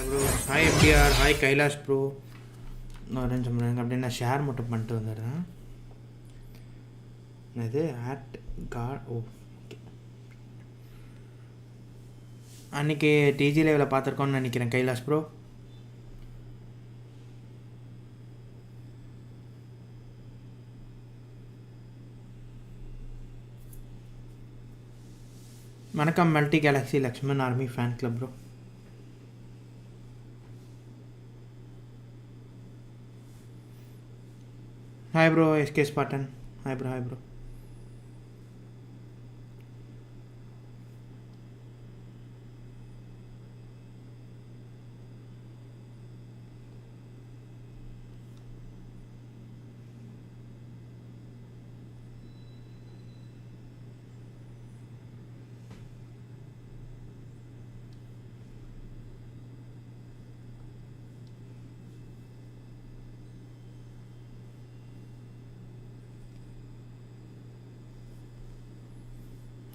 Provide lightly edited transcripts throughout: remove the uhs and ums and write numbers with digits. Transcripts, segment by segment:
bro. Hi MDR, hi Kailash bro. நான் சொல்கிறேன் அப்படியே நான் ஷேர் மட்டும் பண்ணிட்டு வந்துடுறேன். இது ஆட் காட் ஓகே. அன்றைக்கி டிஜி லைவில் பார்த்துருக்கோன்னு நினைக்கிறேன் கைலாஷ் ப்ரோ. வணக்கம் multi galaxy Lakshman army fan club bro. Hi bro SK spartan. Hi bro, hi bro.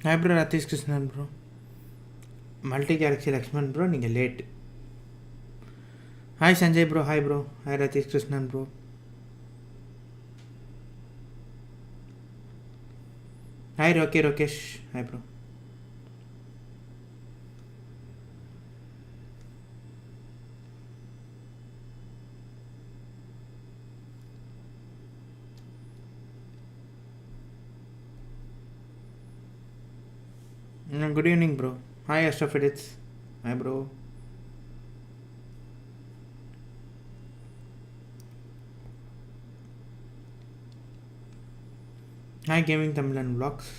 Hi bro, Ratish Krishnan bro. Multi Galaxy Lakshman bro, நீங்க late. Hi Sanjay bro, hi bro. Hi Ratish Krishnan bro. Hi Rocky Rokesh, hi bro. Good evening bro. Hi Astrofedits. Hi bro. Hi Gaming Tamil and Vlogs.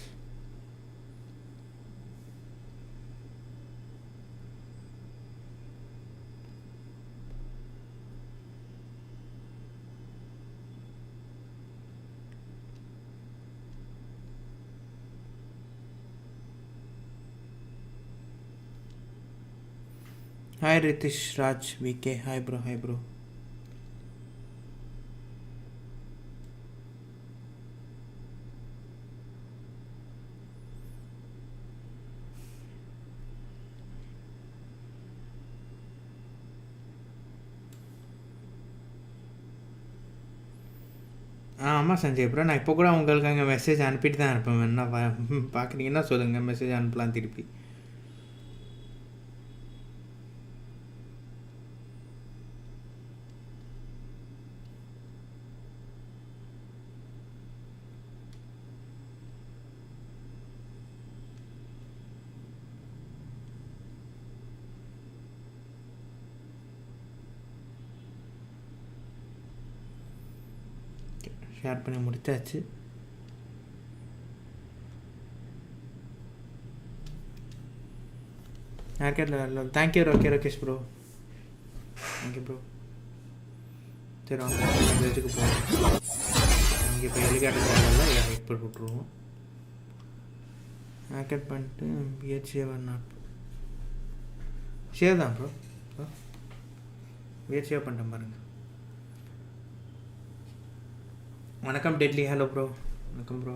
Hi Ritish Raj VK. Hi bro, hi bro. ஆமாம் Sanjay bro, நான் இப்போ கூட உங்களுக்கு அங்கே message அனுப்பிட்டு தான் இருப்பேன். என்ன பார்க்குறீங்கன்னா சொல்லுங்கள், மெசேஜ் அனுப்பலாம் திருப்பி. ஷேர் பண்ணி முடிச்சாச்சு. Thank you okay Rakesh bro. Thank you bro. சரி வாங்க வெஜுக்கு போவோம். நமக்கு இப்போ ஹெலிகாப்டர் தேவையில்ல, ஹைட் போட்டு விட்ருவோம். ஹேக்கெட் பண்ணிட்டு பிஹெச்ஏவர் நாட் ஷேர் தான் ப்ரோ. பிஹெச்ஏ பண்ணிட்டேன் பாருங்கள். வணக்கம் டெட்லி. Hello bro. வணக்கம் ப்ரோ.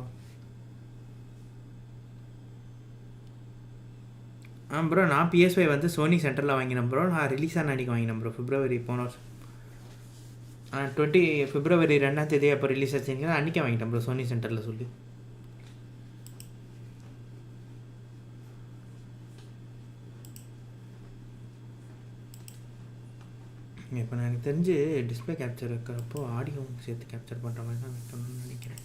ப்ரோ நான் PS5 வந்து சோனி சென்டரில் வாங்கினேன் ப்ரோ. நான் ரிலீஸ் ஆன அன்றைக்கி வாங்கினேன் ப்ரோ. பிப்ரவரி போன வருஷம் பிப்ரவரி 2ஆம் தேதி அப்போ ரிலீஸ் ஆச்சுங்க. அன்றைக்கே வாங்கிட்டேன் ப்ரோ சோனி சென்டரில் சொல்லி. இப்போ நான் எனக்கு தெரிஞ்சு டிஸ்பிளே கேப்சர் இருக்கிறப்போ ஆடியோவும் சேர்த்து கேப்சர் பண்ணுற மாதிரி தான் வைக்கணும்னு நினைக்கிறேன்.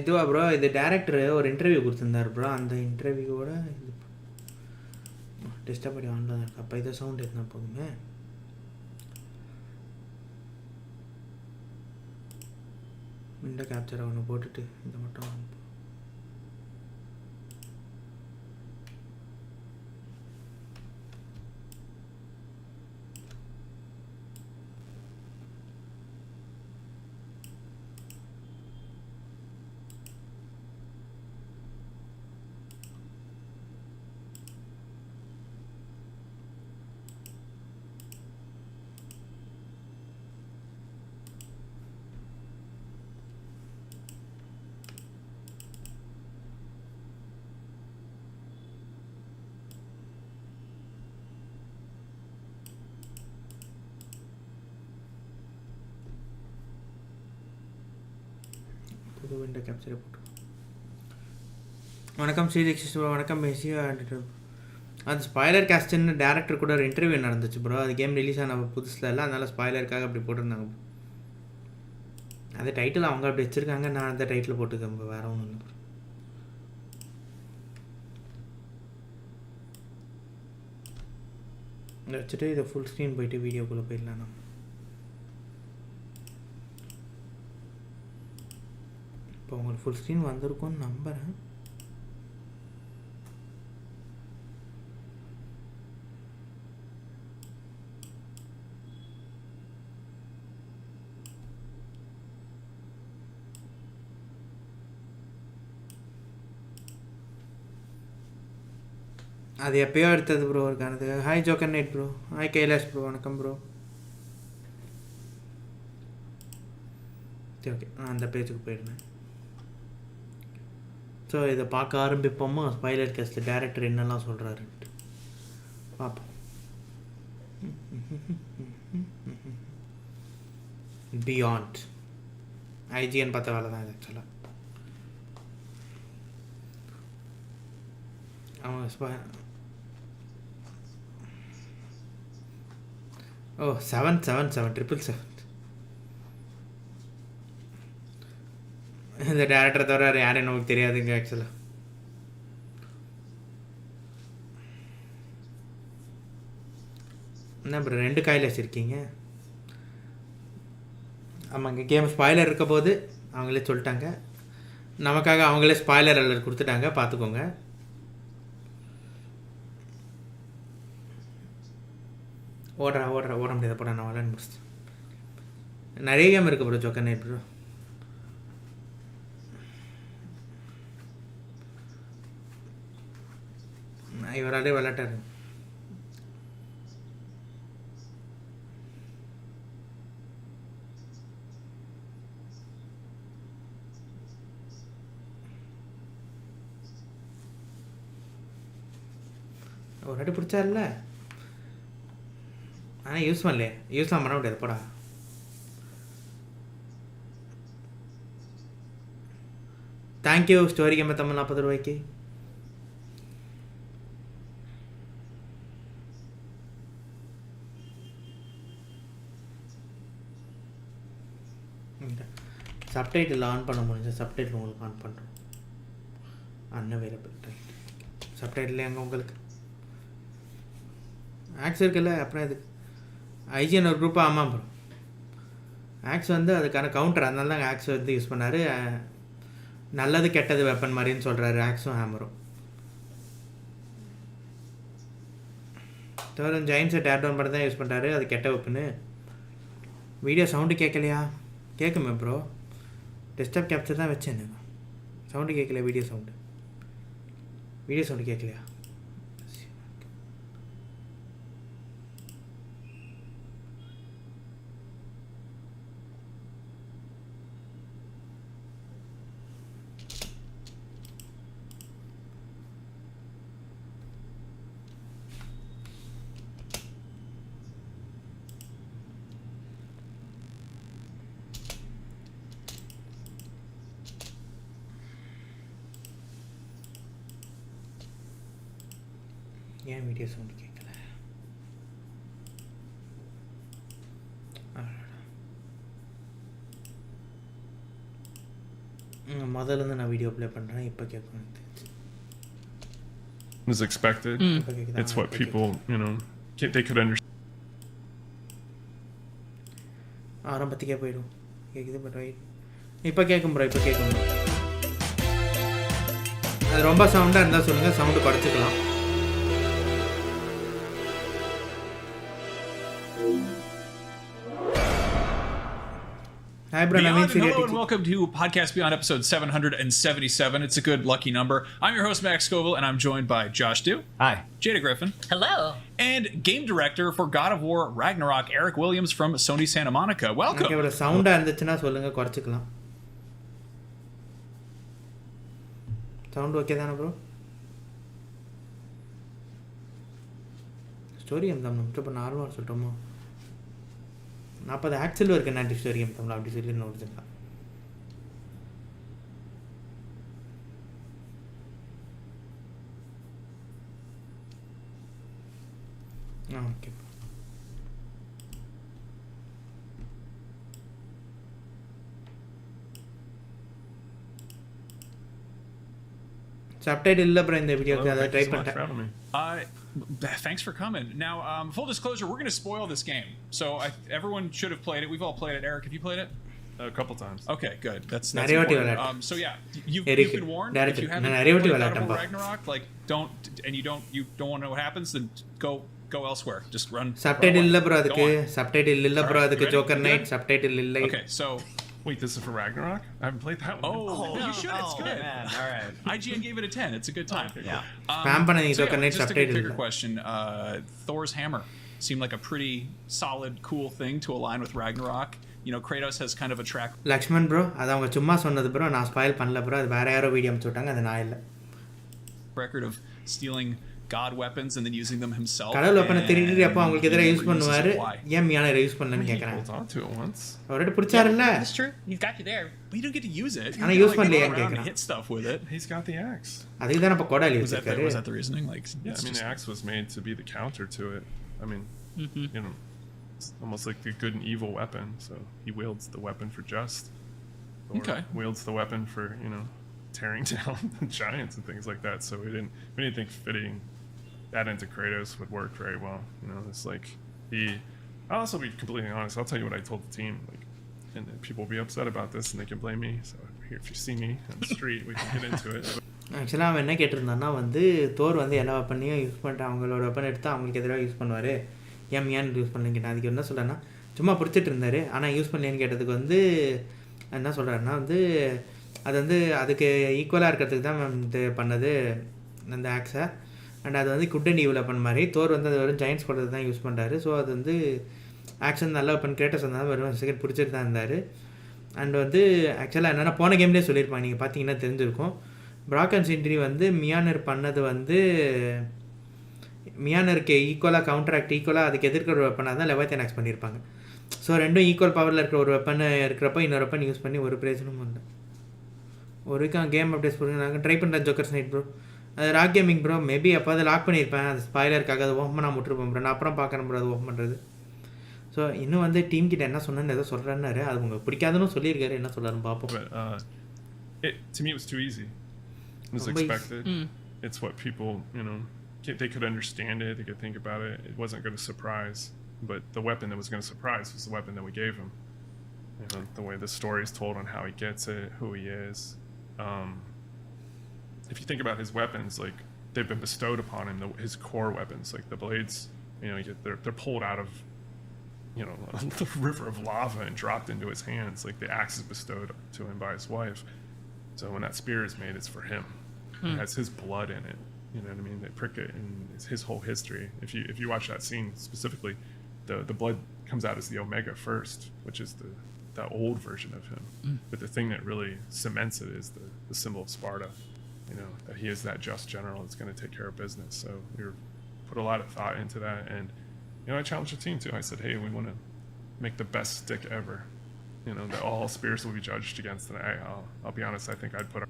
இதுவா ப்ரோ, இது டேரக்டர் ஒரு இன்டர்வியூ கொடுத்துருந்தார் ப்ரோ. அந்த இன்டர்வியூவோட இது டெஸ்ட்டாக படி ஆன்ல தான் இருக்கு. அப்போ இதை சவுண்ட் இருந்தால் போதுமே. விண்டோ கேப்சரை ஒன்று போட்டுட்டு இதை மட்டும் புது விண்டோ கேப்சரை போட்டு. வணக்கம் ஸ்ரீதீக்ஷித் ப்ரோ. வணக்கம் மெஸ்ஸியா. அது ஸ்பாய்லர் காஸ்ட்னு டேரக்டர் கூட ஒரு இன்டர்வியூ நடந்துச்சு ப்ரோ. அது கேம் ரிலீஸ் ஆன புதுசில் இல்லை, அதனால் ஸ்பாய்லருக்காக அப்படி போட்டிருந்தாங்க. அந்த டைட்டில் அவங்க அப்படி வச்சுருக்காங்க, நான் அந்த டைட்டில் போட்டுக்கேன் ப்ரோ, வேறு ஒன்றும் இல்லை ப்ரோ. வச்சுட்டு இதை ஃபுல் ஸ்க்ரீன் போயிட்டு வீடியோக்குள்ளே போயிடலாம். நம்ம இப்போ உங்களுக்கு ஃபுல் ஸ்க்ரீன் வந்திருக்கும்னு நம்புகிறேன். அது எப்போயோ எடுத்தது ப்ரோ இருக்கானது. Hi Joker Knight bro. Hi Kailash bro. வணக்கம் ப்ரோ. சரி ஓகே, நான் அந்த பேஜுக்கு போயிடுறேன். ஸோ இதை பார்க்க ஆரம்பிப்போமா? ஸ்பாய்லர் காஸ்ட் டேரக்டர் என்னெல்லாம் சொல்கிறாருன்ட்டு பார்ப்போம். பியாண்ட் ஐஜிஎன் பார்த்த வேலை தான் இது ஆக்சுவலாக. அவங்க ஓ 777 இந்த டேரக்டரை தவிர யாரும் நமக்கு தெரியாதுங்க ஆக்சுவலாக. என்ன ப்ரோ 2 காயில் வச்சுருக்கீங்க? ஆமாங்க, கேம் ஸ்பாய்லர் இருக்க போது அவங்களே சொல்லிட்டாங்க. நமக்காக அவங்களே ஸ்பாய்லர் அலர்ட் கொடுத்துட்டாங்க, பார்த்துக்கோங்க. ஓட முடியாத போட நான் விளையாண்டு முடிச்சிட்டேன். நிறைய கேம் இருக்குது ப்ரோ. Joker Knight bro. இவராலே விளையாட்டாரு. ஒரு வாட்டி பிடிச்சார்ல, ஆனால் யூஸ்லாம் பண்ண முடியாது போடா. தேங்க்யூ ஸ்டோரி கேம் தமிழ் 40 ரூபாய்க்கு. சப்டைட்டில் ஆன் பண்ண முடிஞ்ச சப்டைட்டில் உங்களுக்கு ஆன் பண்ணுறோம். Unavailable right. சப்டைட்டில் எங்கே உங்களுக்கு ஆக்ஸ் இருக்குல்ல, அப்புறம் இது ஐஜிஎன் ஒரு குரூப்பாக. ஆமாம் ப்ரோ, ஆக்ஸ் வந்து அதுக்கான கவுண்டர், அதனால தான் ஆக்ஸ் வந்து யூஸ் பண்ணார். நல்லது கெட்டது வெப்பன் மாதிரின்னு சொல்கிறாரு ஆக்ஸும் ஹேமரும். தவிர ஜெயின்ஸை டேர் டவுன் பண்ணி தான் யூஸ் பண்ணுறாரு, அது கெட்ட வெப்பன்னு. வீடியோ சவுண்டு கேட்கலையா? கேட்குமே ப்ரோ, டெஸ்க்டாப் கேப்சர் தான் வச்சேன். சவுண்டு கேட்கல, வீடியோ சவுண்டு கேட்கலையா? ஏன் வீடியோ சவுண்டு கேட்கல? முதல்ல இருந்து நான் வீடியோ ப்ளே பண்ணுறேன், இப்போ கேட்கணும். Was expected. It's what people, they could understand. ஆரம்பத்துக்கே போயிடும். கேட்குது பட் ரைட். இப்போ கேட்கும் ப்ரோ, இப்போ கேட்கும் ப்ரோ. அது ரொம்ப சவுண்டாக இருந்தால் சொல்லுங்கள், சவுண்டு குறைச்சிக்கலாம். Hi, bro. Beyond, hello and welcome to Podcast Beyond episode 777. It's a good lucky number. I'm your host, Max Scoville, and I'm joined by Josh Dew. Hi. Jada Griffin. Hello. And game director for God of War Ragnarok, Eric Williams from Sony Santa Monica. Welcome. Okay, bro. Sound இருந்துச்சுனா சொல்லுங்க, குறைச்சிக்கலாம். Sound okay தானே bro? Story எந்த நம்ம நார்மலாக சொல்லிட்டோமோ? 40 axle இருக்குது 90 story game Tamil அப்படி சொல்லி ஒருத்தங்க. ஓகே. சப்டைட்டில் இல்லை ப்ரோ இந்த வீடியோக்கு, அதை ட்ரை பண்ணிட்டேன். Thanks for coming. Now, full disclosure, we're going to spoil this game. So everyone should have played it. We've all played it. Eric, have you played it? A couple times. Okay, good. That's important. So yeah, you've been warned. If you haven't played GodOfWar Ragnarok, like you don't want to know what happens, then go elsewhere. Just run. Subtitle illa bro adukku. Subtitle illa bro adukku. Joker Knight subtitle illa. Okay, so wait, this is for Ragnarok? I haven't played that one. Oh, you should. It's good. Man. All right. IGN gave it a 10. It's a good time. Okay, yeah. Spam panadinga Joker Knight just subtitle. Just a bigger question. Thor's hammer seemed like a pretty solid, cool thing to align with Ragnarok. You know, Kratos has kind of a track. Lakshman bro, அது அவங்க சும்மா சொன்னது bro, நான் spoil பண்ணல bro. அது வேற யாரோ video அனுப்பிச்சு விட்டாங்க, அது நான் இல்ல. Record of stealing god weapons and then using them himself. கடவுள் வெப்பனை திருடி அப்போ அவங்களுக்கு எதிராக யூஸ் பண்ணுவாரு. ஏன் மியான யூஸ் பண்ணலன்னு கேக்குறாங்க. Hold on to it once. அவரே பிடிச்சாருல்ல. That's true. He's got you there. But you don't get to use it. ஆனா யூஸ் பண்ணலையான்னு கேக்குறாங்க. Hit stuff with it. He's got the axe. அதுக்கு தான் அப்ப கோடாலி வச்சிருக்காரு. Was that the reasoning? Like, yeah, I mean the axe was made to be the counter to it. I mean, you know, it's almost like the good and evil weapon. So he wields the weapon for just. Or wields the weapon for, you know, tearing down the giants and things like that. So we didn't think fitting that into Kratos would work very well. You know, it's like I'll also be completely honest. I'll tell you what I told the team. Like, and people will be upset about this and they can blame me. So here, if you see me on the street, we can get into it. ஆக்சுவலாக அவன் என்ன கேட்டிருந்தான்னா வந்து Thor வந்து எல்லா வெப்பனையும் use பண்ணிட்டு அவங்களோட weapon எடுத்து அவங்களுக்கு எதிராக யூஸ் பண்ணுவார், ஏன் யூஸ் பண்ணலன்னு கேட்டேன். அதுக்கு என்ன சொல்கிறேன்னா சும்மா பிடிச்சிட்டு இருந்தார், ஆனால் யூஸ் பண்ணலன்னு கேட்டதுக்கு வந்து என்ன சொல்கிறாருன்னா வந்து அது வந்து அதுக்கு ஈக்குவலாக இருக்கிறதுக்கு தான் மேம் இது பண்ணது அந்த ஆக்ஸை. அண்ட் அது வந்து குட் அண்ட் ஈவில் வெப்பன் மாதிரி. தோர் வந்து அது வெறும் ஜாயின்ஸ் போடுறது தான் யூஸ் பண்ணுறாரு. ஸோ அது வந்து ஆக்ஷன் நல்லா வெப்பன் கிரேட்டஸ் வந்தால் வெறும் செகண்ட் பிடிச்சிட்டு தான் இருந்தார். அண்ட் வந்து ஆக்சுவலாக என்னென்னா போன கேம்லேயே சொல்லியிருப்பாங்க, நீங்கள் பார்த்தீங்கன்னா தெரிஞ்சிருக்கும். பிராக்கன் சின்ட்ரி வந்து மியானர் பண்ணது வந்து மியானருக்கு ஈக்குவலாக கவுண்டராக்ட் ஈக்குவலாக அதுக்கு எதிர்க்கிற ஒரு வெப்பனாக தான் லெவத்தன் ஆக்ஸ் பண்ணியிருப்பாங்க. ஸோ ரெண்டும் ஈக்குவல் பவரில் இருக்கிற ஒரு வெப்பன் இருக்கிறப்ப இன்னொரு வெப்பன் யூஸ் பண்ணி ஒரு பிரயோஜனமும் இல்லை. ஒரு வீக்கம் கேம் அப்டேட்ஸ் போடுங்க, நாங்கள் ட்ரை பண்ணுறேன் ஜோக்கர்ஸ் நைட் ப்ரோ. அது ராக் கேமிங் ப்ரோ, மேபி அப்போ அதை லாக் பண்ணியிருப்பேன், அது ஸ்பாயிலருக்காக அது ஓப்பன் நான் விட்டுருப்பேன் ப்ரோ. நான் அப்புறம் பார்க்குறேன் ப்ரோ அது ஓப்பன் பண்ணுறது. ஸோ இன்னும் வந்து டீம் கிட்ட என்ன சொன்னேன்னு ஏதோ சொல்கிறேன்னாரு, அது உங்களுக்கு பிடிக்காதுன்னு சொல்லியிருக்காரு, என்ன சொல்கிறாருன்னு பார்ப்போம். To me it was too easy. It was expected. It's what people, you know, they could understand it, they could think about it. It wasn't going to surprise, but the weapon that was going to surprise was the weapon that we gave him. You know, the way the story is told on how he gets it, who he is. If you think about his weapons, like they've been bestowed upon him, his core weapons, like the blades, you know, they're pulled out of, you know, the river of lava and dropped into his hands. Like the axe is bestowed to him by his wife. So when that spear is made, it's for him. It has his blood in it. You know what I mean? They prick it, and it's his whole history. If you watch that scene specifically, the blood comes out as the Omega first, which is the old version of him. But the thing that really cements it is the symbol of Sparta. You know, that he is that just general that's going to take care of business. So we put a lot of thought into that, and you know, I challenged the team too. I said, hey, we want to make the best stick ever. You know, that all spears will be judged against. And I'll be honest, I think I'd put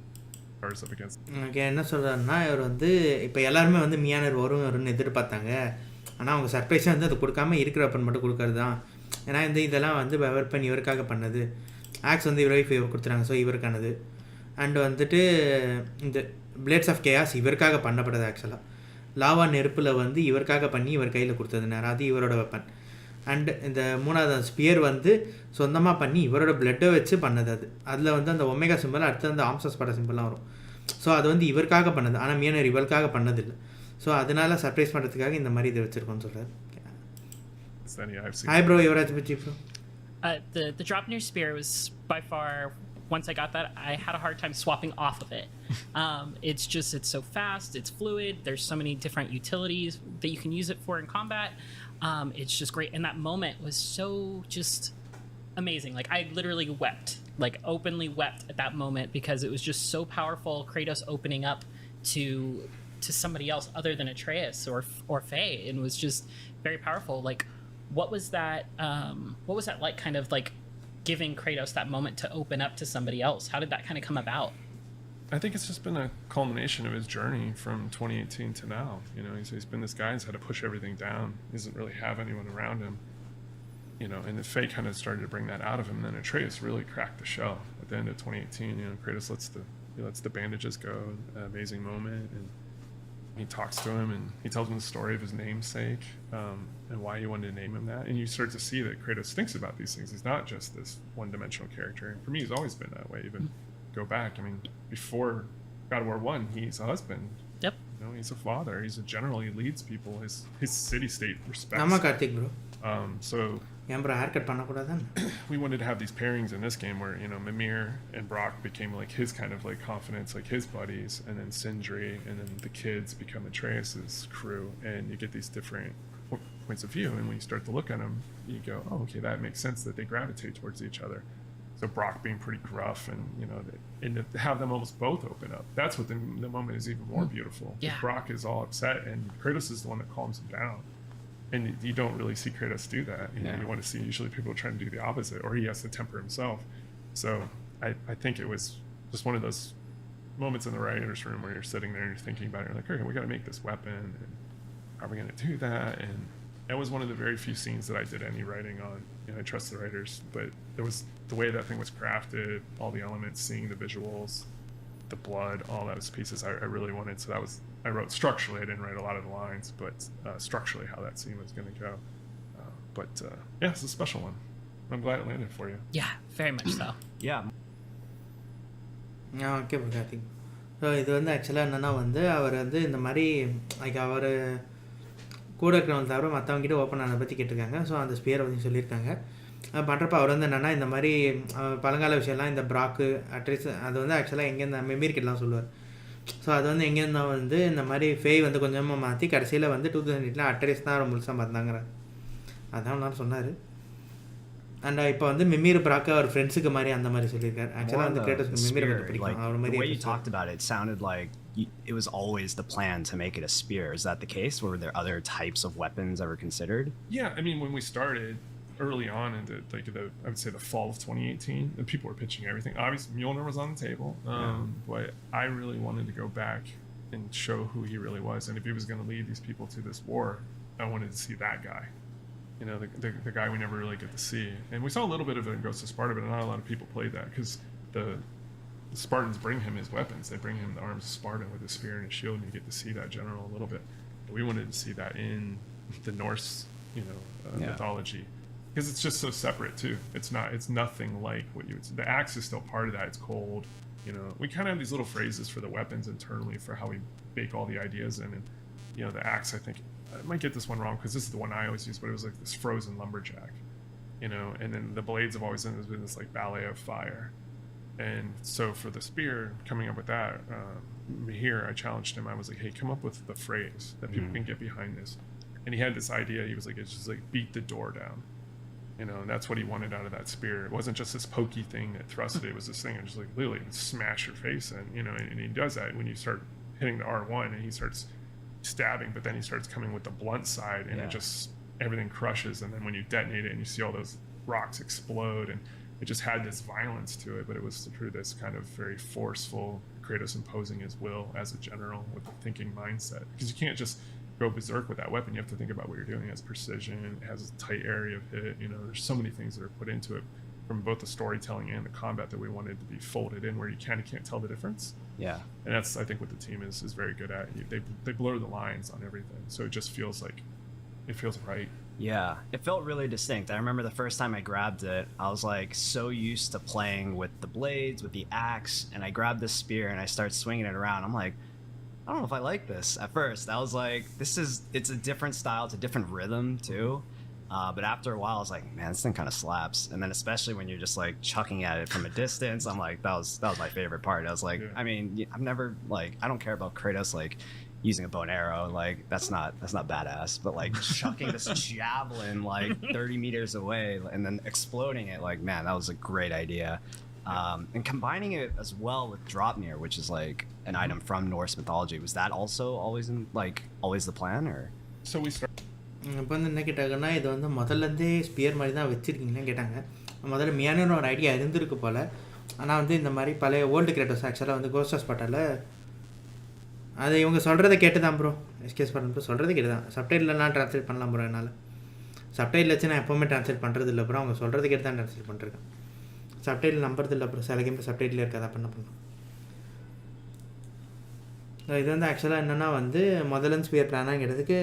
ours up against. Okay, என்ன சொல்கிறாருன்னா இவர் வந்து இப்போ எல்லாருமே வந்து மியானர் வரும்னு எதிர்பார்த்தாங்க, ஆனால் அவங்க சர்ப்ரைஸாக வந்து அது கொடுக்காம இருக்கிற வெப்பன் மட்டும் கொடுக்கறது தான். ஏன்னா இதெல்லாம் வந்து வெப்பன் இவருக்காக பண்ணது, ஆக்ஸ் வந்து இவர் வைஃப் இவர் கொடுத்துறாங்க, ஸோ இவருக்கானது. அண்ட் வந்துட்டு இந்த பிளேட்ஸ் ஆஃப் கேயாஸ் இவருக்காக பண்ணப்படுது. ஆக்சுவலாக லாவா நெருப்பில் வந்து இவருக்காக பண்ணி இவர் கையில் கொடுத்தது நேரம், அது இவரோட வெப்பன். அண்டு இந்த மூணாவது ஸ்பியர் வந்து சொந்தமாக பண்ணி இவரோட பிளட்டை வச்சு பண்ணது. அதில் வந்து அந்த ஒமேகா சிம்பிள் அடுத்து அந்த ஆம்சஸ் பட சிம்பிள்லாம் வரும். ஸோ அது வந்து இவருக்காக பண்ணது, ஆனால் மியானர் இவருக்காக பண்ணதில்லை. ஸோ அதனால சர்ப்ரைஸ் பண்ணுறதுக்காக இந்த மாதிரி இதை வச்சுருக்கோன்னு சொல்கிறார். ஹாய் ப்ரோ, யுவராஜ் பச்சி bro. The Draupnir spear was by far, once I got that, I had a hard time swapping off of it. It's so fast, it's fluid, there's so many different utilities that you can use it for in combat. It's just great, and that moment was so just amazing. Like, I literally wept, like openly wept at that moment, because it was just so powerful. Kratos opening up to somebody else other than Atreus or Faye, and was just very powerful. Like, what was that like, kind of like giving Kratos that moment to open up to somebody else? How did that kind of come about? I think it's just been a culmination of his journey from 2018 to now. You know, he's been this guy who's had to push everything down. He doesn't really have anyone around him. You know, and the Faye kind of started to bring that out of him. And then Atreus really cracked the shell at the end of 2018. You know, Kratos lets the bandages go, an amazing moment, and he talks to him and he tells him the story of his namesake and why he wanted to name him that. And you start to see that Kratos thinks about these things. He's not just this one-dimensional character. And for me, he's always been that way. Even go back, I mean, before God of War 1, he's a husband. Yep. You know, he's a father. He's a general. He leads people. His city-state respects. ஆமா Karthik bro So ஏன் bro haircut பண்ணக்கூடாதானே we wanted to have these pairings in this game where, you know, Mimir and Brock became like his kind of like confidants, like his buddies, and then Sindri and then the kids become Atreus's crew, and you get these different points of view, and when you start to look at them, you go, oh, okay, that makes sense that they gravitate towards each other. So Brock being pretty gruff, and you know, and to have them almost both open up, that's what the moment is even more beautiful. Yeah. Brock is all upset, and Kratos is the one that calms him down. And you don't really see Kratos do that. You know, you want to see usually people trying to do the opposite, or he has to temper himself. So I think it was just one of those moments in the writer's room where you're sitting there and you're thinking about it. You're like, okay, we got to make this weapon, and how are we going to do that? And that was one of the very few scenes that I did any writing on. You know, I trust the writers, but it was the way that thing was crafted, all the elements, seeing the visuals, the blood, all those pieces I really wanted. So that was, I wrote structurally. I didn't write a lot of the lines, but structurally how that scene was going to go. Yeah, it's a special one. I'm glad it landed for you. Yeah, very much so. Yeah. Okay bro Karthik so இது வந்து ஆக்சுவலாக என்னென்னா வந்து அவர் வந்து இந்த மாதிரி like அவர் கூட இருக்கிறவங்க தவிர மற்றவங்ககிட்ட ஓப்பன் ஆனதை பற்றி கேட்டிருக்காங்க. ஸோ அந்த ஸ்பியரை வந்து சொல்லியிருக்காங்க. பண்ணுறப்ப அவர் வந்து என்னென்னா இந்த மாதிரி பழங்கால விஷயம்லாம் இந்த ப்ராக்கு அட்ரஸ் அது வந்து ஆக்சுவலாக எங்கேருந்து மெமீர்கிட்டலாம் சொல்லுவார். ஸோ அது வந்து எங்கேருந்தா வந்து இந்த மாதிரி ஃபேய் வந்து கொஞ்சமாக மாற்றி கடைசியில் வந்து 2008 அட்ரஸ் தான் முழுசாக பார்த்தாங்கிற அதான் நான் சொன்னார். அண்ட் இப்போ வந்து மிமீர் பிராக்க அவர் ஃப்ரெண்ட்ஸுக்கு மாதிரி அந்த மாதிரி சொல்லியிருக்காரு. ஆக்சுவலாக வந்து கிரேட்டஸ்க்கு மிமீரை பற்றி பிடிக்கும் அவர் மாதிரி. The way you talked about it sounded like it was always the plan to make it a spear. Is that the case? Were there other types of weapons ever considered? Yeah, I mean, when we started early on into I would say the fall of 2018, and people were pitching everything. Obviously, Mjolnir was on the table, but I really wanted to go back and show who he really was. And if he was going to lead these people to this war, I wanted to see that guy. You know, the guy we never really get to see. And we saw a little bit of it in Ghost of Sparta, but not a lot of people played that because the Spartans bring him his weapons. They bring him the arms of Sparta with his spear and his shield, and you get to see that general a little bit. But we wanted to see that in the Norse, you know, mythology. Because it's just so separate too. It's nothing like what you would see. The axe is still part of that. It's cold. You know, we kind of have these little phrases for the weapons internally for how we bake all the ideas in. And, you know, the axe, I think, I might get this one wrong because this is the one I always use, but it was like this frozen lumberjack, you know, and then the blades have always been this like ballet of fire. And so for the spear, coming up with that, here I challenged him. I was like, hey, come up with the phrase that people can get behind this. And he had this idea. He was like, it's just like beat the door down. You know, and that's what he wanted out of that spear. It wasn't just this pokey thing that thrusted. It was this thing that just like literally smash your face in, you know, and he does that when you start hitting the R1 and he starts stabbing, but then he starts coming with the blunt side and it just everything crushes, and then when you detonate it and you see all those rocks explode, and it just had this violence to it, but it was through this kind of very forceful Kratos imposing his will as a general with a thinking mindset, because you can't just go berserk with that weapon. You have to think about what you're doing. It has precision, it has a tight area of hit, you know, there's so many things that are put into it from both the storytelling and the combat that we wanted to be folded in where you kind of can't tell the difference. Yeah. And that's, I think, what the team is very good at. They blur the lines on everything, so it just feels like it feels right. Yeah, it felt really distinct. I remember the first time I grabbed it, I was like so used to playing with the blades, with the axe, and I grabbed this spear and I start swinging it around. I'm like, I don't know if I like this at first. I was like, it's a different style, it's a different rhythm too. But after a while, I was like, man, this thing kind of slaps. And then especially when you're just like chucking at it from a distance, I'm like, that was my favorite part. I was like, I mean, I've never like, I don't care about Kratos like using a bow and arrow, like that's not badass. But like chucking this javelin like 30 meters away and then exploding it, like man, that was a great idea. And combining it as well with Dropnir, which is like an item from Norse mythology, was that also always the plan, or? So we start. இப்போ வந்து என்ன கேட்டாங்கன்னா இது வந்து முதல்லேருந்தே sphere மாதிரி தான் வச்சுருக்கீங்கன்னு கேட்டாங்க. முதல்ல மியானோன்னு ஒரு ஐடியா இருந்திருக்கு போல். ஆனால் வந்து இந்த மாதிரி பழைய ஓல்டு கிரேட்டோஸ் ஆக்சுவலாக வந்து கோஸ்ட் ஆஃப் ஸ்பாட்டால் அது இவங்க சொல்கிறத கேட்டு தான் ப்ரோ எஸ்கேஸ் பண்ணுறது சொல்கிறத கேட்டு தான் சப்டைட்லலாம் ட்ரான்ஸ்லேட் பண்ணலாம் ப்ரோ என்னால் சப்டைட்டில் வச்சு நான் எப்போவுமே ட்ரான்ஸ்லேட் பண்ணுறது இல்லை ப்ரோ அவங்க சொல்கிறது கேட்டு தான் ட்ரான்ஸ்லேட் பண்ணிருக்கேன் சப்டைட்டில் நம்புறது இல்லை ப்ரோ சில கேமில் சப்டைட்டில் இருக்காது அப்போ என்ன பண்ணலாம் இது வந்து ஆக்சுவலாக என்னென்னா வந்து முதல்ல ஸ்பியர் பிளானாங்கிறதுக்கு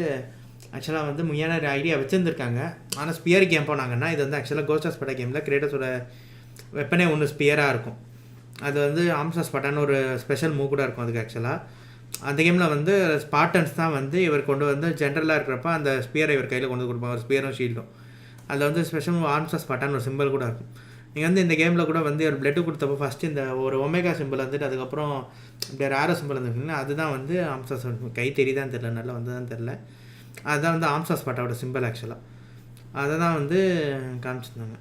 ஆக்சுவலாக வந்து முக்கியமான ஐடியா வச்சுருந்துருக்காங்க ஆனால் ஸ்பியர் கேம் போனாங்கன்னா இது வந்து ஆக்சுவலாக கோஸ்ட் ஆஃப் ஸ்பாட்டா கேமில் கிரேட்டஸோட வெப்பனே ஒன்று ஸ்பியராக இருக்கும் அது வந்து ஆம்ஸ் ஆஃப் ஸ்பாட்டான்னு ஒரு ஸ்பெஷல் மூவ் கூட இருக்கும் அதுக்கு ஆக்சுவலாக அந்த கேமில் வந்து ஸ்பார்டன்ஸ் தான் வந்து இவர் கொண்டு வந்து ஜென்ரலாக இருக்கிறப்ப அந்த ஸ்பியரை இவர் கையில் கொண்டு கொடுப்பாங்க ஒரு ஸ்பியரும் ஷீல்டும் அதில் வந்து ஸ்பெஷல் ஆர்ம்ஸ் ஆஃப் ஸ்பாட்டான்னு ஒரு சிம்பிள் கூட இருக்கும் நீங்கள் வந்து இந்த கேமில் கூட வந்து ஒரு பிளட்டு கொடுத்தப்போ ஃபஸ்ட்டு இந்த ஒரு ஒமேகா சிம்பிள் வந்துட்டு அதுக்கப்புறம் இப்படி ரேரோ சிம்பிள் வந்துருக்குங்களா அதுதான் வந்து ஆர்ம்ஸ் ஆஃப் கை தெரியுதான்னு தெரில நல்லா வந்ததான்னு தெரில அதுதான் வந்து ஆர்ம்ஸ் ஆஃப் ஸ்பாட்டாவோட சிம்பிள் ஆக்சுவலாக அதை தான் வந்து காமிச்சிருந்தாங்க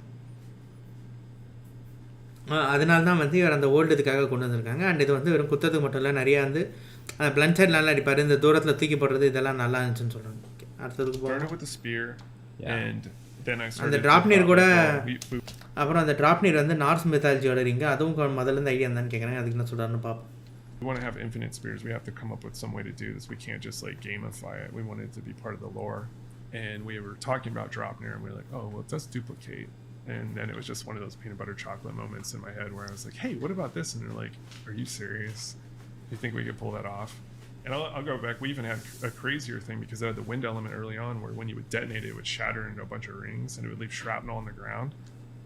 அதனால தான் வந்து இவர் அந்த ஓல்டு இதுக்காக கொண்டு வந்திருக்காங்க அண்ட் இது வந்து வெறும் குத்தத்துக்கு மட்டும் இல்லை நிறையா வந்து அந்த பிளண்ட் சைட் நல்லா அடிப்பார் இந்த தூரத்தில் தூக்கி போடுறது இதெல்லாம் நல்லா இருந்துச்சுன்னு சொல்கிறாங்க ஓகே அடுத்ததுக்கு போகிறோம் அந்த ட்ராப் நீர் கூட அப்புறம் அந்த ட்ராப் நீர் வந்து நார்ஸ் மெத்தாலஜியோட ரிங்க அதுவும் முதல்ல இருந்து ஐடியா இருந்தான்னு கேட்குறேன் அதுக்கு என்ன சொல்கிறாருன்னு பார்ப்போம் We want to have infinite spears. We have to come up with some way to do this. We can't just like gamify it. We want it to be part of the lore. And we were talking about Dropner, and we were like, oh, well, it does duplicate. And then it was just one of those peanut butter chocolate moments in my head where I was like, hey, what about this? And they're like, are you serious? Do you think we could pull that off? And I'll go back. We even had a crazier thing because it had the wind element early on where when you would detonate it, it would shatter into a bunch of rings and it would leave shrapnel on the ground.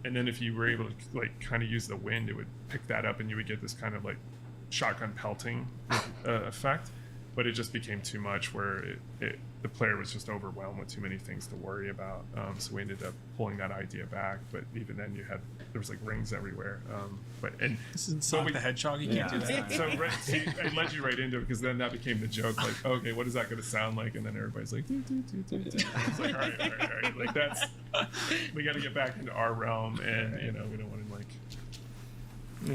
And then if you were able to like kind of use the wind, it would pick that up and you would get this kind of like shotgun pelting effect. But it just became too much where the player was just overwhelmed with too many things to worry about. So we ended up pulling that idea back. But even then, there was like rings everywhere. This isn't Sonic the Hedgehog. You can't do that. So it led you right into it because then that became the joke. Like, okay, what is that going to sound like? And then everybody's like, it's like, all right. Like that's we got to get back into our realm, and we don't want to like.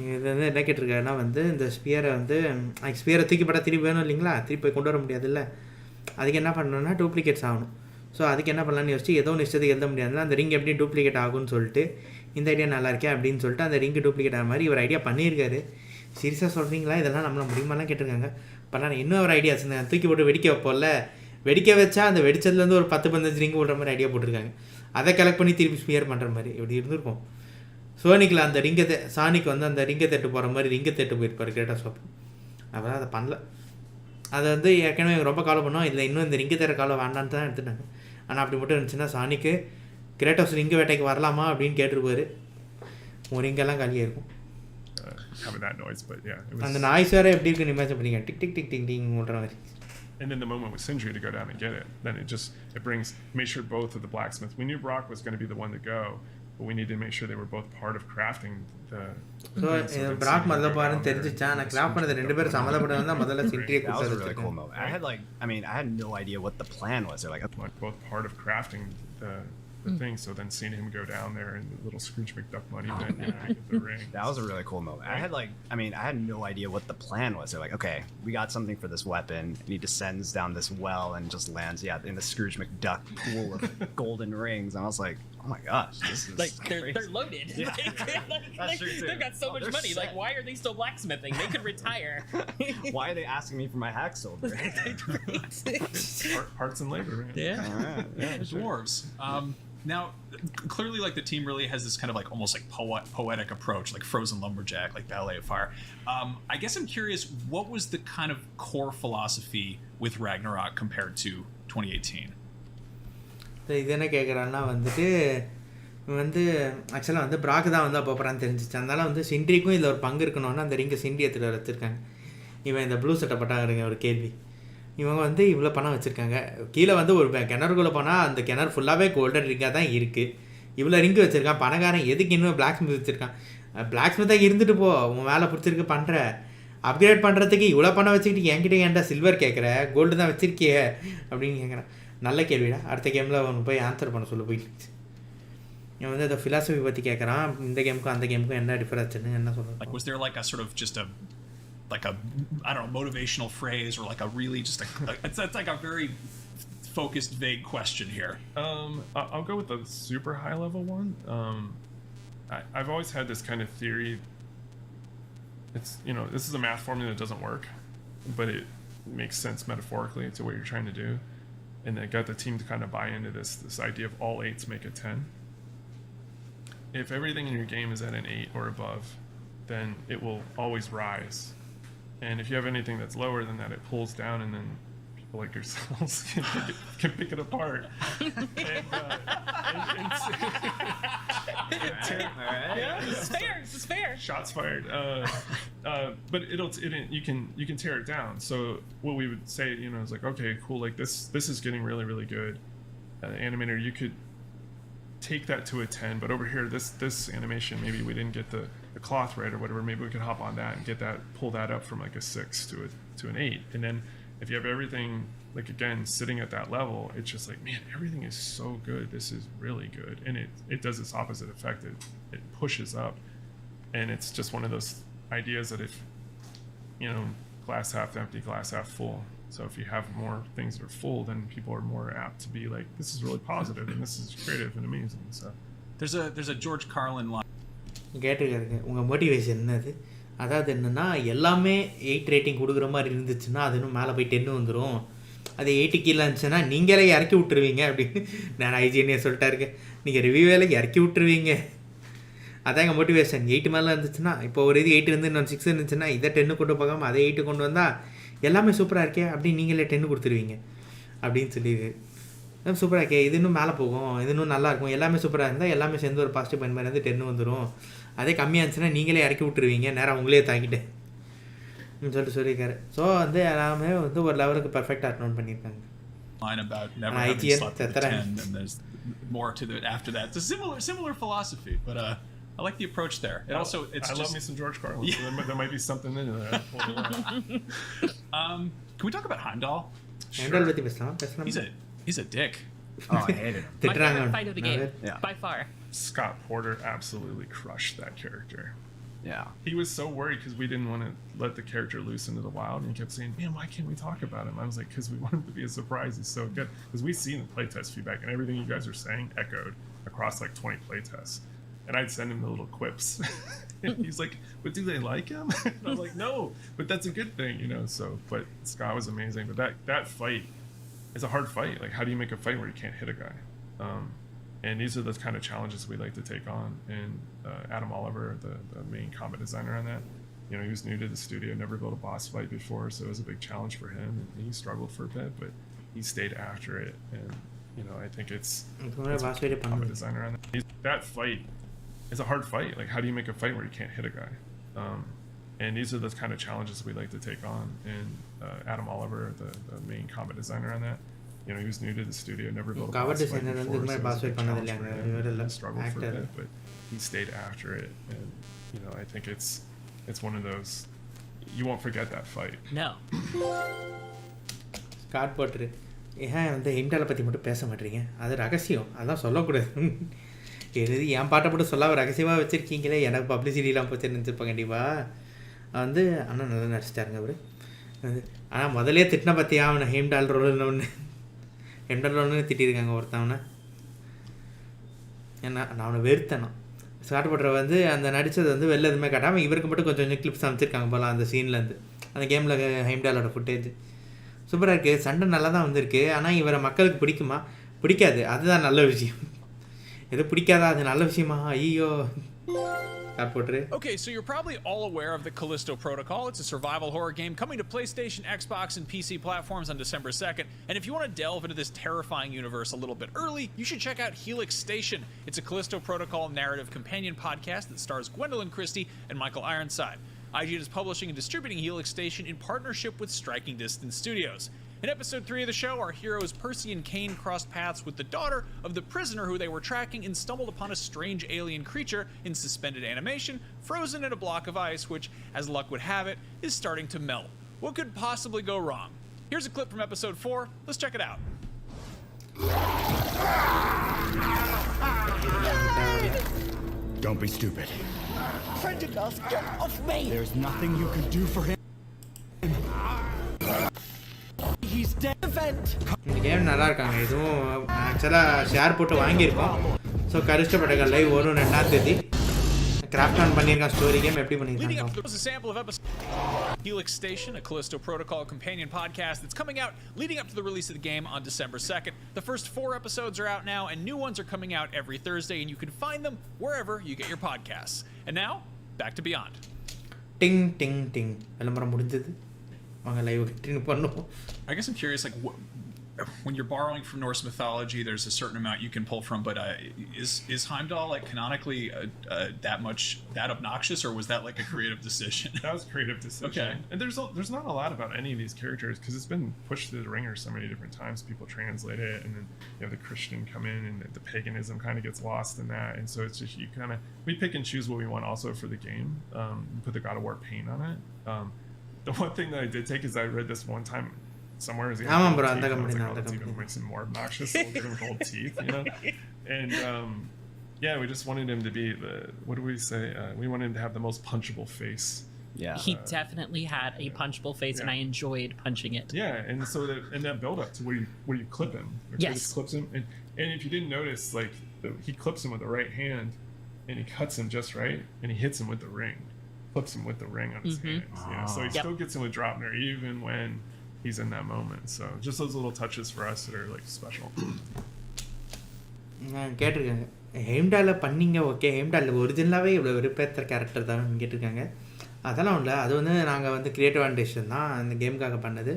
இது வந்து என்ன கேட்டிருக்காருன்னா வந்து இந்த ஸ்பியரை வந்து ஸ்பியரை தூக்கி போட்டால் திருப்பி வேணும் இல்லைங்களா திருப்பி கொண்டு வர முடியாதுல்ல அதுக்கு என்ன பண்ணணும்னா டூப்ளிகேட்ஸ் ஆகணும் ஸோ அதுக்கு என்ன பண்ணலான்னு யோசிச்சு ஏதோ ஒன்று இஷ்டத்துக்கு எழுத முடியாதுன்னா அந்த ரிங் எப்படி டூப்ளிகேட் ஆகும்னு சொல்லிட்டு இந்த ஐடியா நல்லா இருக்கே அப்படின்னு சொல்லிட்டு அந்த ரிங்கு டூப்ளிகேட் ஆகிற மாதிரி ஒரு ஐடியா பண்ணியிருக்காரு சீரியஸாக சொல்கிறீங்களா இதெல்லாம் நம்மளை முடியுமாலாம் கேட்டிருக்காங்க பண்ணால் இன்னும் ஒரு ஐடியா வச்சுருந்தேன் தூக்கி போட்டு வெடிக்க வைப்போம்ல வெடிக்க வச்சா அந்த வெடிச்சதுலேருந்து ஒரு 10-15 ரிங்கு போடுற மாதிரி ஐடியா போட்டிருக்காங்க அதை கலெக்ட் பண்ணி திருப்பி ஸ்பியர் பண்ணுற மாதிரி இப்படி இருந்திருக்கும் சோனிக்கில் அந்த சானிக்கு வந்து அந்த ரிங்கை தேட்டு போகிற மாதிரி ரிங்கை தேட்டு போயிருப்பார் கிரேட்டாஸ் ஷாப் அப்போ அதை பண்ணல அதை வந்து ஏற்கனவே ரொம்ப காலம் பண்ணோம் இல்லை இன்னும் இந்த ரிங்கை தேர காலம் வேண்டான்னு தான் எடுத்துட்டாங்க ஆனால் அப்படி மட்டும் இருந்துச்சுன்னா சானிக்கு கிரேட்டாஸ் ரிங்கு வேட்டைக்கு வரலாமா அப்படின்னு கேட்டிருப்பாரு ஒரு ரிங்கெல்லாம் காலியாக இருக்கும் அந்த நாய்ஸ் வேறு எப்படி இருக்குன்னு இமேஜின் பண்ணிங்க டிக் டிக் டிக் டிக் டிங் ஓடுற மாதிரி And then the moment with Sindri to go down and get it, then made sure both of the blacksmiths. We knew Brock was going to be the one to go, but we needed to make sure they were both part of crafting the. So Brock முதல்ல பாருன்னு தெரிஞ்சிச்சா நான் craft பண்ணது ரெண்டு பேரும் சம்மந்தப்பட்டவங்க தான் முதல்ல சிண்ட்ரியை That was a really cool moment. I had no idea what the plan was. They're like both part of crafting the thing. So then seeing him go down there and the little Scrooge McDuck money pit and the ring. That was a really cool moment. I had no idea what the plan was. They're like, okay, we got something for this weapon, and he descends down this well and just lands, in the Scrooge McDuck pool of golden rings. And I was like, oh my gosh, this is like they're loaded. Yeah. They've got so much money. Set. Like, why are they still blacksmithing? They could retire. Why are they asking me for my hacksaw? Parts and labor. Man. Yeah. Dwarves. Now, clearly, like the team really has this kind of like almost like poetic approach, like Frozen Lumberjack, like Ballet of Fire. I guess I'm curious, what was the kind of core philosophy with Ragnarok compared to 2018? இது என்ன கேட்குறான்னா வந்துட்டு ஆக்சுவலாக வந்து பிராக் தான் வந்து அப்போ அப்புறம் தெரிஞ்சிச்சு அதனால வந்து சிண்ட்ரிக்கும் இதில் ஒரு பங்கு இருக்கணும்னா அந்த ரிங்கை சிண்ட்ரி எடுத்துகிட்டு வச்சுருக்காங்க இவன் இந்த ப்ளூ சட்டை பட்டாங்க ஒரு கேள்வி இவங்க வந்து இவ்வளோ பணம் வச்சுருக்காங்க கீழே வந்து ஒரு கிணறுக்குள்ளே போனால் அந்த கிணறு ஃபுல்லாகவே கோல்டன் ரிங்காக தான் இருக்குது இவ்வளோ ரிங்கு வச்சுருக்கான் பணக்காரன் எதுக்கு இன்னும் பிளாக் ஸ்மித் வச்சுருக்கான் பிளாக் ஸ்மித்தாக இருந்துட்டு போ உன் வேலை பிடிச்சிருக்கு பண்ணுற அப்கிரேட் பண்ணுறதுக்கு இவ்வளோ பணம் வச்சுக்கிட்டு என்கிட்ட ஏன்டா சில்வர் கேட்குற கோல்டு தான் வச்சுருக்கிய அப்படின்னு கேட்குறேன் நல்ல கேள்விடா அடுத்த கேமில் அவன் போய் ஆன்சர் பண்ண சொல்ல போயிட்டு இவன் வந்து அந்த ஃபிலாசபி பற்றி கேட்குறான் இந்த கேமுக்கும் அந்த கேமுக்கும் என்ன டிஃபரன்ஸ்னு என்ன சொல்கிறேன் Like, was there like a sort of just a I don't know, motivational phrase or like a really just it's like a very focused, vague question here. I'll go with the super high level one. I've always had this kind of theory it's, you know, this is a math formula that doesn't work, but it makes sense metaphorically to what you're trying to do. And they got the team to kind of buy into this idea of all 8s make a 10. If everything in your game is at an 8 or above, then it will always rise. And if you have anything that's lower than that, it pulls down, and then people like yourselves can pick it apart. Yeah, this is fair. This is fair. Shots fired. But you can tear it down. So what we would say, you know, is like, okay, cool, like this is getting really, really good. Animator, you could take that to a 10, but over here, this animation, maybe we didn't get the cloth right or whatever. Maybe we could hop on that and get that, pull that up from like a 6 to an 8. And then if you have everything, like again, sitting at that level, it's just like, man, everything is so good. This is really good. And it does its opposite effect. It pushes up. And it's just one of those ideas that if, you know, glass half empty, glass half full. So if you have more things that are full, then people are more apt to be like, this is really positive and this is creative and amazing. So there's a George Carlin line. கேட்டுருக்காருங்க உங்கள் motivation என்னது, அதாவது என்னென்னா எல்லாமே 8 rating கொடுக்குற மாதிரி இருந்துச்சுன்னா அது இன்னும் மேலே போய் 10 வந்துடும், அது 8 கீழே இருந்துச்சுன்னா நீங்களே இறக்கி விட்டுருவீங்க அப்படின்னு நான் ஐஜிஎனே சொல்லிட்டாருங்க. நீங்கள் ரிவ்யூவில் இறக்கி விட்டுருவீங்க, அதான் எங்கள் மோட்டிவேஷன். 8 மேலே இருந்துச்சுன்னா இப்போ ஒரு இது 8 இருந்து இன்னொன்று 6 இருந்துச்சுன்னா இதை 10 கொண்டு போகாமல் அதை 8 கொண்டு வந்தால் எல்லாமே சூப்பராக இருக்கே அப்படின்னு நீங்களே 10 கொடுத்துருவீங்க அப்படின்னு சொல்லிடு. சூப்பராக இருக்கே, இது இன்னும் மேலே போகும், இது இன்னும் நல்லாயிருக்கும், எல்லாமே சூப்பராக இருந்தால் எல்லாமே சேர்ந்து ஒரு பாசிட்டிவ் பாயிண்ட் மாதிரி வந்து 10 வந்துடும், அதே கம்மியாக இருந்துச்சுன்னா நீங்களே இறக்கி விட்டுருவீங்க, நேராக உங்களே தாங்கிட்டு சொல்லிட்டு சொல்லியிருக்காரு. ஸோ வந்து எல்லாமே வந்து ஒரு லெவலுக்கு பர்ஃபெக்டாக நோட் பண்ணியிருக்காங்க. Line about never having slept with a 10, and there's more to it after that. It's a similar philosophy, but I like the approach there. It also, it's I love me some George Carlin. Yeah. So there might be something in there. Can we talk about Heimdall? Heimdall பற்றி பேசலாம். He's a dick. Oh, I hated him. My favorite fight of the game, Yeah. by far. Scott Porter absolutely crushed that character. Yeah. He was so worried because we didn't want to let the character loose into the wild, and he kept saying, man, why can't we talk about him? I was like, because we want him to be a surprise. He's so good. Because we've seen the playtest feedback, and everything you guys are saying echoed across like 20 playtests. And I'd send him the little quips. And he's like, but do they like him? And I was like, no, but that's a good thing, you know. So, but Scott was amazing. But that fight is a hard fight. Like, how do you make a fight where you can't hit a guy? And these are the kind of challenges we like to take on. And Adam Oliver, the main combat designer on that, you know, he was new to the studio, never built a boss fight before, so it was a big challenge for him. And he struggled for a bit, but he stayed after it. And, you know, I think it's combat designer on that. That fight is a hard fight. Like, how do you make a fight where you can't hit a guy? And these are the kind of challenges we like to take on. And Adam Oliver, the main combat designer on that, you know, he was new to the studio, never built a boss fight before, so it was a big challenge for him. He struggled for a bit, but he stayed after it. And, you know, I think it's one of those, you won't forget that fight. No. Scott போட்டுரு ஏன் வந்து ஹிம்டாலை பற்றி மட்டும் பேச மாட்டேறீங்க, அது ரகசியம், அதான் சொல்லக்கூடாது. எது என் பாட்டை போட்டு சொல்லாமல் ரகசியமாக வச்சுருக்கீங்களே, எனக்கு பப்ளிசிட்டிலாம் போச்சு நினச்சிருப்பேன் கண்டிப்பாக. வந்து ஆனால் நல்லா நடிச்சிட்டாருங்க அவர். ஆனால் முதலே திட்டின பற்றியா அவனை ஹிம்டால் ரோல்னு ஒன்று திட்டிருக்காங்க ஒருத்தவனை. ஏன்னா நான் அவனை வெறுத்தனும். ஸ்காட் போட்டுற வந்து அந்த நடித்தது வந்து வெளில எதுவுமே காட்டாமல் இவருக்கு மட்டும் கொஞ்சம் கிளிப்ஸ் அமைச்சிருக்காங்க போல அந்த சீன்லேருந்து, அந்த கேமில் ஹிம்டாலோட ஃபுட்டேஜ் சூப்பராக இருக்குது. சண்டை நல்லா தான் வந்திருக்கு, ஆனால் இவரை மக்களுக்கு பிடிக்குமா? பிடிக்காது, அதுதான் நல்ல விஷயம். எது பிடிக்காதா அது நல்ல விஷயமா? ஐயோ. Okay, so you're probably all aware of the Callisto Protocol. It's a survival horror game coming to PlayStation, Xbox, and PC platforms on December 2nd. And if you want to delve into this terrifying universe a little bit early, you should check out Helix Station. It's a Callisto Protocol narrative companion podcast that stars Gwendolyn Christie and Michael Ironside. IGN is publishing and distributing Helix Station in partnership with Striking Distance Studios. In episode 3 of the show, our heroes Percy and Kane crossed paths with the daughter of the prisoner who they were tracking and stumbled upon a strange alien creature in suspended animation, frozen in a block of ice, which, as luck would have it, is starting to melt. What could possibly go wrong? Here's a clip from episode 4. Let's check it out. Don't be stupid. Prendergast, get off me! There's nothing you can do for him. He's dead. Event. இந்த game நல்லா இருக்காங்க. இதுவும் ஆக்சுவலாக share போட்டு வாங்கியிருக்கோம். So கரிஷ்டப்பட்டகள் live வரும் 2ஆம் தேதி. கிராஃப்ட் ஆன் பண்ணியிருக்கான் ஸ்டோரி கேம் எப்படி Leading up பண்ணியிருக்காங்க. to was a sample of episode Helix Station, a Callisto Protocol companion podcast that's coming out leading up to the release of the game on December 2nd. The first 4 episodes are out now, and new ones are coming out every Thursday, and you can find them wherever you get your podcasts. And now, back to Beyond. டிங் டிங் டிங் விளம்பரம் முடிஞ்சது. வாங்க live continue பண்ணுவோம். I guess I'm curious, like, when you're borrowing from Norse mythology, there's a certain amount you can pull from, but is Heimdall like canonically that obnoxious, or was that like a creative decision? That was a creative decision. Okay. And there's not a lot about any of these characters because it's been pushed through the ringer so many different times. People translate it, and then you have the Christian come in, and the paganism kind of gets lost in that. And so it's just we pick and choose what we want also for the game. Put the God of War paint on it. The one thing that I did take is I read this one time somewhere. Is ஆமாம் bro, அந்த company. Company It's even makes him more obnoxious. So we'll give him gold teeth, you know. And yeah, we just wanted him to be what do we say? We wanted him to have the most punchable face. Yeah. He definitely had a punchable face, and I enjoyed punching it. Yeah, and so that build up to where you clip him. Yes. Just clips him, and if you didn't notice, like he clips him with the right hand, and he cuts him just right, and he hits him with the ring, clips him with the ring on his hands. You know? So he still gets him with Draupnir even when he's in that moment. So just those little touches for us that are like special. கேட்டிருக்காங்க ஹெய்ம்டாலில் பண்ணிங்க okay, ஹெய்ம்டாலில் ஒரிஜினலாகவே இவ்வளோ வெறுப்பேற்ற character தான் கேட்டிருக்காங்க. அதெல்லாம் இல்லை, அது வந்து நாங்கள் வந்து கிரியேட்டிவ் அண்டேஷன் தான் இந்த கேமுக்காக பண்ணது.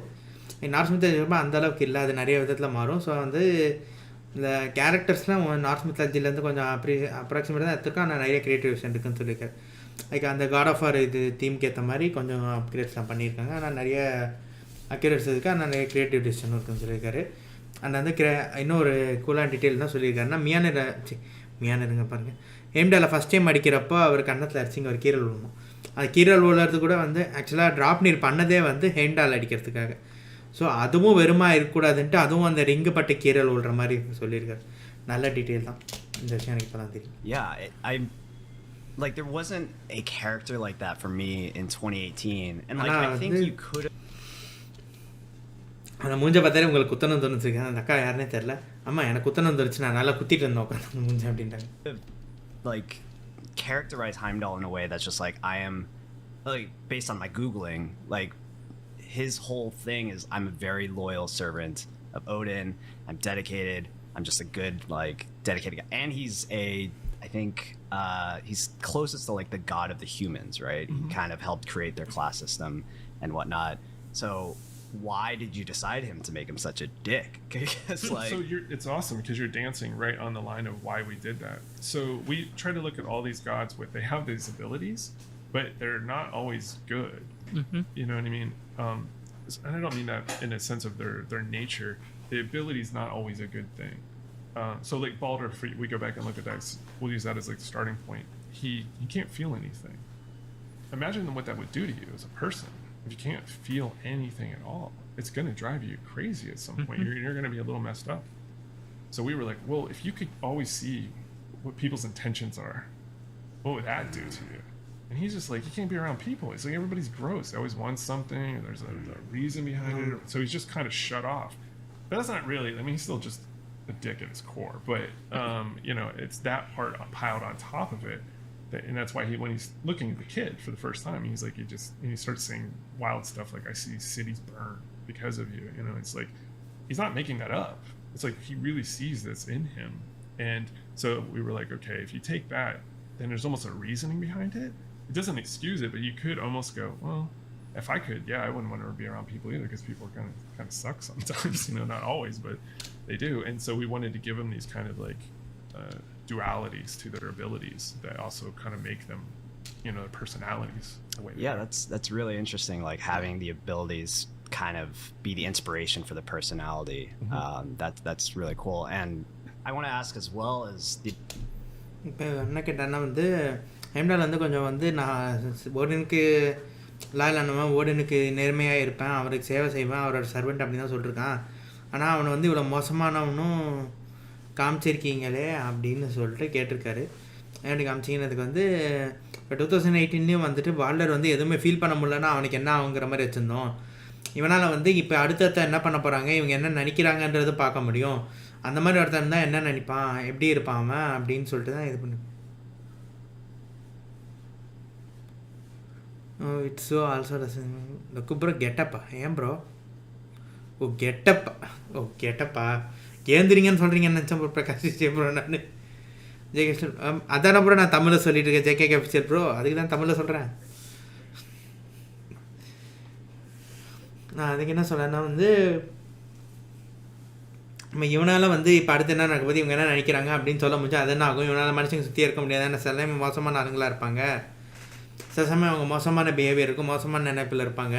நார்த் மித்தாலஜி அந்தளவுக்கு இல்லை, அது நிறைய விதத்தில் மாறும். ஸோ வந்து இந்த கேரக்டர்ஸ்லாம் நார்த் மித்தாலஜிலேருந்து கொஞ்சம் அப்ராக்சிமேட்டாக தான் எடுத்துருக்கோம். ஆனால் நிறைய கிரியேட்டிவ் விஷயம் இருக்குன்னு சொல்லியிருக்காரு. லைக் அந்த GodOfWar இது தீம்க்கு ஏற்ற மாதிரி கொஞ்சம் அப்கிரேட்ஸ்லாம் பண்ணியிருக்காங்க. ஆனால் நிறைய அக்யூரேட்ஸ் இருக்குது, ஆனால் நிறைய கிரியேட்டிவ் டிசிஷன் இருக்குன்னு சொல்லியிருக்காரு. அண்ட் வந்து இன்னொரு கூலான டீட்டெயில் தான் சொல்லியிருக்காருன்னா மியானருங்க பாருங்கள், ஹெய்ம்டாலில் ஃபஸ்ட் டைம் அடிக்கிறப்போ அவர் கன்னத்தில் அடிச்சிங்க ஒரு கீரல் விழுணும். அது கீரல் விழுறது கூட வந்து ஆக்சுவலாக ட்ராப்னீர் பண்ணதே வந்து ஹெய்ம்டால் அடிக்கிறதுக்காக. ஸோ அதுவும் வெறுமா இருக்கக்கூடாதுன்ட்டு அதுவும் அந்த ரிங்கு பட்டு கீரல் விழுற மாதிரி சொல்லியிருக்காரு. நல்ல டீட்டெயில் தான், இந்த விஷயம் எனக்கு இப்போ தான் தெரியும். Yeah, like there wasn't a character like that for me in 2018, and like I think you could have. அந்த மூஞ்ச பார்த்தாலே உங்களுக்கு குத்தணும் தோணுச்சுருக்கேன். அந்த அக்கா யாருன்னே தெரில. ஆமாம் எனக்கு குத்தணும் தோணுச்சு, நான் நல்லா குத்திட்டு இருந்தேன் உட்காந்து மூஞ்ச அப்படின்ட்டாங்க. Like characterize Heimdall in a way that's just like I am, like based on my googling, like his whole thing is I'm a very loyal servant of Odin. I'm dedicated. I'm just a good like dedicated guy, and he's I think he's closest to like the god of the humans, right? He kind of helped create their class system and whatnot. So why did you decide him to make him such a dick? Like, so it's awesome because you're dancing right on the line of why we did that. So we try to look at all these gods with they have these abilities, but they're not always good. You know what I mean? And I don't mean that in a sense of their nature. The ability is not always a good thing. So like Baldur, if we go back and look at that, we'll use that as like the starting point. He can't feel anything. Imagine what that would do to you as a person. If you can't feel anything at all, it's going to drive you crazy at some point. You're going to be a little messed up. So we were like, well, if you could always see what people's intentions are, what would that do to you? And he's just like, you can't be around people. It's like everybody's gross. They always want something, or there's a reason behind it. So he's just kind of shut off. But that's not really, I mean, he's still just a dick at his core. But, you know, it's that part piled on top of it. And that's why when he's looking at the kid for the first time, he's like, he starts saying wild stuff like, I see cities burn because of you. You know, it's like, he's not making that up. It's like, he really sees this in him. And so we were like, okay, if you take that, then there's almost a reasoning behind it. It doesn't excuse it, but you could almost go, well, if I could, yeah, I wouldn't want to be around people either because people are kind of suck sometimes, you know, not always, but they do. And so we wanted to give them these kind of like dualities to their abilities that also kind of make them, you know, their personalities the way they are. That's really interesting, like having the abilities kind of be the inspiration for the personality. That's really cool. And I want to ask as well as the இப்போ என்ன கேட்டான்னா வந்து ஹெய்ம்டால் வந்து கொஞ்சம் வந்து நான் ஓடனுக்கு லாயலானவன், ஓடனுக்கு நேர்மையாக இருப்பேன், அவருக்கு சேவை செய்வேன், அவரோட சர்வெண்ட் அப்படி தான் சொல்லியிருக்கான். ஆனால் அவனை வந்து இவ்வளோ மோசமானவனும் காமிச்சிருக்கீங்களே அப்படின்னு சொல்லிட்டு கேட்டிருக்காரு. எப்படி காமிச்சிங்கன்னதுக்கு வந்து இப்போ 2018 வந்துட்டு பால்டர் வந்து எதுவுமே ஃபீல் பண்ண முடியலன்னா அவனுக்கு என்ன ஆகுங்கிற மாதிரி வச்சுருந்தோம். இவனால் வந்து இப்போ அடுத்தடுத்த என்ன பண்ண போகிறாங்க, இவங்க என்ன நினைக்கிறாங்கன்றது பார்க்க முடியும். அந்த மாதிரி ஒருத்தன் தான் என்ன நினைப்பான், எப்படி இருப்பான் அவன் அப்படின்னு சொல்லிட்டு தான் இது பண்ணு. It's so also look bro கெட்டப்பா ஏன் ப்ரோ கெட்டப்பா ஏந்திரிங்கன்னு சொல்கிறீங்கன்னு நினச்சேன் ப்ரோ பிரகாஷ் ப்ரோ நான் ஜெயகிருஷ்ணன் அதான ப்ரோ நான் தமிழில் சொல்லிட்டு இருக்கேன் ஜேகே கேபிச்சர் ப்ரோ அதுக்கு தான் தமிழில் சொல்கிறேன். நான் அதுக்கு என்ன சொல்கிறேன்னா நம்ம இவனால் இப்போ அடுத்து என்ன நடக்க போது இவங்க என்ன நினைக்கிறாங்க அப்படின்னு சொல்ல முடிஞ்சு அது என்ன ஆகும். இவனால் மனுஷங்க சுற்றி இருக்க முடியாது. ஏன்னா சில சமயம் மோசமான ஆளுங்களாக இருப்பாங்க, சில சமயம் அவங்க மோசமான பிஹேவியர் இருக்கும், மோசமான நினைப்பில் இருப்பாங்க.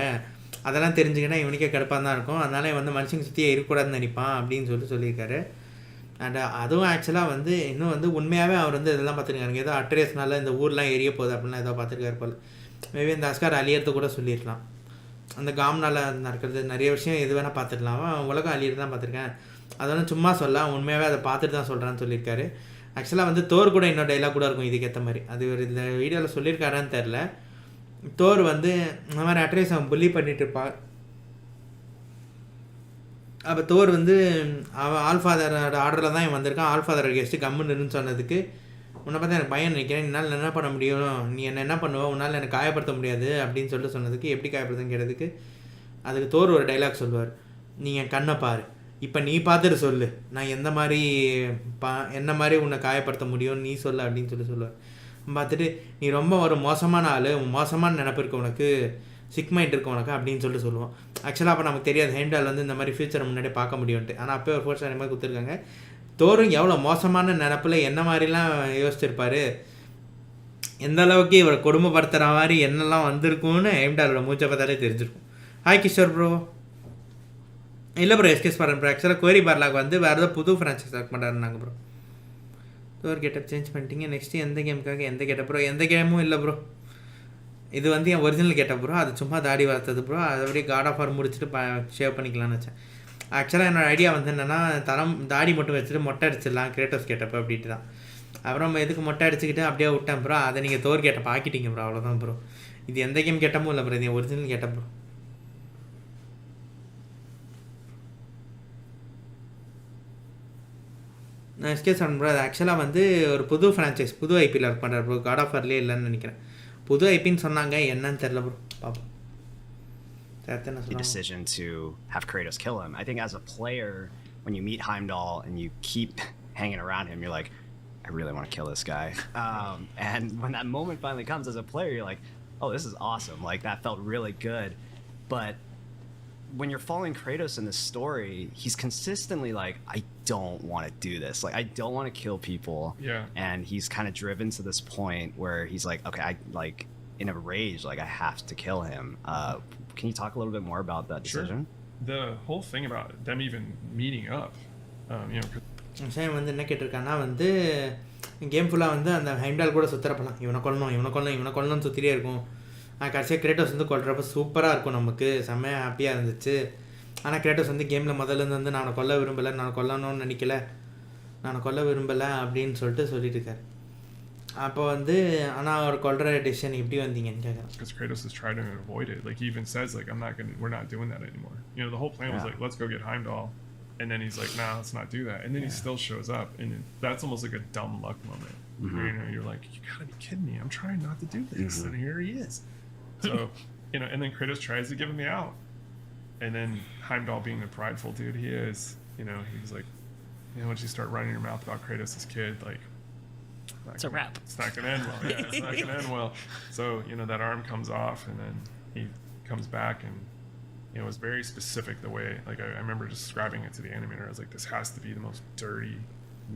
அதெல்லாம் தெரிஞ்சுக்கினா இவனுக்கே கடுப்பாக தான் இருக்கும். அதனால் மனுஷங்க சுற்றியே இருக்கக்கூடாதுன்னு நினைப்பான் அப்படின்னு சொல்லியிருக்காரு. அண்ட் அதுவும் ஆக்சுவலாக இன்னும் உண்மையாகவே அவர் இதெல்லாம் பார்த்துருக்காங்க. ஏதோ அட்ரேஸ்னால இந்த ஊர்லாம் எரிய போகுது அப்படின்லாம் ஏதோ பார்த்துருக்காரு போல். மேபி இந்த அஸ்கார் அழியறது கூட சொல்லியிருக்கலாம். அந்த காம்னால் நடக்கிறது நிறைய விஷயம் எது வேணால் பார்த்துக்கலாம். உலகம் அழியறது தான் பார்த்துருக்கேன், அதெல்லாம் சும்மா சொல்ல உண்மையாகவே அதை பார்த்துட்டு தான் சொல்கிறான்னு சொல்லியிருக்காரு. ஆக்சுவலாக தோர் கூட இன்னொரு டைலாக் கூட இருக்கும் இதுக்கேற்ற மாதிரி. அது ஒரு இந்த வீடியோவில் சொல்லியிருக்காரான்னு தெரில. தோர் இந்த மாதிரி அட்ரேஸ் அவன் புள்ளி பண்ணிட்டு இருப்பான். அப்போ தோர் அவன் ஆல்ஃபாதரோட ஆர்டரில் தான் இவன் வந்திருக்கான். ஆல்ஃபாதரோட கெஸ்ட்டு கம்முன்னு சொன்னதுக்கு உன்னை பார்த்தா எனக்கு பயம் நினைக்கிறேன், என்னால் என்ன பண்ண முடியும், நீ என்ன பண்ணுவ, உன்னால் எனக்கு காயப்படுத்த முடியாது அப்படின்னு சொன்னதுக்கு எப்படி காயப்படுத்துன்னு கேட்டதுக்கு அதுக்கு தோர் ஒரு டைலாக் சொல்லுவார். நீ என் கண்ணை பாரு, இப்போ நீ பார்த்துட்டு சொல்லு நான் எந்த மாதிரி என்ன மாதிரி உன்னை காயப்படுத்த முடியும்னு நீ சொல்லு அப்படின்னு சொல்லுவார். பார்த்துட்டு நீ ரொம்ப ஒரு மோசமான ஆள், மோசமான நினப்பு இருக்கு உனக்கு, சிக் மைண்ட் இருக்கு உனக்கு அப்படின்னு சொல்லுவோம். ஆக்சுவலாக அப்போ நமக்கு தெரியாது ஹேண்டால் இந்த மாதிரி ஃபியூச்சரை முன்னாடியே பார்க்க முடியும்ட்டு. ஆனால் அப்போ ஒரு ஃபோர்ஸ் மாதிரி கொடுத்துருக்காங்க. தோறும் எவ்வளோ மோசமான நினப்பில் என்ன மாதிரிலாம் யோசிச்சிருப்பார், எந்த அளவுக்கு இவரை கொடுமைப்படுத்துகிற மாதிரி என்னெல்லாம் வந்திருக்கும்னு ஹேண்டாலோட மூச்சை பார்த்தாலே தெரிஞ்சிருக்கும். Hi Kishore bro. இல்லை ப்ரோ எஸ்கேஸ் பாருங்க ப்ரோ. ஆக்சுவலாக குவரி பார்லாக் வேறு ஏதோ புது ஃப்ரான்ச்சைஸ் ஒர்க் பண்ணுறாருனாங்க ப்ரோ. தோர் கெட்டப் சேஞ்ச் பண்ணிட்டீங்க, நெக்ஸ்ட்டு எந்த கேமுக்காக எந்த கெட்டப் ப்ரோ? எந்த கேமும் இல்லை ப்ரோ, இது என் ஒரிஜினல் கெட்டப் ப்ரோ. அது சும்மா தாடி வளர்த்தது ப்ரோ. அது அப்படியே GodOfWar முடிச்சுட்டு ஷேவ் பண்ணிக்கலாம்னு வச்சேன். ஆக்சுவலாக என்னோடய ஐடியா என்னென்னா தாடி மட்டும் வச்சுட்டு மொட்டை அடிச்சிடலாம் கிரேட்டோஸ் கெட்டப் அப்படின்ட்டு தான். அப்புறம் எதுக்கு மொட்டை அடிச்சுக்கிட்டு அப்படியே விட்டேன் ப்ரோ. அதை நீங்கள் தோர் கெட்டப் ஆக்கிட்டீங்க ப்ரோ, அவ்வளோதான் ப்ரோ. இது எந்த கேம் கெட்டப்பும் இல்லை ப்ரோ, இது ஒரிஜினல் கெட்டப் ப்ரோ. நான் எஸ்கே சொன்னேன் ப்ரோ. அது ஆக்சுவலாக ஒரு புது ஃப்ரான்ச்சைஸ் புது ஐபியில் ஒர்க் பண்ணுறாரு ப்ரோ. GodOfWarலேயே இல்லைன்னு நினைக்கிறேன். புது ஐபின்னு சொன்னாங்க, என்னன்னு தெரில ப்ரோ, பார்ப்போம். The decision to have Kratos kill him. I think as a player, when you meet Heimdall and you keep hanging around him, you're like, I really want to kill this guy. And when that moment finally comes as a player, you're like, oh, this is awesome. Like, that felt really good. But when you're following Kratos in this story, he's consistently like, I don't want to do this. Like, I don't want to kill people. Yeah. And he's kind of driven to this point where he's like, okay, I like in a rage, like I have to kill him. Can you talk a little bit more about that decision? Sure. The whole thing about them even meeting up, விஷயம் என்ன கேட்டிருக்காங்கன்னா game ஃபுல்லாக அந்த ஹைம்டால் கூட சுற்றுறப்பலாம் இவனை கொல்லணும்னு சுற்றிட்டே இருக்கும். கடைசியாக Kratos கொல்றப்ப சூப்பராக இருக்கும், நமக்கு செம்மையாக ஹாப்பியாக இருந்துச்சு. ஆனால் கிரேட்டோஸ் கேமில் முதல்லேருந்து நான் கொல்ல விரும்பலை, நான் கொல்லணும்னு நினைக்கல, நான் கொல்ல விரும்பலை அப்படின்னு சொல்லிட்டு இருக்காரு. அப்போ ஆனால் அவர் கொல்ற டெசிஷன் எப்படி வந்தீங்கன்னு கேட்குறேன். Because Kratos is trying to avoid it. Like he even says like we're not doing that anymore. You know, the whole plan was like, let's go get Heimdall, and then he's like, nah, let's not do that, and then he still shows up, and that's almost like a dumb luck moment. Where, you know, you're like, you gotta be kidding me, I'm trying not to do this, and here he is. So, you know, and then Kratos tries to give him the out, and then Heimdall, being the prideful dude he is, you know, he's like, you know, once you start running your mouth about Kratos' kid, like, it's a wrap. It's not gonna end well. Yeah, it's not gonna end well. So, you know, that arm comes off, and then he comes back, and you know, it was very specific the way. Like I remember describing it to the animator. I was like, this has to be the most dirty,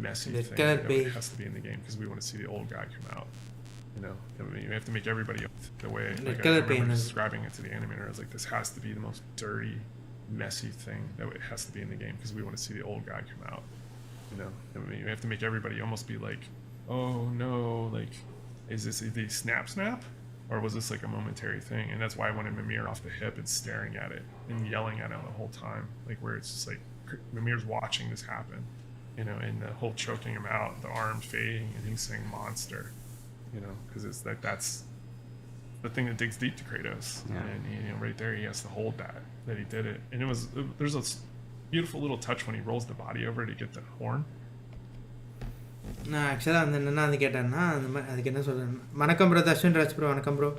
messy thing that has to be in the game because we want to see the old guy come out. You know, I mean, you have to make everybody the way. Like I remember describing it to the animator. I was like, this has to be the most dirty, messy thing that it has to be in the game because we want to see the old guy come out. You know, I mean, you have to make everybody almost be like, oh no, like, is this the snap, or was this like a momentary thing? And that's why I wanted Mimir off the hip and staring at it and yelling at him the whole time, like where it's just like Mimir's watching this happen, you know, and the whole choking him out, the arm fading, and he's saying monster, you know, because it's like that's the thing that digs deep to Kratos. And you know, right there he has to hold that he did it, and there's a beautiful little touch when he rolls the body over to get the horn. நான் ஆக்சுவலாக என்னென்னா கேட்டேன்னா அதுக்கு என்ன சொல்கிறேன். வணக்கம் bro, Darshan Raj bro, வணக்கம் bro.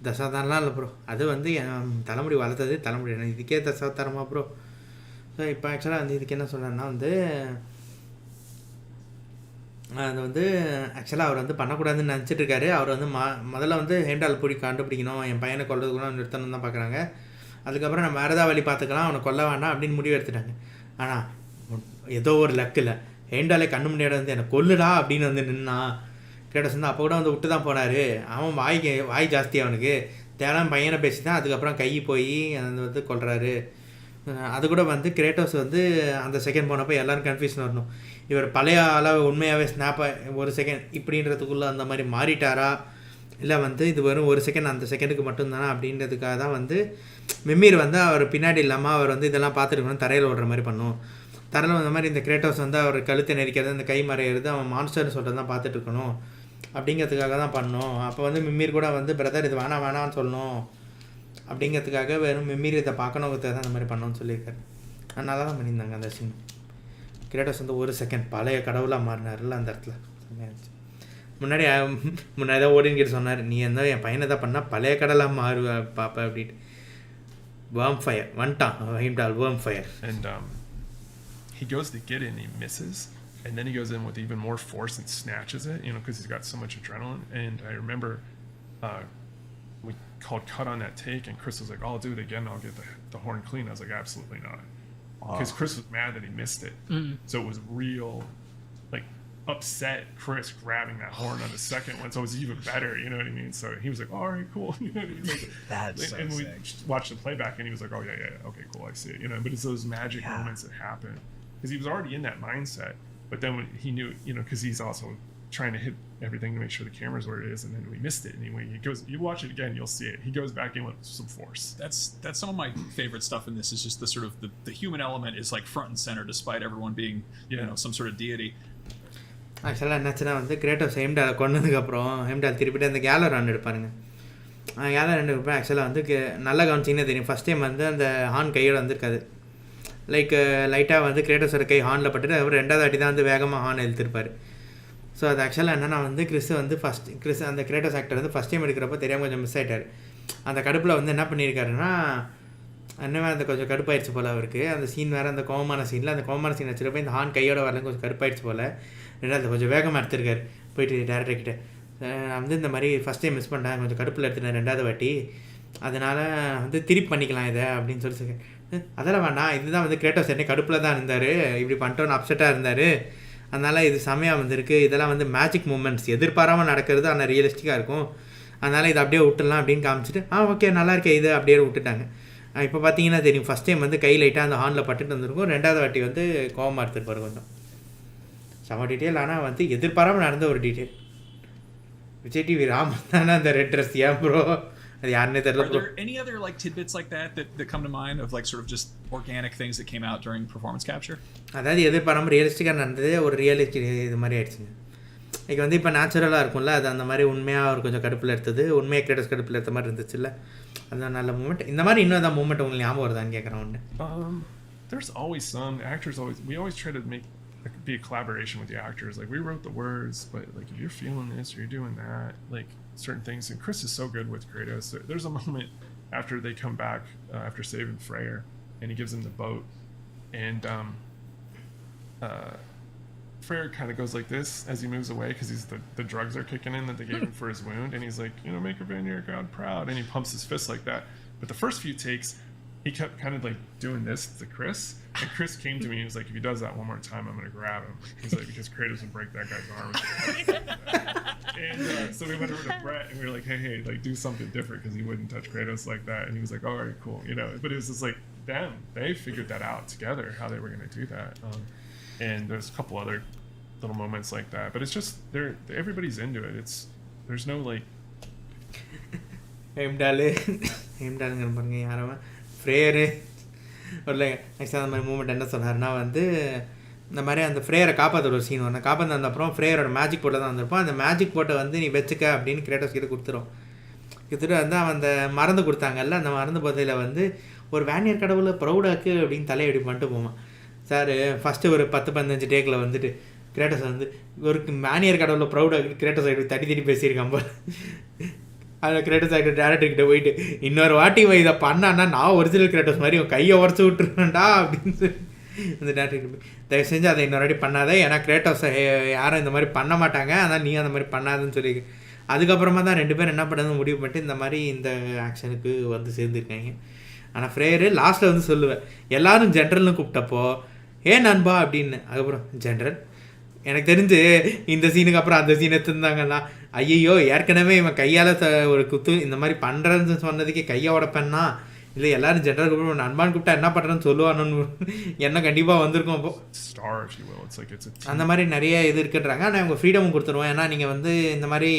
தசாவதாரம்லாம் இல்லை ப்ரோ. அது வந்து என் தலைமுடி வளர்த்தது தலைமுடி, இதுக்கே தசாவதாரமா ப்ரோ. ஸோ இப்போ ஆக்சுவலாக வந்து இதுக்கு என்ன சொல்கிறேன்னா வந்து அது வந்து ஆக்சுவலாக அவர் வந்து பண்ணக்கூடாதுன்னு நினச்சிட்டு இருக்காரு. அவர் வந்து முதல்ல வந்து ஹேண்டால் பிடி கண்டுபிடிக்கணும், என் பையனை கொல்றதுக்குள்ள நிறுத்தணும் தான் பார்க்குறாங்க. அதுக்கப்புறம் நம்ம வேறு ஏதாவது வழி பார்த்துக்கலாம், அவனை கொல்ல வேண்டாம் அப்படின்னு முடிவு எடுத்துட்டாங்க. ஆனால் ஏதோ ஒரு லக்கில் ஹேண்டாலே கண்ணு முன்னாடி வந்து என்னை கொல்லுடா அப்படின்னு வந்து நின்னா. கிரேட்டோஸ் வந்து அப்போ கூட வந்து விட்டு தான் போனார். அவன் வாய் ஜாஸ்தி, அவனுக்கு தேவையான பையனை பேசி தான் அதுக்கப்புறம் கை போய் அது வந்து கொல்றாரு. அது கூட வந்து கிரேட்டோஸ் வந்து அந்த செகண்ட் போனப்போ எல்லோரும் கன்ஃபியூஷன் வரணும், இவர் பழைய அளவு உண்மையாகவே ஸ்னாப்பாக ஒரு செகண்ட் இப்படின்றதுக்குள்ளே அந்த மாதிரி மாறிட்டாரா, இல்லை வந்து இது வெறும் ஒரு செகண்ட் அந்த செகண்டுக்கு மட்டும்தானா அப்படின்றதுக்காக தான் வந்து மிமீர் வந்து அவர் பின்னாடி இல்லாமல் அவர் வந்து இதெல்லாம் பார்த்துருக்கணும், தரையில் ஓடுற மாதிரி பண்ணும். தரையில் வந்த மாதிரி இந்த கிரேட்டோஸ் வந்து அவர் கழுத்தை நெரிக்கிறது, அந்த கை மறையிறது, அவன் மான்ஸ்டர்னு சொல்கிறது தான் பார்த்துட்டு இருக்கணும் அப்படிங்கிறதுக்காக தான் பண்ணோம். அப்போ வந்து மிமீர் கூட வந்து பிரதர் இது வேணான்னு சொல்லணும் அப்படிங்கிறதுக்காக வெறும் மிமீர் இதை பார்க்கணுங்கிறதுக்காக தான் அந்த மாதிரி பண்ணோன்னு சொல்லியிருக்காரு. அதனால தான் பண்ணியிருந்தாங்க அந்த சீன். கிரேட்டோஸ் வந்து ஒரு செகண்ட் பழைய கடவுளாக மாறினார்ல அந்த இடத்துல. முன்னாடி தான் ஓடிங்கிட்டு சொன்னார், நீ என்ன என் பையனை தான் பண்ணால் பழைய கடலாக மாறுவ பாப்பா அப்படின்ட்டு. வேர்ம் ஃபயர் வந்துட்டான், Heimdall worm fire. And he goes to get it and he misses, and then he goes in with even more force and snatches it, you know, because he's got so much adrenaline. And I remember we called cut on that take, and Chris was like, I'll do it again, I'll get the horn clean. I was like, absolutely not, because Chris was mad that he missed it. So it was real like upset Chris grabbing that horn on the second one, so it was even better, you know what I mean? So he was like, all right, cool. You know what I mean? Like, That's so and we sick. watched the playback and he was like, oh yeah, okay, cool, I see it, you know. But it's those magic moments that happen because he was already in that mindset, but then when he knew, you know, because he's also trying to hit everything to make sure the camera's where it is, and then we missed it anyway. He goes, you watch it again, you'll see it, he goes back in with some force. That's some of my favorite stuff in this, is just the sort of the human element is like front and center despite everyone being you know some sort of deity. ஆக்சுவலாக என்னாச்சுன்னா வந்து Kratos ஹேம்டாலை கொண்டதுக்கப்புறம் Heimdall திருப்பிட்டு அந்த கேலர் run எடுப்பாருங்க. கேலர் run எடுப்பேன். ஆக்சுவலாக வந்து நல்லா கவனிச்சிங்கன்னா தெரியும், ஃபஸ்ட் டைம் வந்து அந்த ஹார்ன் கையோடு வந்திருக்காது. லைட்டாக வந்து கிரேட்டோஸோட கை ஹார்னில் பட்டுட்டு அவர் ரெண்டாவது வாட்டி தான் வந்து வேகமாக ஹார்ன் எழுத்திருப்பார். ஸோ அது ஆக்சுவலாக என்னென்னா வந்து கிறிஸ் அந்த கிரேட்டோஸ் ஆக்டர் வந்து ஃபஸ்ட் டைம் எடுக்கிறப்போ தெரியாமல் கொஞ்சம் மிஸ் ஆகிட்டார். அந்த கடுப்பில் வந்து என்ன பண்ணியிருக்காருன்னா, என்னவே அந்த கொஞ்சம் கடுப்பாயிடுச்சு போல் அவருக்கு. அந்த சீன் வேறு, அந்த கோவமான சீனில் அந்த கோவமான சீன் வச்சுருப்போ இந்த ஹார்ன் கையோட வரல கொஞ்சம் கடுப்பாயிடுச்சு போல். ரெண்டாவது கொஞ்சம் வேகமாக எடுத்திருக்காரு. போயிட்டு டேரக்டர்கிட்ட நான் வந்து இந்த மாதிரி ஃபஸ்ட் டைம் மிஸ் பண்ணிட்டேன், கொஞ்சம் கடுப்பில் எடுத்துட்டேன் ரெண்டாவது வாட்டி, அதனால் வந்து திருப்பி பண்ணிக்கலாம் இதை அப்படின்னு சொல்லி. அதெல்லாம் வேணாம், இதுதான் வந்து கிரேட்டோஸ் என்ன கடுப்பில் தான் இருந்தார், இப்படி பண்ணிட்டோன்னு அப்செட்டாக இருந்தார், அதனால் இது செமையாக வந்திருக்கு, இதெல்லாம் வந்து மேஜிக் மூமெண்ட்ஸ் எதிர்பாராமல் நடக்கிறது, ஆனால் ரியலிஸ்டிக்காக இருக்கும், அதனால் இதை அப்படியே விட்டுடலாம் அப்படின்னு காமிச்சிட்டு ஓகே நல்லா இருக்கே இது அப்படியே விட்டுட்டாங்க. இப்போ பார்த்தீங்கன்னா தெரியும், ஃபஸ்ட் டைம் வந்து கை லைட்டாக அந்த ஹார்னில் பட்டுட்டு வந்துருக்கும், ரெண்டாவது வாட்டி வந்து கோவமாக எடுத்துருப்பாரு கொஞ்சம். செம டீட்டெயில், ஆனால் வந்து எதிர்பாராமல் நடந்த ஒரு டீட்டெயில். விஜய் டிவி ராமன் தானே அந்த ரெட் ட்ரெஸ், ஏன் ப்ரோ அது யாருன்னே தெரியல. Are there any other like tidbits like that come to mind of like sort of just organic things that came out during performance capture? அதாவது எதிர்பாராமல் ரியலிஸ்டிக்காக நடந்தது, ஒரு ரியலிஸ்டிக் இது மாதிரி ஆயிடுச்சுங்க. இன்றைக்கி வந்து இப்போ நேச்சுரலாக இருக்கும்ல, அது அந்த மாதிரி உண்மையாக அவர் கொஞ்சம் கடுப்பில் எடுத்தது, உண்மையாக கிரேட்டோஸ் கடுப்பில் எடுத்த மாதிரி இருந்துச்சுல்ல, அதுதான் நல்ல மூமெண்ட். இந்த மாதிரி இன்னும் அந்த மூமெண்ட் உங்களுக்கு ஞாபகம் வருதான்னு கேட்குறேன் ஒன்று. There's always some actors we always try to be a collaboration with the actors. Like we wrote the words, but like if you're feeling this or you're doing that, like certain things. And Chris is so good with Kratos. There's a moment after they come back after saving Freya, and he gives him the boat, and Freya kind of goes like this as he moves away because the drugs are kicking in that they gave him for his wound, and he's like, you know, make Ragnarok God proud, and he pumps his fist like that. But the first few takes, he kept kind of like doing this to Chris, and Chris came to me and was like, if he does that one more time, I'm going to grab him. He's like, because Kratos would break that guy's arm. And so we went over to Brett and we were like, hey, like do something different because he wouldn't touch Kratos like that. And he was like, all right, cool, you know. But it was just like they figured that out together, how they were going to do that. And there's a couple other little moments like that, but it's just everybody's into it. There's no like ஹேம்டாலுங்கிற பாருங்க யாரவன் ஃப்ரேயரு இல்லை. Next அந்த மாதிரி moment என்ன சொன்னார்னா வந்து இந்த மாதிரி அந்த ஃப்ரேயரை காப்பாற்றுற ஒரு சீன் ஒன்று காப்பாற்று வந்தப்புறம் ஃப்ரேயரோட மேஜிக் போட்டில் தான் வந்திருப்பான். அந்த மேஜிக் போட்டை வந்து நீ வச்சுக்க அப்படின்னு கிரேட்டோஸ் கிட்ட கொடுத்துட்டு வந்து அவன் அந்த மருந்து கொடுத்தாங்கல்ல, அந்த மருந்து போதையில் வந்து ஒரு வேனியர் கடவுளை ப்ரௌடாக்கு அப்படின்னு தலையடி பண்ணிட்டு போவான். சார் ஃபஸ்ட்டு ஒரு 10-15 டேக்கில் வந்துட்டு கிரேட்டோஸ் வந்து ஒரு வேனியர் கடவுளை ப்ரௌடாக்கு கிரேட்டோஸ் தட்டி பேசியிருக்கான் போல். அதில் கிரேட்டஸ் ஆகிட்ட டேரக்டர்கிட்ட போயிட்டு இன்னொரு வாட்டி இதை பண்ணான்னா நான் ஒரிஜினல் கிரேட்டஸ் மாதிரி உன் கையை உடச்சி விட்டுருவேன்டா அப்படின்னு சொல்லி அந்த டேரக்டர்கிட்ட போய் தயவு செஞ்சு அதை இன்னொரு வாட்டி பண்ணாத, ஏன்னா கிரேட்டோஸை யாரும் இந்த மாதிரி பண்ண மாட்டாங்க, அதான் நீ அந்த மாதிரி பண்ணாதுன்னு சொல்லி அதுக்கப்புறமா தான் 2 பேரும் என்ன பண்ணுறது முடிவு பண்ணிட்டு இந்த மாதிரி இந்த ஆக்ஷனுக்கு வந்து சேர்ந்துருக்காங்க. ஆனால் ஃப்ரேயரு லாஸ்ட்டில் வந்து சொல்லுவேன் எல்லோரும் ஜென்ரல்னு கூப்பிட்டப்போ ஏன் நண்பா அப்படின்னு, அதுக்கப்புறம் ஜென்ரல் எனக்கு தெரிஞ்சு இந்த சீனுக்கு அப்புறம் அந்த சீன் எடுத்துருந்தாங்கன்னா ஐயோ ஏற்கனவே இவன் கையால் ஒரு குத்து இந்த மாதிரி பண்ணுறதுன்னு சொன்னதுக்கே கையை உடப்பேன்னா இல்லை எல்லோரும் ஜென்ரல் கூப்பிட்டு நண்பான்னு கூப்பிட்டா என்ன பண்ணுறேன்னு சொல்லுவானு என்ன கண்டிப்பாக வந்திருக்கும். அப்போது அந்த மாதிரி நிறைய இது இருக்குன்றாங்க. ஆனால் இவங்க ஃப்ரீடமும் கொடுத்துருவோம், ஏன்னா நீங்கள் வந்து இந்த மாதிரி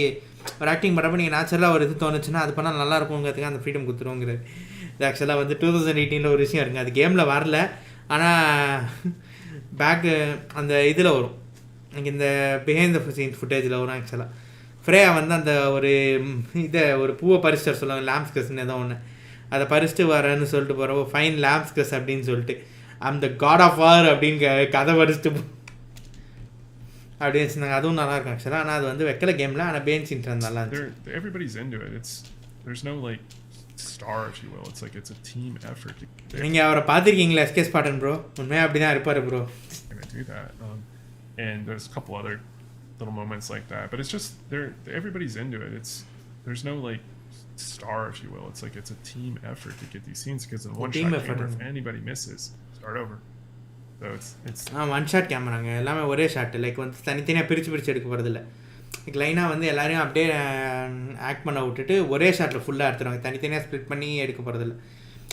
ஒரு ஆக்டிங் பண்ணுறப்ப நீங்கள் நேச்சுரலாக ஒரு இது தோணுச்சுன்னா அது பண்ணால் நல்லா இருக்குங்கிறதுக்கு அந்த ஃப்ரீடம் கொடுத்துருவோங்கிறது. இது ஆக்சுவலாக வந்து 2018 ஒரு விஷயம் இருக்குது, அது கேமில் வரல, ஆனால் பேக்கு அந்த இதில் வரும், எனக்கு இந்த பிஹைண்ட் த சீன் ஃபுட்டேஜில் வரும். ஆக்சுவலாக ஃப்ரேயா வந்து அந்த ஒரு இதை ஒரு பூவை பறிச்சுட்டு சொல்லுவாங்க, லேம்ப்ஸ்கஸ்ன்னு ஏதோ ஒன்று, அதை பறிச்சுட்டு வரேன்னு சொல்லிட்டு போகிறப்போ ஃபைன் லேம்ப்ஸ்கஸ் அப்படின்னு சொல்லிட்டு அந்த காட் ஆஃப் வார் அப்படின்னு கதை பறிச்சுட்டு அப்படி வச்சுருந்தாங்க. அதுவும் நல்லா இருக்கும் ஆக்சுவலாக. ஆனால் அது வந்து வைக்கல கேமில், ஆனால் பேன் சீன் நல்லா இருந்துச்சு. Everybody's into it. There's no like star, if you will. It's a team effort. நீங்கள் அவரை பார்த்துருக்கீங்களா எஸ்கே ஸ்பாட்டன் ப்ரோ? உண்மையாக அப்படி தான் இருப்பார் bro. Do that. And there's a couple other little moments like that, but it's just everybody's into it. There's no like star, if you will. It's a team effort to get these scenes, because in one shot camera, if anybody misses, start over. So it's one shot கேமராங்க, எல்லாமே ஒரே shot, like வந்து தனித்தனியாக பிரித்து எடுக்க போகிறதில்ல. Like லைனாக வந்து எல்லாரையும் அப்படியே ஆக்ட் பண்ண விட்டுட்டு ஒரே ஷாட்டில் ஃபுல்லாக எடுத்துருவாங்க, தனித்தனியாக ஸ்ப்ளிட் பண்ணி எடுக்க போகிறதில்ல.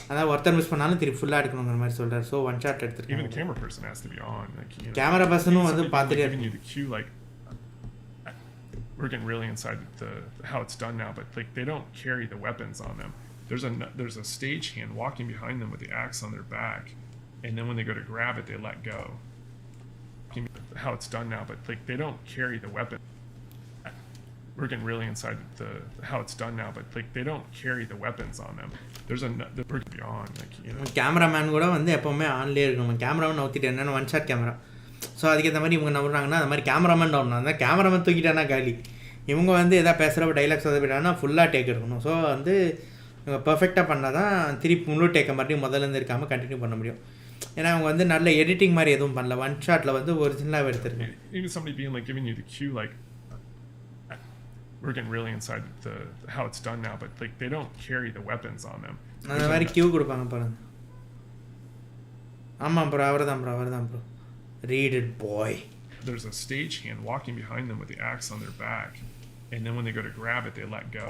அதான் ஒருத்தர் மிஸ் பண்ணாலும் திருப்பி ஃபுல்லாக எடுக்கணுங்கிற மாதிரி சொல்கிறார். ஸோ ஒன் ஷாட் எடுத்துருக்கேன். even the camera person has to be on, like, you know, camera பர்சனும் வந்து பார்த்துட்டே giving you the cue, like we're getting really inside how it's done now, but like they don't carry the weapons on them. There's a stagehand walking behind them with the axe on their back, and then when they go to grab it, they let go. How it's done now, but like they don't carry the weapon. We're getting really inside how it's done now, but like they don't carry the weapons on them. We're beyond, like, you know. Cameraman கூட வந்து எப்போவுமே ஆன்லேயே இருக்கணும். கேமராவை நவுத்திட்டு என்னென்ன one shot camera. So அதுக்கேற்ற மாதிரி இவங்க நம்புறாங்கன்னா அது மாதிரி கேமராமேன் டவுன் அந்த கேமராமேன் தூக்கிட்டானா காலி. இவங்க வந்து எதாவது பேசுகிறப்ப டைலாக்ஸ் எதாவது போயிட்டாங்கன்னா ஃபுல்லாக டேக் இருக்கணும். ஸோ வந்து இவங்க பர்ஃபெக்டாக பண்ணால் தான் திருப்பி முழு டேக்கை மறுபடியும் முதல்லேருந்து இருக்காமல் கண்டினியூ பண்ண முடியும். ஏன்னா அவங்க வந்து நல்ல எடிட்டிங் மாதிரி எதுவும் பண்ணல, ஒன் ஷாட்டில் வந்து ஒரிஜினலாக எடுத்துருக்கேன். Even somebody being like giving you the cue, like we're getting really inside how it's done now, but like they don't carry the weapons on them. அந்த மாதிரி கியூ கொடுப்பாங்க பாருங்க. ஆமாம் ப்ரோ, அவர் தான் bro. Read it, boy. There's a stagehand walking behind them with the axe on their back, and then when they go to grab it, they let go.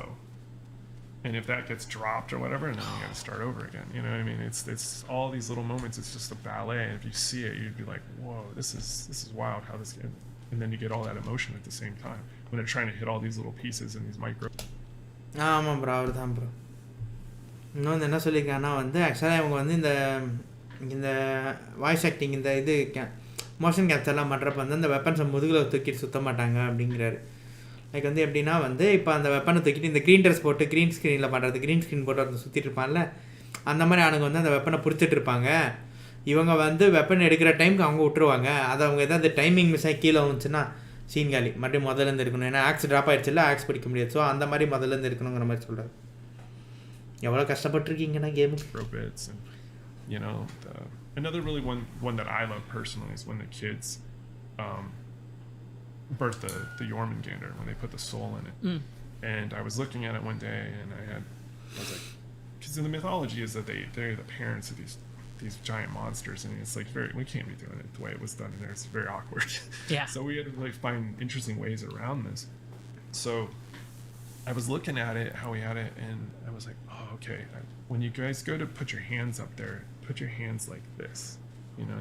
And if that gets dropped or whatever, and then you got to start over again. You know what I mean? It's all these little moments. It's just a ballet. And if you see it, you'd be like, "Whoa, this is wild." How this, and then you get all that emotion at the same time when they're trying to hit all these little pieces and these micro. ஆமாம் bro, அவர் தான் bro. இன்னொன்று என்ன சொல்லியிருக்காங்கன்னா வந்து ஆக்சுவலாக இவங்க வந்து இந்த வாய்ஸ் ஆக்டிங் இந்த இது மோஷன் கேப்சர்லாம் பண்ணுறப்ப வந்து அந்த வெப்பன்ஸை முதுகில் தூக்கிட்டு சுற்ற மாட்டாங்க அப்படிங்கிறாரு. லைக் வந்து எப்படின்னா வந்து இப்போ அந்த வெப்பனை தூக்கிட்டு இந்த க்ரீன் ட்ரெஸ் போட்டு க்ரீன் ஸ்க்ரீனில் பண்ணுறது, க்ரீன் ஸ்க்ரீன் போட்டு வந்து சுற்றிட்டு இருப்பான்ல, அந்த மாதிரி ஆளுங்க வந்து அந்த வெப்பனை பிடிச்சிட்டு இருப்பாங்க. இவங்க வந்து வெப்பன் எடுக்கிற டைமுக்கு அவங்க விட்டுருவாங்க. அதை அவங்க எதாவது டைமிங் மிஸ் ஆகி கீழே வந்துச்சுன்னா சீன் காலி, மறுபடியும் முதல்லேருந்து இருக்கணும். ஏன்னா ஆக்ஸ் ட்ராப் ஆகிடுச்சுல, ஆக்ஸ் பிடிக்க முடியாது. ஸோ அந்த மாதிரி முதல்லேருந்து இருக்கணுங்கிற மாதிரி சொல்கிறார். எவ்வளோ கஷ்டப்பட்டுருக்கீங்கன்னா கேமுக்கு. You know, another really one that I love personally is when the kids birth the Jormungandr, when they put the soul in it. And I was looking at it one day, and I was like, because in the mythology is that they're the parents of these giant monsters, and it's like we can't be doing it the way it was done in there. It's very awkward. Yeah. So we had to like find interesting ways around this. So I was looking at it, how we had it, and I was like, oh, okay. When you guys go to put your hands up there, put your hands like this, you know,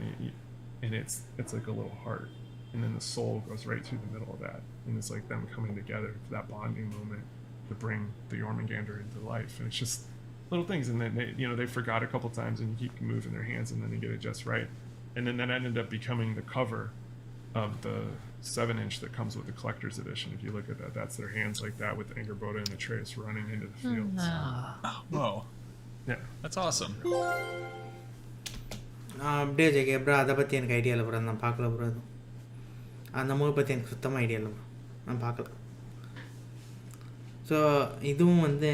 and it's like a little heart, and then the soul goes right through the middle of that, and it's like them coming together for that bonding moment to bring the Jormungandr into life. And it's just little things, and then they forgot a couple times, and you keep moving their hands, and then they get it just right, and then that ended up becoming the cover of the 7-inch that comes with the collector's edition. If you look at that, that's their hands like that with Angerboda and Atreus running into the fields. Whoa. Yeah, that's awesome. அப்படியே JK bro, அதை பற்றி எனக்கு idea இல்லை bro, நான் பார்க்கல bro. அது அந்த movie பற்றி எனக்கு சுத்தமாக ஐடியா இல்லை ப்ரோ, நான் பார்க்கல. ஸோ இதுவும் வந்து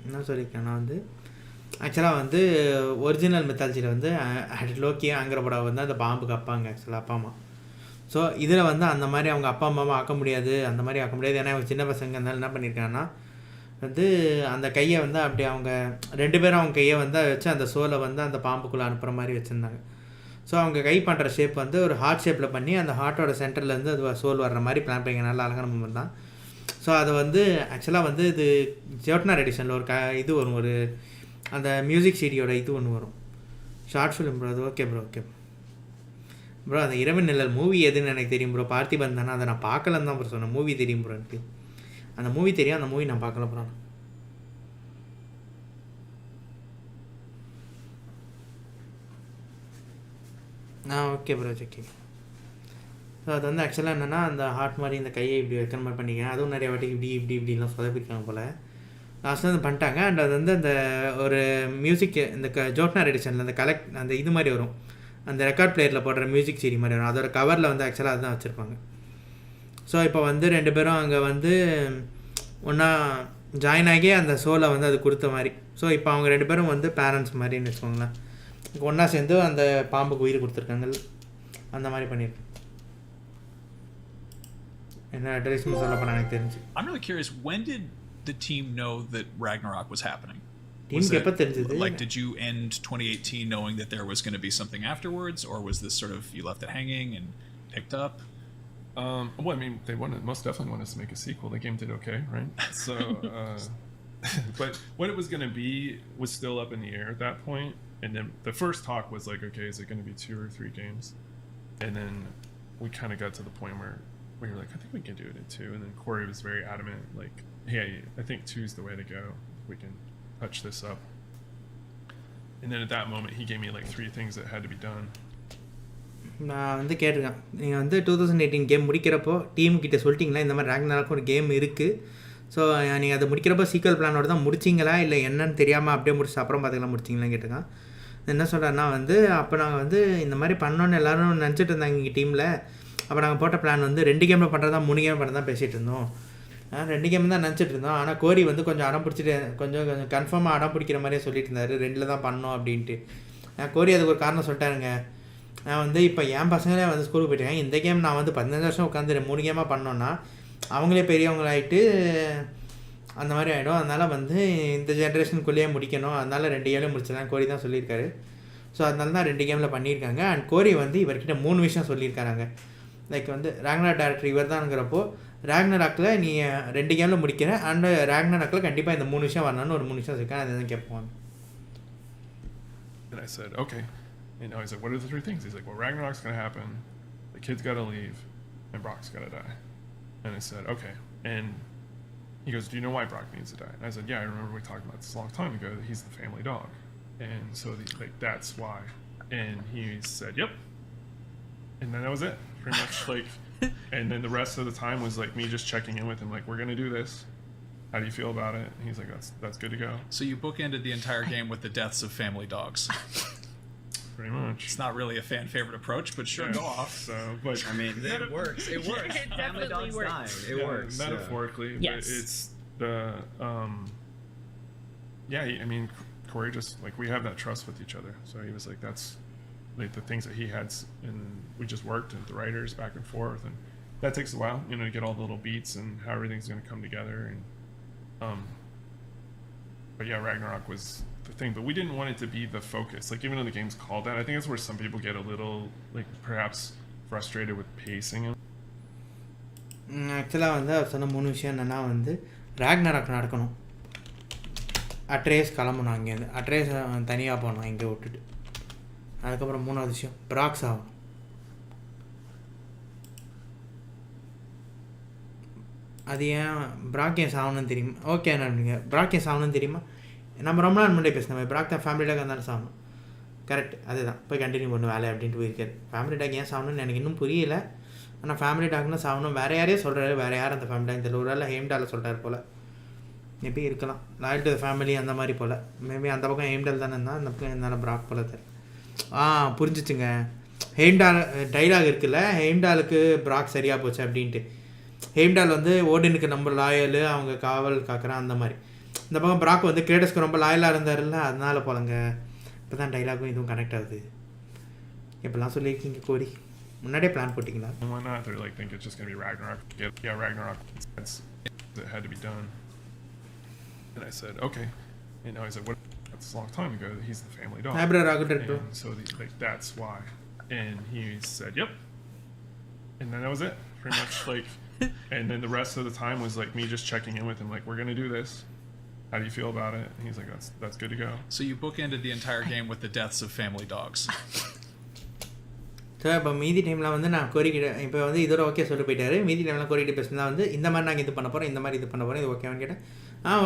என்ன சொல்லியிருக்கேன்னா வந்து ஆக்சுவலாக வந்து ஒரிஜினல் மெத்தாலஜியில் வந்து லோக்கி ஆங்கிரப்படா வந்து அந்த பாம்புக்கு அப்பாங்க ஆக்சுவலாக அப்பா அம்மா. ஸோ இதில் வந்து அந்த மாதிரி அவங்க அப்பா அம்மாவை ஆக்க முடியாது, அந்த மாதிரி ஆக்க முடியாது. ஏன்னா அவங்க சின்ன பசங்க இருந்தாலும் என்ன பண்ணியிருக்காங்கன்னா வந்து அந்த கையை வந்து அப்படி அவங்க 2 பேரும் அவங்க கையை வந்து வச்சு அந்த சோலை வந்து அந்த பாம்புக்குள்ளே அனுப்புகிற மாதிரி வச்சுருந்தாங்க. ஸோ அவங்க கை பண்ணுற ஷேப் வந்து ஒரு ஹார்ட் ஷேப்பில் பண்ணி அந்த ஹார்ட்டோட சென்டர்லேருந்து அது சோல் வர்ற மாதிரி பிளான் பண்ணிங்க. நல்ல அழகான மூமெண்ட் தான். ஸோ அது வந்து ஆக்சுவலாக வந்து இது ஜோட்னார் எடிஷனில் ஒரு இது வரும், ஒரு அந்த மியூசிக் சீடியோட இது ஒன்று வரும், ஷார்ட் ஃபிலிம் ப்ரோ. அது ஓகே ப்ரோ, ஓகே ப்ரோ. அந்த இரவு நிழல் மூவி எதுன்னு எனக்கு தெரியும் ப்ரோ. பார்த்திபன் தானே, அதை நான் பார்க்கலன்னு தான் ப்ரோ சொன்னேன். மூவி தெரியும் ப்ரோ, எனக்கு அந்த மூவி தெரியும், அந்த மூவி நான் பார்க்கல bro. Okay bro, okay. So அது வந்து ஆக்சுவலாக என்னென்னா அந்த ஹார்ட் மாதிரி இந்த கையை இப்படி வைக்கிற மாதிரி பண்ணிக்கிறேன். அதுவும் நிறைய வாட்டி இப்படிலாம் சொதப்பிருக்காங்க போல். லாஸ்ட்டில் வந்து பண்ணிட்டாங்க. அண்ட் அது வந்து அந்த ஒரு மியூசிக் இந்த ஜோட்னார் எடிஷனில் அந்த அந்த இது மாதிரி வரும், அந்த ரெக்கார்ட் பிளேயரில் போடுற மியூசிக் சீடி மாதிரி வரும். அதோட கவரில் வந்து ஆக்சுவலாக அதுதான் வச்சுருப்பாங்க. ஸோ இப்போ வந்து 2 பேரும் அங்கே வந்து ஒன்றா ஜாயின் ஆகி அந்த ஷோவில் வந்து அது கொடுத்த மாதிரி. ஸோ இப்போ அவங்க 2 பேரும் வந்து பேரண்ட்ஸ் மாதிரின்னு வச்சுக்கோங்களேன். ஒன்றா சேர்ந்து அந்த பாம்புக்கு உயிர் கொடுத்துருக்காங்க, அந்த மாதிரி பண்ணியிருக்கேன். என்ன அட்வர்டைஸ்மெண்ட் சொல்ல போனால் எனக்கு தெரிஞ்சு. I'm really curious, when did the team know that Ragnarok was happening? டீமுக்கு எப்போ தெரிஞ்சது? Like, did you end 2018 knowing that there was going to be something afterwards, or was this sort of you left it hanging and picked up? Well, I mean, they most definitely wanted us to make a sequel. The game did okay, right? So, but what it was going to be was still up in the air at that point. And then the first talk was like, okay, is it going to be 2 or 3 games? And then we kind of got to the point where we were like, I think we can do it in 2. And then Corey was very adamant, like, hey, I think 2 is the way to go. We can touch this up. And then at that moment, he gave me like 3 things that had to be done. நான் வந்து கேட்டிருக்கேன், நீங்கள் வந்து 2018 game முடிக்கிறப்போ டீம்கிட்ட சொல்லிட்டீங்களா இந்த மாதிரி Ragnarok ஒரு game இருக்குது, ஸோ நீங்கள் அதை முடிக்கிறப்போ சீக்வல் பிளானோட தான் முடிச்சிங்களா இல்லை என்னன்னு தெரியாமல் அப்படியே முடிச்சு அப்புறம் பார்த்துக்கலாம் முடிச்சிங்களான்னு கேட்டிருக்கேன். என்ன சொல்கிறேன்னா வந்து அப்போ நாங்கள் வந்து இந்த மாதிரி பண்ணோன்னு எல்லோரும் நினச்சிட்டு இருந்தாங்க எங்கள் டீமில். அப்போ நாங்கள் போட்ட பிளான் வந்து 2 கேமில் பண்ணுறதா 3 கேம் பண்ணுறதா பேசிகிட்டு இருந்தோம். 2 கேம் தான் நினச்சிட்டு இருந்தோம். ஆனால் கோரி வந்து கொஞ்சம் அடம் பிடிச்சிட்டு கொஞ்சம் கன்ஃபார்மாக அடம் பிடிக்கிற மாதிரியே சொல்லிட்டு இருந்தார், 2ல் தான் பண்ணோம் அப்படின்ட்டு. கோரி அதுக்கு ஒரு காரணம் சொல்லிட்டாருங்க. நான் வந்து இப்போ என் பசங்களே வந்து ஸ்கூலுக்கு போயிட்டேன், இந்த கேம் நான் வந்து 15 வருஷம் உட்காந்து 3 கேமாக பண்ணோன்னா அவங்களே பெரியவங்களாயிட்டு அந்த மாதிரி ஆகிடும். அதனால் வந்து இந்த ஜென்ரேஷனுக்குள்ளேயே முடிக்கணும், அதனால் 2 கேமில் முடிச்சிடலாம் கோரி தான் சொல்லியிருக்காரு. ஸோ அதனால தான் 2 கேமில் பண்ணியிருக்காங்க. அண்ட் கோரி வந்து இவர்கிட்ட 3 விஷயம் சொல்லியிருக்காங்க. லைக் வந்து ராக்னராக் டேரக்டர் இவர் தான்ங்கிறப்போ ராக்னராக்கில் நீ 2 கேமில் முடிக்கிற, அண்ட் ராக்னராக்கில் கண்டிப்பாக இந்த 3 விஷயம் வரணும்னு ஒரு 3 விஷயம் இருக்கேன், அதை தான் கேட்போம். And I said, okay. And now he's like, what are the 3 things? He's like, well, Ragnarok's going to happen, the kid's got to leave, and Brock's got to die. And I said, okay. And he goes, do you know why Brock needs to die? And I said, yeah, I remember we talked about this a long time ago, that he's the family dog. And so, that's why. And he said, yep. And then that was it, pretty much. Like, and then the rest of the time was like me just checking in with him, like, we're going to do this. How do you feel about it? And he's like, that's good to go. So you bookended the entire game with the deaths of family dogs. Pretty much. It's not really a fan favorite approach, but sure, go off. So, but I mean, it works. It works. It definitely works. It works. Metaphorically, Yes. but it's the I mean, Corey just like we have that trust with each other. So he was like, that's like the things that he had, and we just worked with the writers back and forth, and that takes a while, to get all the little beats and how everything's going to come together. And but yeah, Ragnarok was the thing, but we didn't want it to be the focus. Like, even though the game's called that, I think that's where some people get a little like perhaps frustrated with pacing. ஆக்சுவலாக வந்து அவர் சொன்ன 3 விஷயம் என்னென்னா வந்து Ragnarok நடக்கணும், address கிளம்பணும், அங்கேருந்து address தனியாக போகணும் இங்கே விட்டுட்டு. அதுக்கப்புறம் 3வது விஷயம் பிராக்ஸ் ஆகணும். அது ஏன் பிராக்கேஸ் ஆகணும்னு தெரியுமா? ஓகே, நீங்கள் பிராக்கேஸ் ஆகணும்னு தெரியுமா? நம்ம ரொம்ப நாள் முன்னாடி பேசினோம், பிராக் தான் ஃபேமிலி டாக் இருந்தாலும் சாகணும். கரெக்ட், அதுதான் போய் கண்டினியூ பண்ணணும் வேலை அப்படின்ட்டு போயிருக்காரு. ஃபேமிலி டாக் ஏன் சாகணும்னு எனக்கு இன்னும் புரியல. ஆனால் ஃபேமிலி டாக்னு சாகணும், வேறு யாரையே சொல்கிறாரு, வேறு யார் அந்த ஃபேமிலி டாக் தெரியல. ஒரு வேளை ஹேம்டால் சொல்கிறார் போல், மேபி இருக்கலாம். லாயல் டு ஃபேமிலி அந்த மாதிரி போல், மேபி அந்த பக்கம் ஹேம்டால் தானே இருந்தால் அந்த பக்கம் இருந்தாலும் பிராக் போல் தெரியல. புரிஞ்சிச்சுங்க. ஹேம்டால் டைலாக் இருக்குல்ல, ஹேம்டாலுக்கு பிராக் சரியாக போச்சு அப்படின்ட்டு. ஹெய்ம்டால் வந்து ஓடினுக்கு நம்ம லாயலு, அவங்க காவல் காக்குறான் அந்த மாதிரி. இந்த பக்கம் பிராக் வந்து கிரேட்டஸ்க்கு ரொம்ப லாயலாக இருந்தாருல்ல, அதனால போலங்க. இப்போ தான் டைலாகும் இதுவும் கனெக்ட் ஆகுது. எப்படிலாம் சொல்லியிருக்கீங்க கோடி? முன்னாடியே பிளான் போட்டிங்களா? Why not? They're like, think it's just gonna be Ragnarok. Yeah, Ragnarok. It had to be done. And I said, okay. And now he said, what? That's a long time ago. He's the family dog. And so like that's why. And he said, yep. And then that was it. Pretty much like. And then the rest of the time was like me just checking in with him, like, we're gonna do this. How do you feel about it? And he's like, that's good to go. So you bookended the entire game with the deaths of family dogs. So இப்போ மீதி டைமில் வந்து நான் கோரிக்கிட்ட இப்போ வந்து இதோட okay சொல்லிட்டு போயிட்டாரு. மீதி டைமில் கோரிக்கிட்ட பேசினா வந்து இந்த மாதிரி நாங்கள் இது பண்ண போகிறோம், இந்த மாதிரி இது பண்ண போகிறோம், இது ஓகேவான்னு கேட்டேன்.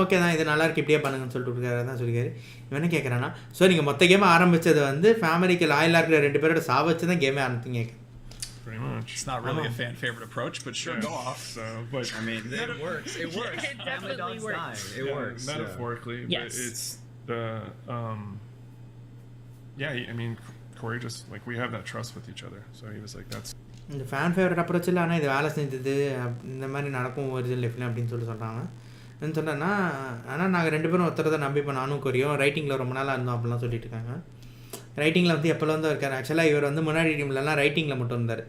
ஓகே தான், இது நல்லா இருக்கு, இப்படியே பண்ணுங்கன்னு சொல்லிட்டு இருக்காரு தான் சொல்லியிருக்காரு. இவனே கேட்குறான்னா, ஸோ நீங்கள் மொத்த கேமை ஆரம்பித்தது வந்து ஃபேமிலிக்கு லாயலாக இருக்கிற 2 பேரோட சாவச்சு தான் கேமே ஆரம்பித்தீங்க. Pretty much. It's not really a fan favorite approach, but sure, go off. So, but I mean, it works. It works. It definitely works. It works. Metaphorically, Yes. but it's the I mean, Corey just like we have that trust with each other. So he was like, that's இந்த fan favourite approach இல்லை, ஆனால் இது வேலை செஞ்சது இந்த மாதிரி நடக்கும் original லைஃப்ல அப்படின்னு சொல்லி சொல்கிறாங்க. என்ன சொல்கிறேன்னா, ஆனால் நாங்கள் 2 பேரும் ஒருத்தர் தான் நம்பி இப்போ நானும் கோரியும் ரைட்டிங்கில் ரொம்ப நாளாக இருந்தோம் அப்படிலாம் சொல்லிட்டு இருக்காங்க. ரைட்டிங்கில் வந்து எப்போல்லாம் வந்து இருக்கார். ஆக்சுவலாக இவர் வந்து முன்னாடி டீம்லலாம் ரைட்டிங்கில் மட்டும் இருந்தார்,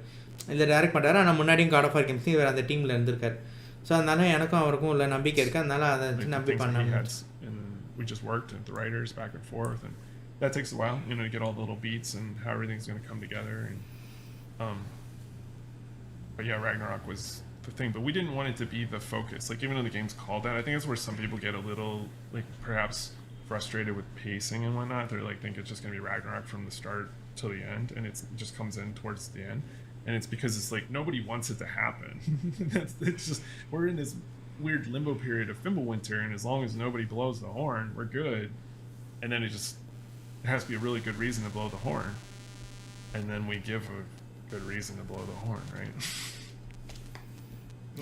இதில் டேரக்ட் பண்ணுறாரு. ஆனால் முன்னாடியும் God of War கேம்ஸ் இவர் அந்த டீமில் இருந்திருக்காரு. ஸோ அதனால எனக்கும் அவருக்கும் உள்ள நம்பிக்கை இருக்குது, அதனால அதை நம்பி பண்ணேன். and we just worked with the writers back and forth, and that takes a while, you know, to get all the little beats and how everything's going to come together. And but yeah, Ragnarok was the thing, but we didn't want it to be the focus. Like, even though the game's called that, I think that's where some people get a little like perhaps frustrated with pacing and whatnot. They're like, think it's just going to be Ragnarok from the start till the end, and it just comes in towards the end. And it's because it's like nobody wants it to happen. It's just we're in this weird limbo period of Fimbulwinter, and as long as nobody blows the horn, we're good. And then it has to be a really good reason to blow the horn, and then we give a good reason to blow the horn, right?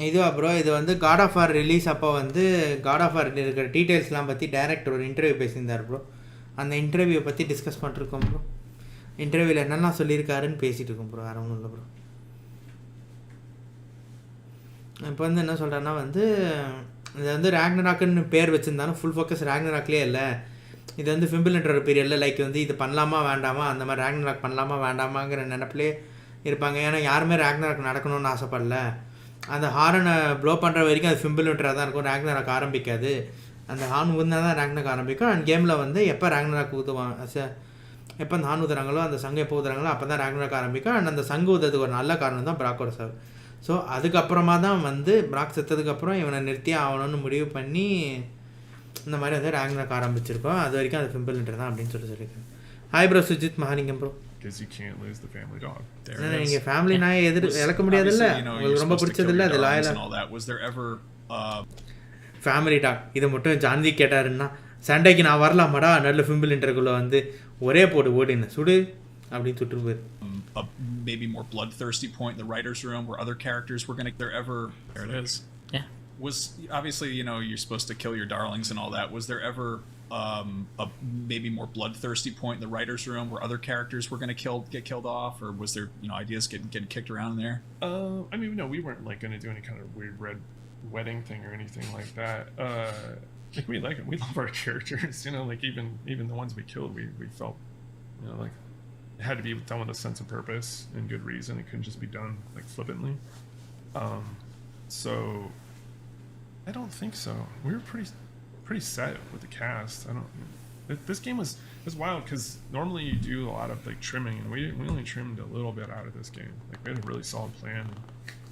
இதுவா bro, இது வந்து God of War release அப்போ வந்து God of War இருக்கிற டீட்டெயில்ஸ்லாம் பற்றி director ஒரு interview பேசியிருந்தார் ப்ரோ. அந்த இன்டர்வியூ பற்றி டிஸ்கஸ் பண்ணிருக்கோம் ப்ரோ. இன்டர்வியூவில் என்னெல்லாம் சொல்லியிருக்காருன்னு பேசிகிட்டு இருக்கோம் ப்ரோ, வேறு ஒன்றும் இல்லை ப்ரோ. இப்போ வந்து என்ன சொல்கிறேன்னா வந்து இது வந்து ராக்னராக்குன்னு பேர் வச்சுருந்தாலும் ஃபுல் ஃபோக்கஸ் ராக்னராக்லேயே இல்லை. இது வந்து ஃபிம்பிள்ன்ற ஒரு பீரியடில் லைக் வந்து இது பண்ணலாமா வேண்டாமா, அந்த மாதிரி ராக்னராக் பண்ணலாமா வேண்டாமாங்கிற நினப்பிலே இருப்பாங்க. ஏன்னா யாருமே ராக்னராக் நடக்கணும்னு ஆசைப்படல. அந்த ஹாரனை ப்ளோ பண்ணுற வரைக்கும் அது ஃபிம்பிள்ன்றாக தான் இருக்கும், ராக்னராக் ஆரம்பிக்காது. அந்த ஹார்ன் ஊதுனா தான் ராக்னராக் ஆரம்பிக்கும். அண்ட் கேமில் வந்து எப்போ ராக்னராக் ஊதுவாங்க, எப்போ அந்த ஹார்ன் ஊதுறாங்களோ அந்த சங்கு எப்போ ஊதுறாங்களோ அப்போ தான் ராக்னராக் ஆரம்பிக்கும். அண்ட் அந்த சங்கு ஊதுறதுக்கு ஒரு நல்ல காரணம் தான் பிராக்கோட சாவு. ஸோ அதுக்கப்புறமா தான் வந்து பிராக் செத்ததுக்கப்புறம் இவனை நிறுத்தியே ஆகணும்னு முடிவு பண்ணி இந்த மாதிரி வந்து ராக்னராக் ஆரம்பிச்சிருக்கோம். அது வரைக்கும் அது ஃபிம்பிள்ன்றது தான் அப்படின்னு சொல்லியிருக்கேன். Hi bro Sujith Mahalingam bro. Because you can't lose the family dog. நீங்கள் ஃபேமிலி நாயை இழக்க முடியாதுல்ல, உங்களுக்கு ரொம்ப பிடிச்சதில்ல அது லாயலாக. ஃபேமிலி டாக் இது மட்டும் ஜாந்தி கேட்டாருன்னா சண்டைக்கு நான் வரலாமாடா, நல்ல ஃபிம்பிள் இன்டர்குள்ளே வந்து ஒரே போட்டு ஓடின சுடு அப்படின்னு சுட்டு போயிரு. A maybe more bloodthirsty point in the writer's room where other characters were going to... There it is. Yeah. Was obviously, you know, you're supposed to kill your darlings and all that. Was there ever a maybe more bloodthirsty point in the writer's room where other characters were going to get killed off, or was there, you know, ideas getting kicked around there? I mean, no, we weren't like going to do any kind of weird red wedding thing or anything like that. Like we like it. We love our characters, you know, like even the ones we killed, we felt, you know, like it had to be done with a sense of purpose and good reason. It couldn't just be done like flippantly. So I don't think so. We were pretty set with the cast. This game was wild because normally you do a lot of like trimming, and we only trimmed a little bit out of this game. Like we had a really solid plan and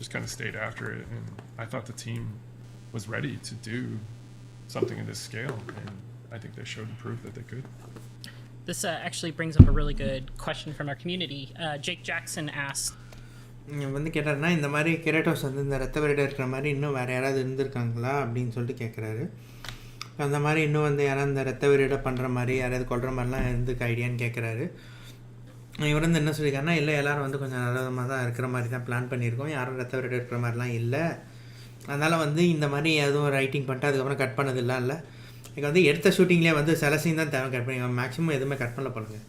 just kind of stayed after it. And I thought the team was ready to do something of this scale, and I think they showed and proved that they could. This actually brings up a really good question from our community. Jake Jackson asked, வந்து கேட்டாருன்னா இந்த மாதிரி Kratos வந்து இந்த ரத்த விரட இருக்கிற மாதிரி இன்னும் வேறு யாராவது இருந்திருக்காங்களா அப்படின்னு சொல்லிட்டு கேட்குறாரு. அந்த மாதிரி இன்னும் வந்து யாராவது இந்த ரத்த விரட பண்ணுற மாதிரி யாராவது கொள்கிற மாதிரிலாம் இருந்துக்கு ஐடியான்னு கேட்குறாரு. இவர் வந்து என்ன சொல்லியிருக்காருன்னா, இல்லை எல்லோரும் வந்து கொஞ்சம் நல்லதாக தான் இருக்கிற மாதிரி தான் பிளான் பண்ணியிருக்கோம், யாரும் ரத்த விரட இருக்கிற மாதிரிலாம் இல்லை. அதனால் வந்து இந்த மாதிரி எதுவும் ரைட்டிங் பண்ணிட்டு அதுக்கப்புறம் கட் பண்ணதெல்லாம் இல்லை. எனக்கு வந்து எடுத்த ஷூட்டிங்லேயே வந்து சில சீன் தான் தேவை கட் பண்ணி, மேக்ஸிமம் எதுவுமே கட் பண்ணல போலுங்க.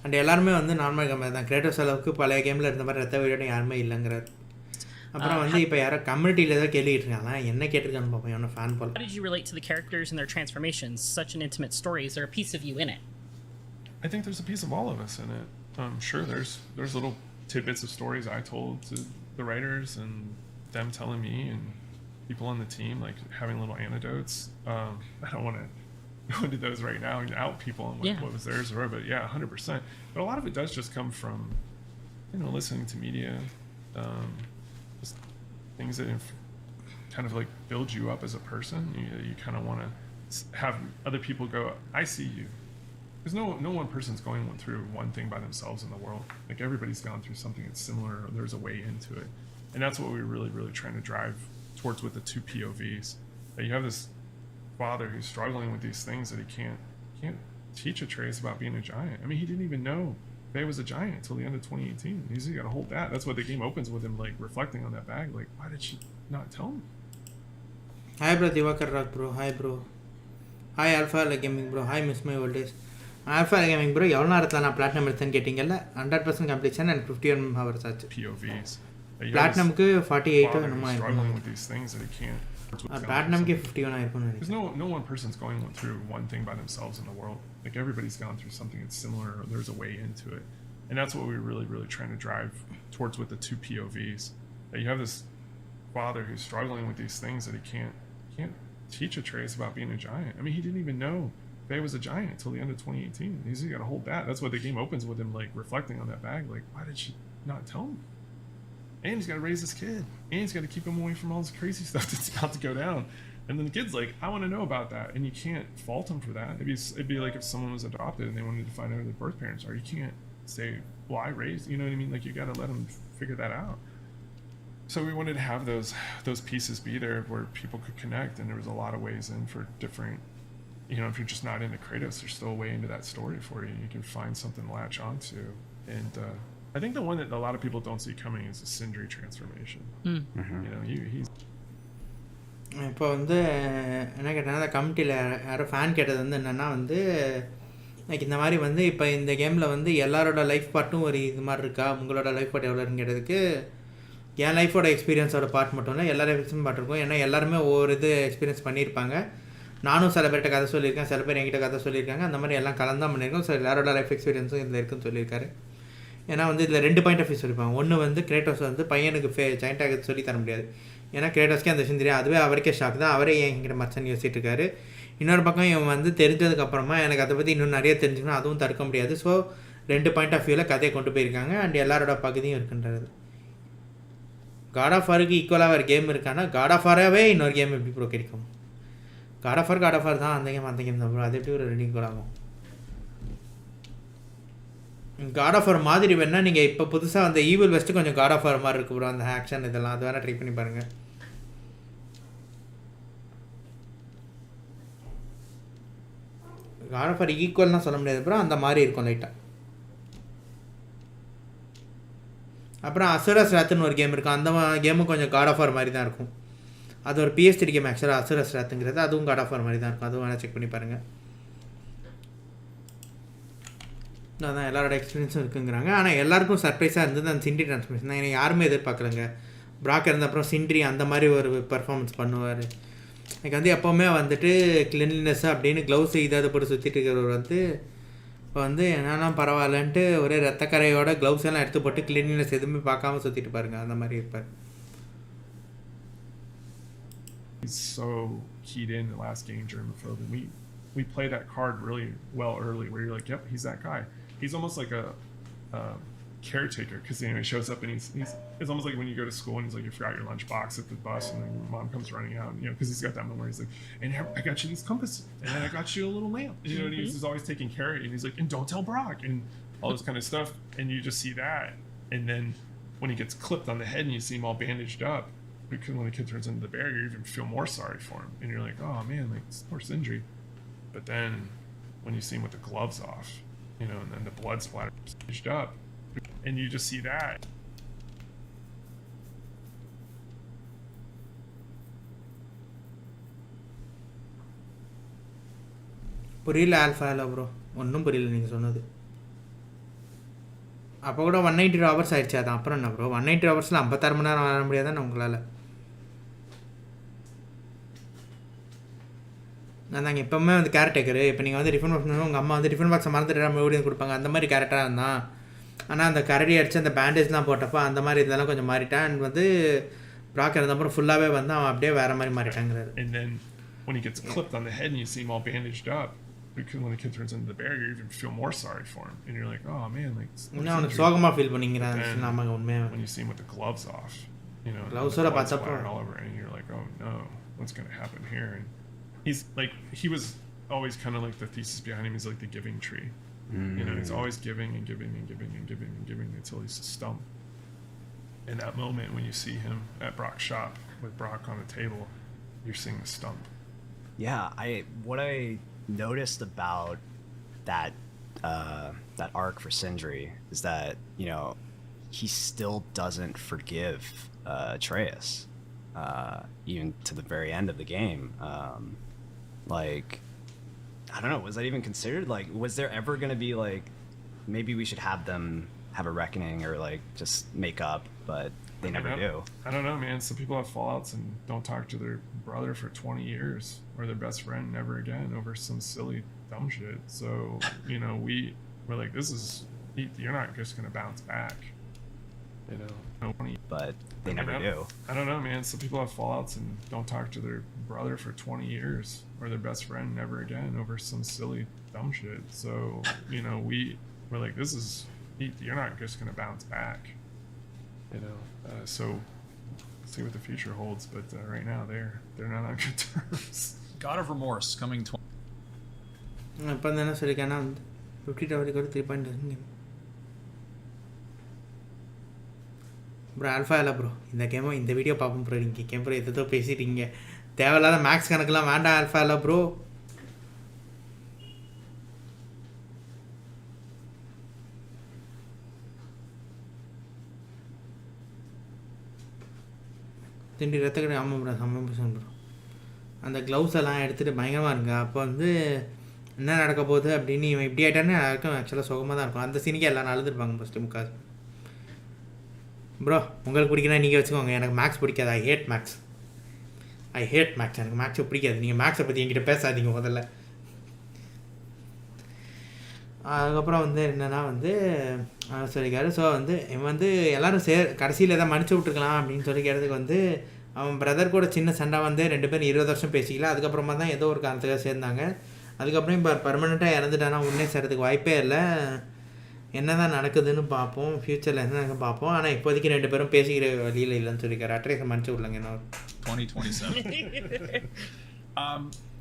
அண்ட் எல்லாருமே வந்து நார்மல் கேமரா தான். கிரேட்டோஸ் அளவுக்கு பழைய கேமில் இருந்த மாதிரி ரத்த வீடியோ யாருமே இல்லைங்கிறார். அப்புறம் வந்து இப்போ யாரோ கம்யூனிட்டியில் ஏதோ கேள்விட்டு இருக்காங்க என்ன கேட்டிருக்கான்னு பார்ப்போம் என்ன ஃபேன் போல. How did you relate to the characters and their transformations? Such an intimate story. Is there a piece of you in it? I think there's a piece of all of us in it. Sure, there's little tidbits of stories I told to the writers and them telling me and people on the team, like having little anecdotes. I don't want to go into those right now and out people and what was theirs or whatever, but yeah, 100%. But a lot of it does just come from, listening to media, just things that kind of like build you up as a person. You kind of want to have other people go, I see you. Because no one person's going through one thing by themselves in the world. Like everybody's gone through something that's similar, or there's a way into it. And that's what we're really, really trying to drive towards with the two POVs. That you have this father who's struggling with these things that he can't teach Atreus about being a giant. I mean, he didn't even know Freya was a giant until the end of 2018. He's got to hold that. That's why the game opens with him like reflecting on that bag. Like, why did she not tell me? Hi bro, Diwakar Rock bro. Hi bro. Hi Alpha Gaming bro. Hi Miss My Old Days. Alpha Gaming bro, எவ்வளோ நேரத்தில் நான் platinum எடுத்தேன்னு கேட்டிங்கல்ல 100% completion and 51 hours ஆச்சு. POVs. பிளாட்டினமுக்கு 48 என்னமோ struggling with these things that he can't. பிளாட்டினமுக்கு 51 ஆயிருக்கும்னு Because நினைக்கிறேன். no one person's going through one thing by themselves in the world. Like everybody's gone through something that's similar, or there's a way into it. And that's what we're really, really trying to drive towards with the two POVs. That you have this father who's struggling with these things that he can't teach Atreus about being a giant. I mean, he didn't even know Freya was a giant until the end of 2018. He's got to hold that. That's why the game opens with him like reflecting on that bag. Like, why did she not tell me? And he's got to raise this kid. And he's got to keep him away from all this crazy stuff that's about to go down. And then the kid's like, I want to know about that. And you can't fault him for that. It'd be like if someone was adopted and they wanted to find out who their birth parents are. You can't say, well, I raised, you know what I mean? Like, you got to let them figure that out. So we wanted to have those pieces be there where people could connect. And there was a lot of ways in for different, if you're just not into Kratos, there's still a way into that story for you. You can find something to latch onto. And I think the one that a lot of people don't see coming is the Sindri transformation. He's... இப்போ வந்து என்ன கேட்டேன்னா அந்த கமிட்டியில் யாரோ fan கேட்டது வந்து என்னென்னா வந்து லைக் இந்த மாதிரி வந்து இப்போ இந்த கேமில் வந்து எல்லாரோட லைஃப் பார்ட்டும் ஒரு இது மாதிரி இருக்கா, உங்களோட லைஃப் பார்ட் எவ்வளோன்னு கேட்டதுக்கு என் லைஃபோட எக்ஸ்பீரியன்ஸோட பார்ட் மட்டும் இல்லை எல்லா லைஃப்ஸும் பார்ட் இருக்கும். ஏன்னா எல்லாருமே ஒவ்வொரு இது எக்ஸ்பீரியன்ஸ் பண்ணியிருப்பாங்க. நானும் சில பேர்கிட்ட கதை சொல்லியிருக்கேன், சில பேர் என்கிட்ட கதை சொல்லியிருக்காங்க. அந்த மாதிரி எல்லாம் கலந்தான் பண்ணியிருக்கோம். ஸோ எல்லாரோட லைஃப் எக்ஸ்பீரியன்ஸும் இதில் இருக்குன்னு சொல்லியிருக்காரு. ஏன்னா வந்து இதில் 2 பாயிண்ட் ஆஃப் வியூ சொல்லியிருப்பாங்க. ஒன்று வந்து கிரேட்டோஸ் வந்து பையனுக்கு ஜாயிண்ட் ஆகிறது சொல்லி தர முடியாது. ஏன்னா கிரேட்டோஸ்க்கே அந்த விஷயம் தெரியும். அதுவே அவருக்கே ஷாக் தான். அவரே என்கிட்ட மச்சன் யோசிச்சுட்டு இருக்காரு. இன்னொரு பக்கம் இவன் வந்து தெரிஞ்சதுக்கப்புறமா எனக்கு அதை பற்றி இன்னும் நிறைய தெரிஞ்சுக்கணும், அதுவும் தடுக்க முடியாது. ஸோ 2 பாயிண்ட் ஆஃப் வியூவில் கதையை கொண்டு போயிருக்காங்க. அண்ட் எல்லாரோட பகுதியும் இருக்குன்றது. காட்-ஆஃப்-வாருக்கு ஈக்குவலாக வேறு கேம் இருக்கான்னா காட்-ஆஃப்-வாராகவே இன்னொரு கேம் எப்படி ப்ரோ கிடைக்கும்? காட்-ஆஃப்-வார் தான், அந்த கேம் தான் ப்ரோ. அது எப்படி ஒரு ஈக்குவல் ஆகும்? காட்-ஆஃப்-வார் மாதிரி வேணா நீங்கள் இப்போ புதுசாக அந்த ஈவில் வெஸ்ட்டு கொஞ்சம் காட்-ஆஃப்-வார் மாதிரி இருக்கு ப்ரோ. அந்த ஆக்ஷன் இதெல்லாம் அது வேணால் ட்ரை பண்ணி பாருங்கள். காட்-ஆஃப்-வார் ஈக்குவல்னா சொல்ல முடியாது ப்ரோ, அந்த மாதிரி இருக்கும் லைட்டாக. அப்புறம் அசுரஸ் ராத்துன்னு ஒரு கேம் இருக்கும். அந்த கேமும் கொஞ்சம் காட்-ஆஃப்-வார் மாதிரி தான் இருக்கும். அது ஒரு PS3 கேம் ஆக்சுவலாக. அசுரஸ் ராத்துங்கிறது அதுவும் காட்-ஆஃப்-வார் மாதிரி தான் இருக்கும். அதுவும் வேணால் செக் பண்ணி பாருங்கள். அதான் எல்லாரோட எக்ஸ்பீரியன்ஸும் இருக்குங்கிறாங்க. ஆனால் எல்லாருக்கும் சர்ப்ரைஸாக இருந்தது அந்த சிண்ட்ரி ட்ரான்ஸ்ஃபர்மேஷன் தான். எனக்கு யாருமே எதிர்பார்க்கலங்க. ப்ராக் இருந்த அப்புறம் சிண்ட்ரி அந்த மாதிரி ஒரு பர்ஃபார்மன்ஸ் பண்ணுவார். எனக்கு வந்து எப்போவுமே வந்துட்டு கிளீன்லினஸ் அப்படின்னு க்ளவுஸ் இதை போட்டு சுற்றிட்டு இருக்கிறவர் வந்து இப்போ வந்து என்னென்னா பரவாயில்லன்ட்டு ஒரே ரத்தக்கரையோட க்ளவுஸ் எல்லாம் எடுத்து போட்டு கிளீன்லினஸ் எதுவுமே பார்க்காம சுற்றிட்டு பாருங்க, அந்த மாதிரி இருப்பார். He's so keyed in the last game during the film. We played that card really well early where you're like, yep, he's that guy. He's almost like a caretaker because he shows up and it's almost like when you go to school and he's like, you forgot your lunchbox at the bus and then your mom comes running out, because he's got that moment where he's like, and I got you these compasses and then I got you a little lamp, and he's always taking care of you, and he's like, and don't tell Brock and all this kind of stuff, and you just see that. And then when he gets clipped on the head and you see him all bandaged up, because when the kid turns into the bear, you even feel more sorry for him, and you're like, oh man, like poor Sindri. But then when you see him with the gloves off, and then the blood splatter staged up, and you just see that. புரியல alpha இல்லை bro, ஒன்றும் புரியல நீங்கள் சொன்னது. அப்போ கூட 190 hours ஆயிடுச்சு. அது அப்புறம் என்ன ப்ரோ 190 ஹவர்ஸில் 56 மணி நேரம் வர முடியாதானே உங்களால்? நாங்கள் எப்போவுமே வந்து கேரக்டரு இப்போ நீங்கள் வந்து டிஃபன் பாக்ஸ் உங்கள் அம்மா வந்து டிஃபன் பாக்ஸை மறந்துட்டு மறுபடியும் கொடுப்பாங்க, அந்த மாதிரி கேரக்டராக இருந்தான். ஆனால் அந்த கரடி அடித்து அந்த பேண்டேஜ்லாம் போட்டப்போ அந்த மாதிரி இதெல்லாம் கொஞ்சம் மாறிட்டான். அண்ட் வந்து ப்ராக் இருந்தப்பறம் ஃபுல்லாகவே வந்து அவன் அப்படியே வேறு மாதிரி மாறிட்டாங்கிறாரு. And then when he gets clipped on the head and you see him all bandaged up, because when the kid turns into the bear, you even feel more sorry for him, and you're like, oh man, like. இன்னும் அவனுக்கு சோகமாக feel பண்ணிங்கிறான். ஆமாங்க உண்மையாக. When you see him with the gloves off, you know, gloves-ஓட blood's பார்த்தப்போ flying all over, and you're like, oh no, what's gonna happen here? And he's like, he was always kind of like the thesis behind him is like the giving tree. You know, he's always giving and giving and giving and giving and giving until he's a stump. In that moment when you see him at Brock's shop with Brock on the table, you're seeing the stump. Yeah, what I noticed about that that arc for Sindri is that, you know, he still doesn't forgive Atreus, even to the very end of the game. Like, I don't know, was that even considered? Like, was there ever going to be like, maybe we should have them have a reckoning or like just make up, but they never do. I don't know, man. Some people have fallouts and don't talk to their brother for 20 years or their best friend never again over some silly dumb shit. So, you know, we're like, you're not just going to bounce back. You know, but they never do. I don't know, man. Some people have fallouts and don't talk to their brother for 20 years or their best friend never again over some silly dumb shit. So, you know, we're like, you're not just going to bounce back. You know, so see what the future holds. But right now, they're not on good terms. God of Remorse coming. இப்போ வந்து என்ன சொல்லியிருக்கேன்னா வந்து 50 டவருக்கு ஒரு 3.2 bro alpha இல்லை bro. இந்த கேமோ இந்த video பார்ப்போம் bro. நீங்கள் கேம் ப்ரோ எதோ பேசிட்டீங்க, தேவையில்லாத மேக்ஸ் கணக்கெலாம் வேண்டாம். ஆல்ஃபா இல்லை ப்ரோ. திண்டி ரத்தக்கடை ஆமாம் ப்ரோ, 100% ப்ரோ. அந்த க்ளவுஸ் எல்லாம் எடுத்துகிட்டு பயங்கரமாக இருங்க. அப்போ வந்து என்ன நடக்க போகுது அப்படின்னு இவன் இப்படி ஆகிட்டானே யாருக்கும் ஆக்சுவலாக சுகமாக தான் இருக்கும். அந்த சீனிக்கே எல்லாம் அழுதுருப்பாங்க ஃபஸ்ட்டு முக்காசு. ப்ரோ உங்களுக்கு பிடிக்கனா நீங்கள் வச்சுக்கோங்க, எனக்கு மேக்ஸ் பிடிக்காது. ஐ ஹேட் மேக்ஸ். எனக்கு மேக்ஸை பிடிக்காது. நீங்கள் மேக்ஸை பற்றி என்கிட்ட பேசாதீங்க முதல்ல. அதுக்கப்புறம் வந்து என்னென்னா வந்து சொல்லிக்காரு. ஸோ வந்து இவன் வந்து எல்லோரும் கடைசியில் எதாவது மன்னிச்சு விட்ருக்கலாம் அப்படின்னு சொல்லி கேட்டதுக்கு வந்து அவன் பிரதர் கூட சின்ன சண்டை வந்து 2 பேரும் 20 வருஷம் பேசிக்கல. அதுக்கப்புறமா தான் ஏதோ ஒரு காரணத்துக்காக சேர்ந்தாங்க. அதுக்கப்புறம் இப்போ பர்மனெண்ட்டாக இறந்துட்டானா உடனே சேர்றதுக்கு வாய்ப்பே இல்லை. என்ன தான் நடக்குதுன்னு பார்ப்போம், ஃப்யூச்சரில் என்ன நடக்குது பார்ப்போம். ஆனால் இப்போதைக்கு 2 பேரும் பேசிக்கிற வழியில் இல்லைன்னு சொல்லியிருக்காரு. அட்ரேஸை மன்னிச்சு விடலங்க. என்ன 2027.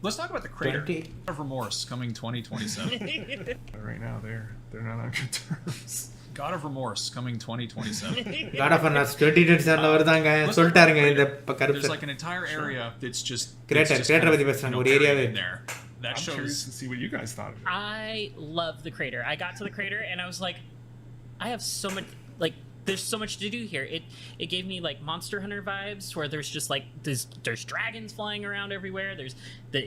Let's talk about the crater. God of Remorse coming 2027. Right now, they're not on good terms. God of Remorse coming 2027. God of War 2027 வருதாங்க சொல்லிட்டாருங்க. இந்த கருப்பு there's like an entire area that's just crater பத்தி பேசுறாங்க ஒரு ஏரியாவே there. That I'm shows curious to see what you guys thought of it. I love the crater. I got to the crater and I was like, I have so much, like, there's so much to do here. It gave me like Monster Hunter vibes, where there's just like there's dragons flying around everywhere.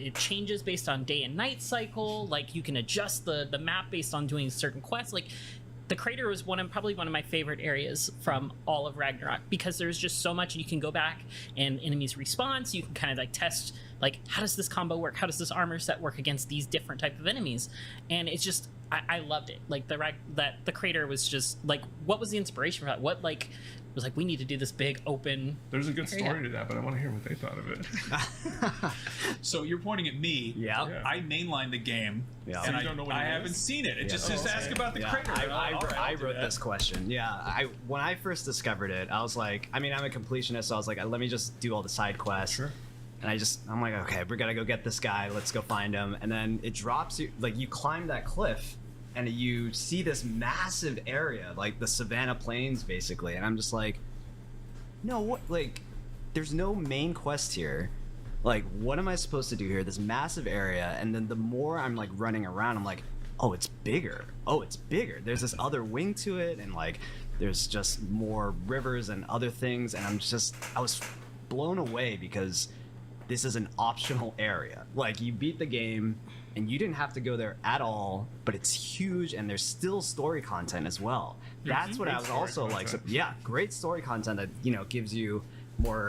It changes based on day and night cycle. Like you can adjust the map based on doing certain quests. Like the crater was probably one of my favorite areas from all of Ragnarok, because there's just so much. You can go back and enemies respawn, so you can kind of like test, like, how does this combo work? How does this armor set work against these different type of enemies? And it's just, I loved it. Like the crater was just like, what was the inspiration for that? What like was like, we need to do this big open. There's a good story to that, but I want to hear what they thought of it. So you're pointing at me. Yeah. I mainlined the game. Yeah. And So you don't know what I it is? haven't seen it. It just says ask about the crater. I wrote this question. Yeah, when I first discovered it, I was like, I mean, I'm a completionist, so I was like, let me just do all the side quests. Sure. And I'm like, okay, we're gonna go get this guy. Let's go find him. And then it drops you, like, you climb that cliff, and you see this massive area, like the Savannah Plains, basically. And I'm just like, no, what? Like, there's no main quest here. Like, what am I supposed to do here? This massive area, and then the more I'm like running around, I'm like, oh, it's bigger. There's this other wing to it, and like, there's just more rivers and other things, and I was blown away because this is an optional area. Like, you beat the game, and you didn't have to go there at all, but it's huge and there's still story content as well. That's what I was also like. So, yeah, great story content that, you know, gives you more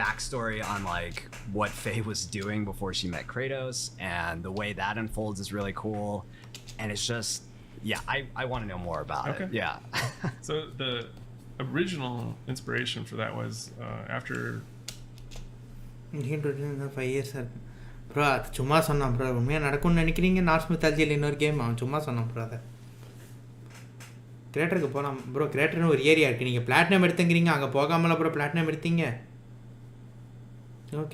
backstory on like what Faye was doing before she met Kratos, and the way that unfolds is really cool. And it's just, yeah, I want to know more about it. Yeah. So the original inspiration for that was after 5 years bro அது சும்மா சொன்னான் bro. உண்மையாக நடக்கும்னு நினைக்கிறீங்க? Norse மித்தாலஜியில் இன்னொரு game அவன் சும்மா சொன்னான் ப்ரோ. அதை கிரேட்டருக்கு போகலாம் ப்ரோ. கிரேட்டர்னு ஒரு ஏரியா இருக்குது. நீங்கள் பிளாட்டினம் எடுத்துங்கிறீங்க, அங்கே போகாமல ப்ரோ பிளாட்டினம் எடுத்தீங்க.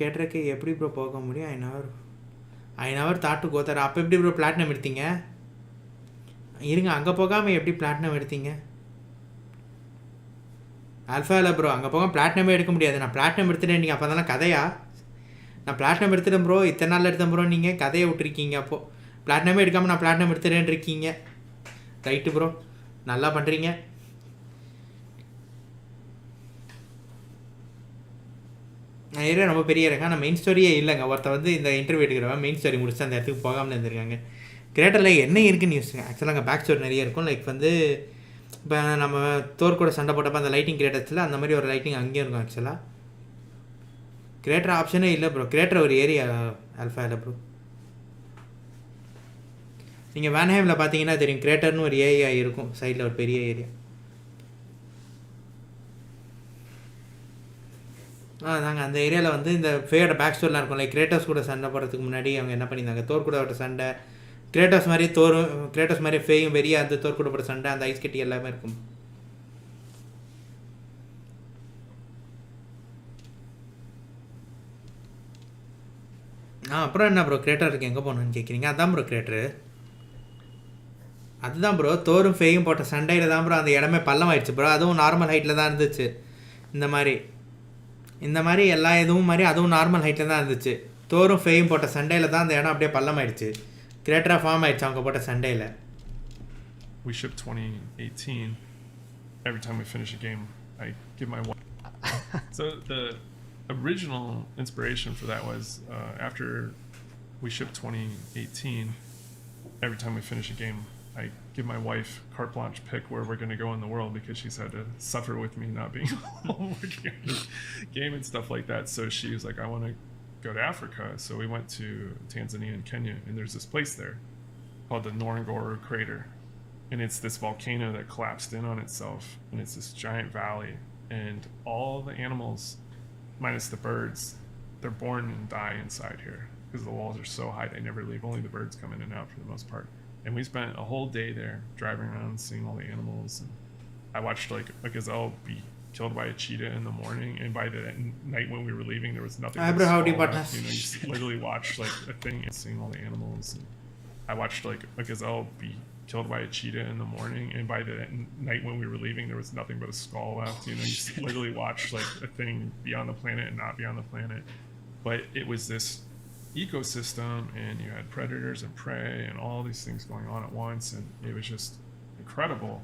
கேட்டருக்கு எப்படி ப்ரோ போக முடியும்? ஐநவர் தாட்டு கோத்தார். அப்போ எப்படி ப்ரோ பிளாட்டினம் எடுத்தீங்க? இருங்க, அங்கே போகாமல் எப்படி பிளாட்டினம் எடுத்தீங்க? ஆல்ஃபா இல்லை ப்ரோ, அங்கே போக பிளாட்டினமே எடுக்க முடியாது. நான் பிளாட்டினம் எடுத்துட்டேன். நீங்கள் அப்போ தானே கதையா? நான் பிளாட்டினம் எடுத்துட்டேன் ப்ரோ, இத்தனை நாள் எடுத்தேன் ப்ரோ. நீங்கள் கதையை விட்டுருக்கீங்க. அப்போது பிளாட்டினமே எடுக்காமல் நான் பிளாட்டினம் எடுத்துட்டேன்னு இருக்கீங்க. ரைட்டு ப்ரோ, நல்லா பண்ணுறீங்க. ஏரியா ரொம்ப பெரிய ஏரியா. ஆனால் மெயின் ஸ்டோரியே இல்லைங்க. ஒருத்த வந்து இந்த இன்டர்வியூ எடுக்கிறவன் மெயின் ஸ்டோரி முடிச்சு அந்த இடத்துக்கு போகாமல் இருந்திருக்காங்க. கிரேட்டரில் என்ன இருக்குன்னு யோசிச்சுங்க. ஆக்சுவலாக அங்கே பேக் ஸ்டோரி நிறைய இருக்கும். லைக் வந்து இப்போ நம்ம தோர் கூட சண்டை போட்டப்போ அந்த லைட்டிங் கிரேட்டர்ஸில் அந்த மாதிரி ஒரு லைட்டிங் அங்கேயும் இருக்கும். ஆக்சுவலாக கிரேட்டர் ஆப்ஷனே இல்லை ப்ரோ. கிரேட்டர் ஒரு ஏரியா ஆல்ஃபா இல்லை ப்ரோ. நீங்கள் வேன்ஹேமில் பார்த்தீங்கன்னா தெரியும், கிரேட்டர்னு ஒரு ஏரியா இருக்கும் சைடில், ஒரு பெரிய ஏரியா. நாங்கள் அந்த ஏரியாவில் வந்து இந்த ஃபேயோட பேக் ஸ்டோரிலாம் இருக்கும். லைக் கிரேட்டர்ஸ் கூட சண்டை போடுறதுக்கு முன்னாடி அவங்க என்ன பண்ணியிருந்தாங்க, தோர் கூட ஒரு சண்டை, கிரேட்டர்ஸ் மாதிரி கிரேட்டர்ஸ் மாதிரி ஃபேயும் வெறியா அந்த தோர் கூட போட சண்டை, அந்த ஐஸ் கட்டி எல்லாமே இருக்கும். அப்புறம் என்ன ப்ரோ கிரேட்டர் இருக்குது எங்கே போகணுன்னு கேட்குறீங்க? அதான் ப்ரோ கிரேட்டரு. அதுதான் ப்ரோ, தோரும் ஃபேயும் போட்ட சண்டையில் தான் ப்ரோ அந்த இடமே பள்ளம் ஆயிடுச்சு ப்ரோ. அதுவும் நார்மல் ஹைட்டில் தான் இருந்துச்சு. இந்த மாதிரி எல்லா இதுவும் மாதிரி அதுவும் நார்மல் ஹைட்டில் தான் இருந்துச்சு. தோரும் ஃபேயும் போட்ட சண்டையில் தான் அந்த இடம் அப்படியே பள்ளம் ஆயிடுச்சு. கிரேட்டராக ஃபார்ம் ஆயிடுச்சு அவங்க போட்ட சண்டையில். We ship 2018. Every time we finish a game, I give my one. So the original inspiration for that was after we shipped 2018. Every time we finish a game, I give my wife carte blanche pick where we're going to go in the world, because she's had to suffer with me not being home working on this game and stuff like that. So she was like, I want to go to Africa. So we went to Tanzania and Kenya, and there's this place there called the Ngorongoro crater, and it's this volcano that collapsed in on itself, and it's this giant valley, and all the animals minus the birds, they're born and die inside here because the walls are so high they never leave. Only the birds come in and out for the most part. And we spent a whole day there driving around seeing all the animals, and I watched like a gazelle be killed by a cheetah in the morning, and by the night when we were leaving there was nothing but skull left. You know, you just literally watch like a thing and seeing all the animals. And I watched like a gazelle be killed by a cheetah in the morning, and by the night when we were leaving there was nothing but a skull left. You know, you just literally watch like a thing be on the planet and not be on the planet. But it was this ecosystem, and you had predators and prey and all these things going on at once, and it was just incredible.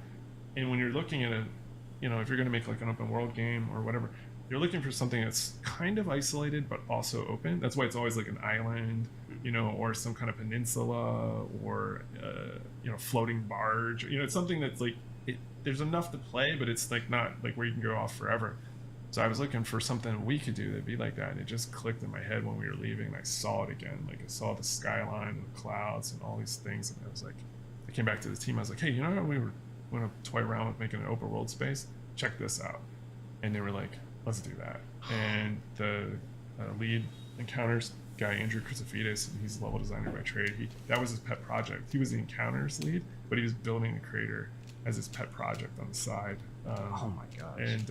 And when you're looking at it, you know, if you're going to make like an open world game or whatever, you're looking for something that's kind of isolated but also open. That's why it's always like an island, you know, or some kind of peninsula, or you know, floating barge. You know, it's something that's like there's enough to play, but it's like not like where you can go off forever. So I was looking for something we could do that'd be like that, and it just clicked in my head when we were leaving, and I saw it again. Like I saw the skyline and the clouds and all these things, and I was like, I came back to the team. I was like, hey, you know, we were going to toy around with making an open world space. Check this out. And they were like, let's do that. And the lead encounters guy, Andrew Crucifides, and he's a level designer by trade. That was his pet project. He was the encounters lead, but he was building a crater as his pet project on the side. Oh my gosh. And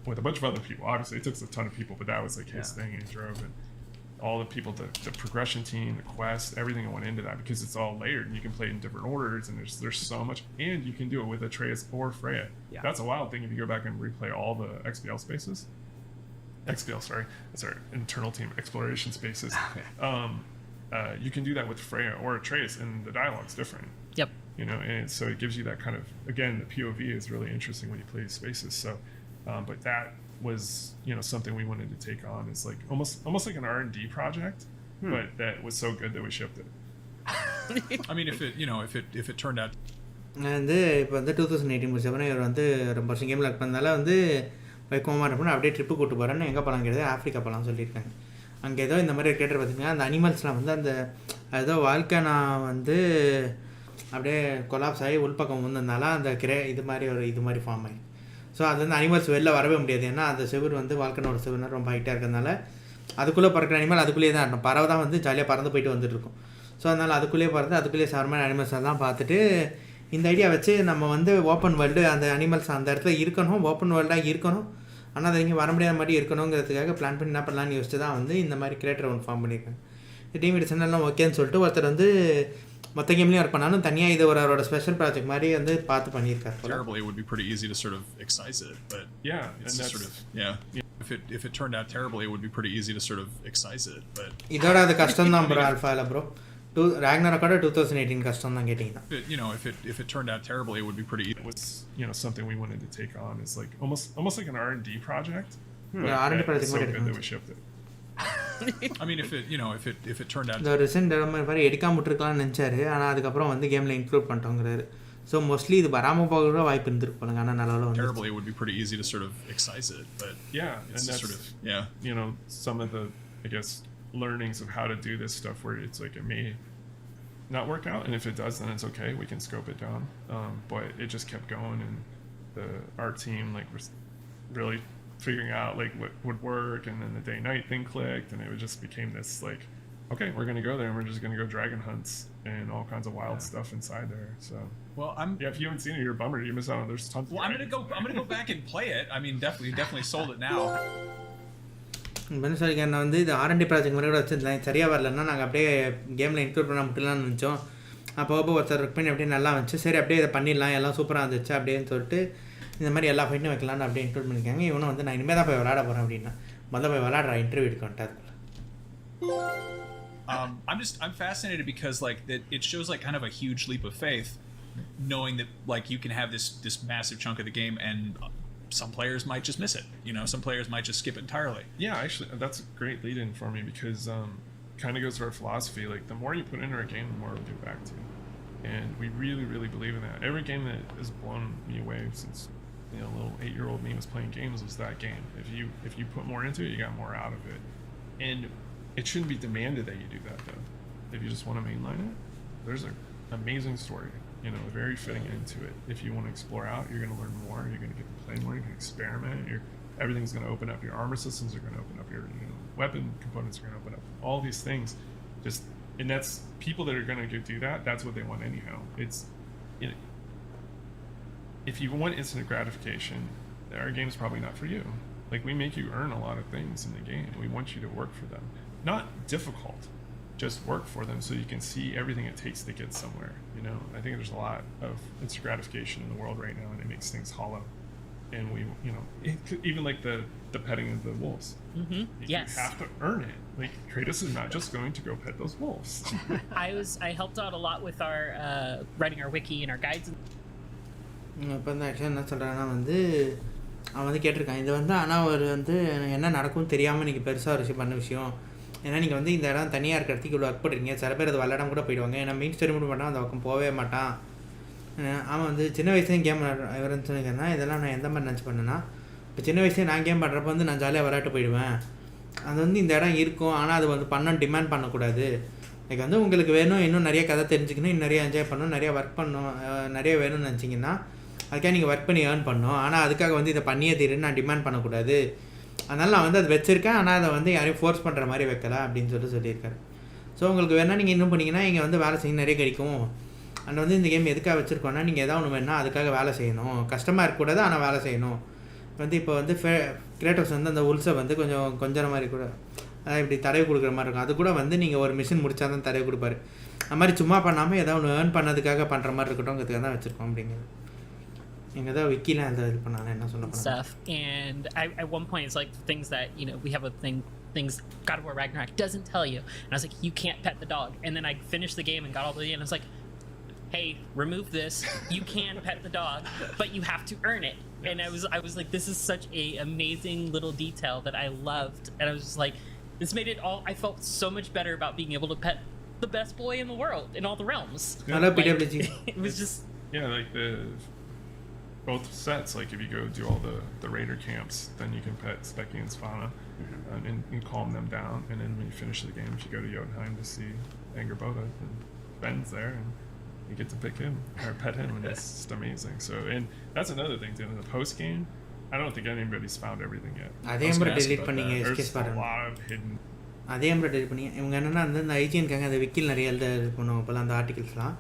with a bunch of other people. Obviously, it took a ton of people, but that was like his thing, and he drove it. All the people, the progression team, the quest, everything that went into that, because it's all layered, and you can play in different orders, and there's so much, and you can do it with Atreus or Freya. Yeah. That's a wild thing if you go back and replay all the XBL spaces. XBL, sorry, that's our internal team exploration spaces. You can do that with Freya or Atreus, and the dialogue's different. Yep. You know, and so it gives you that kind of, again, the POV is really interesting when you play these spaces. So. But that was, you know, something we wanted to take on. It's like almost like an R&D project, but that was so good that we shipped it. I mean, if it turned out. வந்து இப்போ வந்து 2018 முடிச்சப்பறம் இவர் வந்து ரொம்ப வருஷம் கேமில் work பண்ணதால வந்து வைக்கோமா இருப்போம் அப்படியே ட்ரிப்பு கூட்டு போகிறேன்னு எங்கே போகலாம் கேட்டது ஆஃப்ரிக்கா போகலாம் சொல்லியிருக்காங்க. அங்கே ஏதோ இந்த மாதிரி கேட்டர் பார்த்தீங்கன்னா அந்த அனிமல்ஸ்லாம் வந்து அந்த ஏதோ வாழ்க்கைனா வந்து அப்படியே கொலாப்ஸ் ஆகி உள்பக்கம் வந்ததுனால அந்த இது மாதிரி ஃபார்ம் ஆகி ஸோ அது வந்து அனிமல்ஸ் வெளில வரவே முடியாது. ஏன்னா அந்த செவுர் வந்து வாழ்க்கைனோட செவுர் ரொம்ப ஹைட்டாக இருக்கிறதுனால அதுக்குள்ளே பறக்கிற அனிமல் அதுக்குள்ளேயே தான் இருக்கும். பறவை தான் வந்து ஜாலியாக பறந்து போயிட்டு வந்துட்டுருக்கும். ஸோ அதனால் அதுக்குள்ளேயே பறந்து அதுக்குள்ளேயே சார்மான அனிமல்ஸ் எல்லாம் பார்த்துட்டு இந்த ஐடியா வச்சு நம்ம வந்து ஓப்பன் வேர்ல்டு அந்த அனிமல்ஸ் அந்த இடத்துல இருக்கணும், ஓப்பன் வேர்ல்டாக இருக்கணும், ஆனால் அது இங்கே வர முடியாத மாதிரி இருக்கணுங்கிறதுக்காக பிளான் பண்ணி என்ன பண்ணலான்னு யோசிச்சு தான் வந்து இந்த மாதிரி கிரியேட்டர் ஒன்று ஃபார்ம் பண்ணியிருக்காங்க. டீம் எல்லாம் ஓகேன்னு சொல்லிட்டு ஒருத்தர் வந்து மற்ற கேம்லேயும் ஒர்க் பண்ணாலும் தனியாக இது ஒரு அவரோட ஸ்பெஷல் ப்ராஜெக்ட் மாதிரி வந்து பார்த்து பண்ணியிருக்காரு. Terribly, it would be pretty easy to sort of excise it, but it's just sort of if it turned out terribly, it would be pretty easy to sort of excise it, but இதோட அது கஷ்டம் தான் bro. ஆல்ஃபால bro Ragnarokோட 2018 கஷ்டம் தான் கேட்டிங்கன்னா. If it turned out terribly, it would be pretty. It was something we wanted to take on. It's like almost like an R&D project. R&D project so good that we shipped it. I mean, if it turned out. இந்த recent மாதிரி எடுக்காம விட்டுருக்கலாம்னு நினச்சாரு, ஆனால் அதுக்கப்புறம் வந்து கேமில் include பண்ணிட்டோங்கிறாரு. So mostly இது வராமல் போக கூட வாய்ப்பு இருந்திருக்கு போலுங்க. ஆனால் நல்லா terribly, it would be pretty easy to sort of excise it, but it's and sort of some of the learnings of how to do this stuff where it's like it may not work out, and if it does then it's okay, we can scope it down, but it just kept going, and our team was really figuring out what would work, and then the day-night thing clicked, and it just became this okay, we're going to go there and we're just going to go dragon hunts and all kinds of wild stuff inside there. So if you haven't seen it, you're a bummer, you miss out on. There's tons of I'm going to go back and play it. I mean, definitely sold it now. என்ன சொல்லிக்க நான் வந்து இது R&D project மாதிரி கூட வச்சுருந்தேன். சரியாக வரலன்னா நாங்கள் அப்படியே கேமில் இன்க்ளூட் பண்ண முடியலான்னு நினச்சோம். அப்போ ஒருத்தர் ஒர்க் பண்ணி அப்படியே நல்லா வந்துச்சு. சரி அப்படியே இதை பண்ணிடலாம், எல்லாம் சூப்பராக இருந்துச்சு அப்படின்னு சொல்லிட்டு இந்த மாதிரி எல்லா ஃபைட்டும் வைக்கலான்னு அப்படியே இன்க்ளூட் பண்ணியிருக்காங்க. இவனும் வந்து நான் இனிமேல் தான் போய் விளாட போகிறேன் அப்படின்னா முதல்ல போய் விளாடுற இன்டர்வியூ எடுக்க I'm fascinated because it shows kind of a huge leap of faith, knowing that you can have this massive chunk of the game and some players might just miss it. Some players might just skip it entirely. Yeah, actually, that's a great lead-in for me because kind of goes to our philosophy. The more you put into a game, the more it'll get back to you. And we really, really believe in that. Every game that has blown me away since little 8-year-old me was playing games was that game. If you put more into it, you got more out of it. And it shouldn't be demanded that you do that, though. If you just want to mainline it, there's an amazing story. Very fitting into it. If you want to explore out, you're going to learn more. You're going to get to play more. You're going to experiment. Everything's going to open up. Your armor systems are going to open up. Your weapon components are going to open up. All these things, and that's people that are going to go do that. That's what they want anyhow. It's if you want instant gratification, our game's probably not for you. We make you earn a lot of things in the game. We want you to work for them. Not difficult. Just work for them so you can see everything it takes to get somewhere. I think there's a lot of instant gratification in the world right now, and it makes things hollow. And we, even the petting of the wolves. Mm-hmm. You have to earn it. Kratos is not just going to go pet those wolves. I helped out a lot with our writing our wiki and our guides. இப்போ வந்து ஆக்சுவலாக என்ன சொல்கிறாங்கன்னா வந்து அவன் வந்து கேட்டிருக்கான் இது வந்து ஆனால் ஒரு வந்து என்ன நடக்கும்னு தெரியாமல் நீங்கள் பெருசாக ஒரு பண்ண விஷயம். ஏன்னா நீங்கள் வந்து இந்த இடம் தனியாக இருக்கிற இடத்துக்கு இவ்வளோ ஒர்க் பண்ணுறீங்க. சில பேர் அது விளையாடாம கூட போயிடுவாங்க. ஏன்னா மெயின் ஸ்டோரி மட்டும் பண்ணால் அந்த பக்கம் போகவே மாட்டான். அவன் வந்து சின்ன வயசுலேயும் கேம் விளாட்றேன்னு சொன்னீங்கன்னா இதெல்லாம் நான் எந்த மாதிரி நினச்சி பண்ணேன்னா இப்போ சின்ன வயசுலேயே நான் கேம் பண்ணுறப்ப வந்து நான் ஜாலியாக விளையாட்டு போயிடுவேன். அது வந்து இந்த இடம் இருக்கும், ஆனால் அது வந்து டிமாண்ட் பண்ணக்கூடாது. வந்து உங்களுக்கு வேணும் இன்னும் நிறைய கதை தெரிஞ்சுக்கணும், இன்னும் நிறைய என்ஜாய் பண்ணணும், நிறைய ஒர்க் பண்ணணும், நிறைய வேணும்னு நினச்சிங்கன்னா அதுக்காக நீங்கள் ஒர்க் பண்ணி ஏர்ன் பண்ணணும். ஆனால் அதுக்காக வந்து இதை பண்ணியே தீருன்னு நான் டிமாண்ட் பண்ணக்கூடாது. அதனால் நான் வந்து அது வச்சுருக்கேன், ஆனால் அதை வந்து யாரையும் ஃபோர்ஸ் பண்ணுற மாதிரி வைக்கல அப்படின்னு சொல்லியிருக்காரு. ஸோ உங்களுக்கு வேணால் நீங்கள் இன்னும் பண்ணிங்கன்னா இங்கே வந்து வேலை செய்ய நிறைய கிடைக்கும். அண்ட் வந்து இந்த கேம் எதுக்காக வச்சுருக்கோன்னா நீங்கள் எதாவது ஒன்று வேணால் அதுக்காக வேலை செய்யணும், கஷ்டமாக இருக்கக்கூடாது ஆனால் வேலை செய்யணும். வந்து இப்போ வந்து கிரேட்டோஸ் வந்து அந்த உல்ஸை வந்து கொஞ்சம் மாதிரி கூட அதாவது இப்படி தடவை கொடுக்குற மாதிரி இருக்கும். அது கூட வந்து நீங்கள் ஒரு மிஷின் முடிச்சா தான் தடவை கொடுப்பாரு. அது மாதிரி சும்மா பண்ணாமல் ஏதாவது ஒன்று ஏர்ன் பண்ணதுக்காக பண்ணுற மாதிரி இருக்கட்டும்ங்கிறதுக்காக தான் வச்சுருக்கோம் அப்படிங்கிறது. எங்கள் தான் விக்கிலாம் அந்த இது பண்ணாங்க என்ன சொல்ல stuff. And at one point it's like things that we have a things GodOfWar Ragnarok doesn't tell you, and I was like, you can't pet the dog. And then I finished the game and got all the way in, and I was like, hey, remove this, you can pet the dog but you have to earn it. And I was like, this is such a amazing little detail that I loved, and I was just like, This made it all. I felt so much better about being able to pet the best boy in the world in all the realms. Hello, Like, PWG. it was just. Yeah, like both sets. Like if you go do all the raider camps, then you can pet Specky and Svanna and calm them down. And then when you finish the game, you go to Jotunheim to see Angerboda, and Ben's there, and you get to pick him or pet him, and it's just amazing. So, and that's another thing too. In the post game, I don't think anybody's found everything yet. அதே மாதிரி delete பண்ணீங்க எஸ்கேஸ் There's a பாருங்க. lot of hidden. அதே மாதிரி delete பண்ணீங்க. இவங்க என்னன்னா அந்த ஐஜிஎன்காங்க அந்த விக்கில் நிறைய எழுத இது பண்ணுவாங்க அப்போல்லாம் அந்த ஆர்டிகல்ஸ்லாம்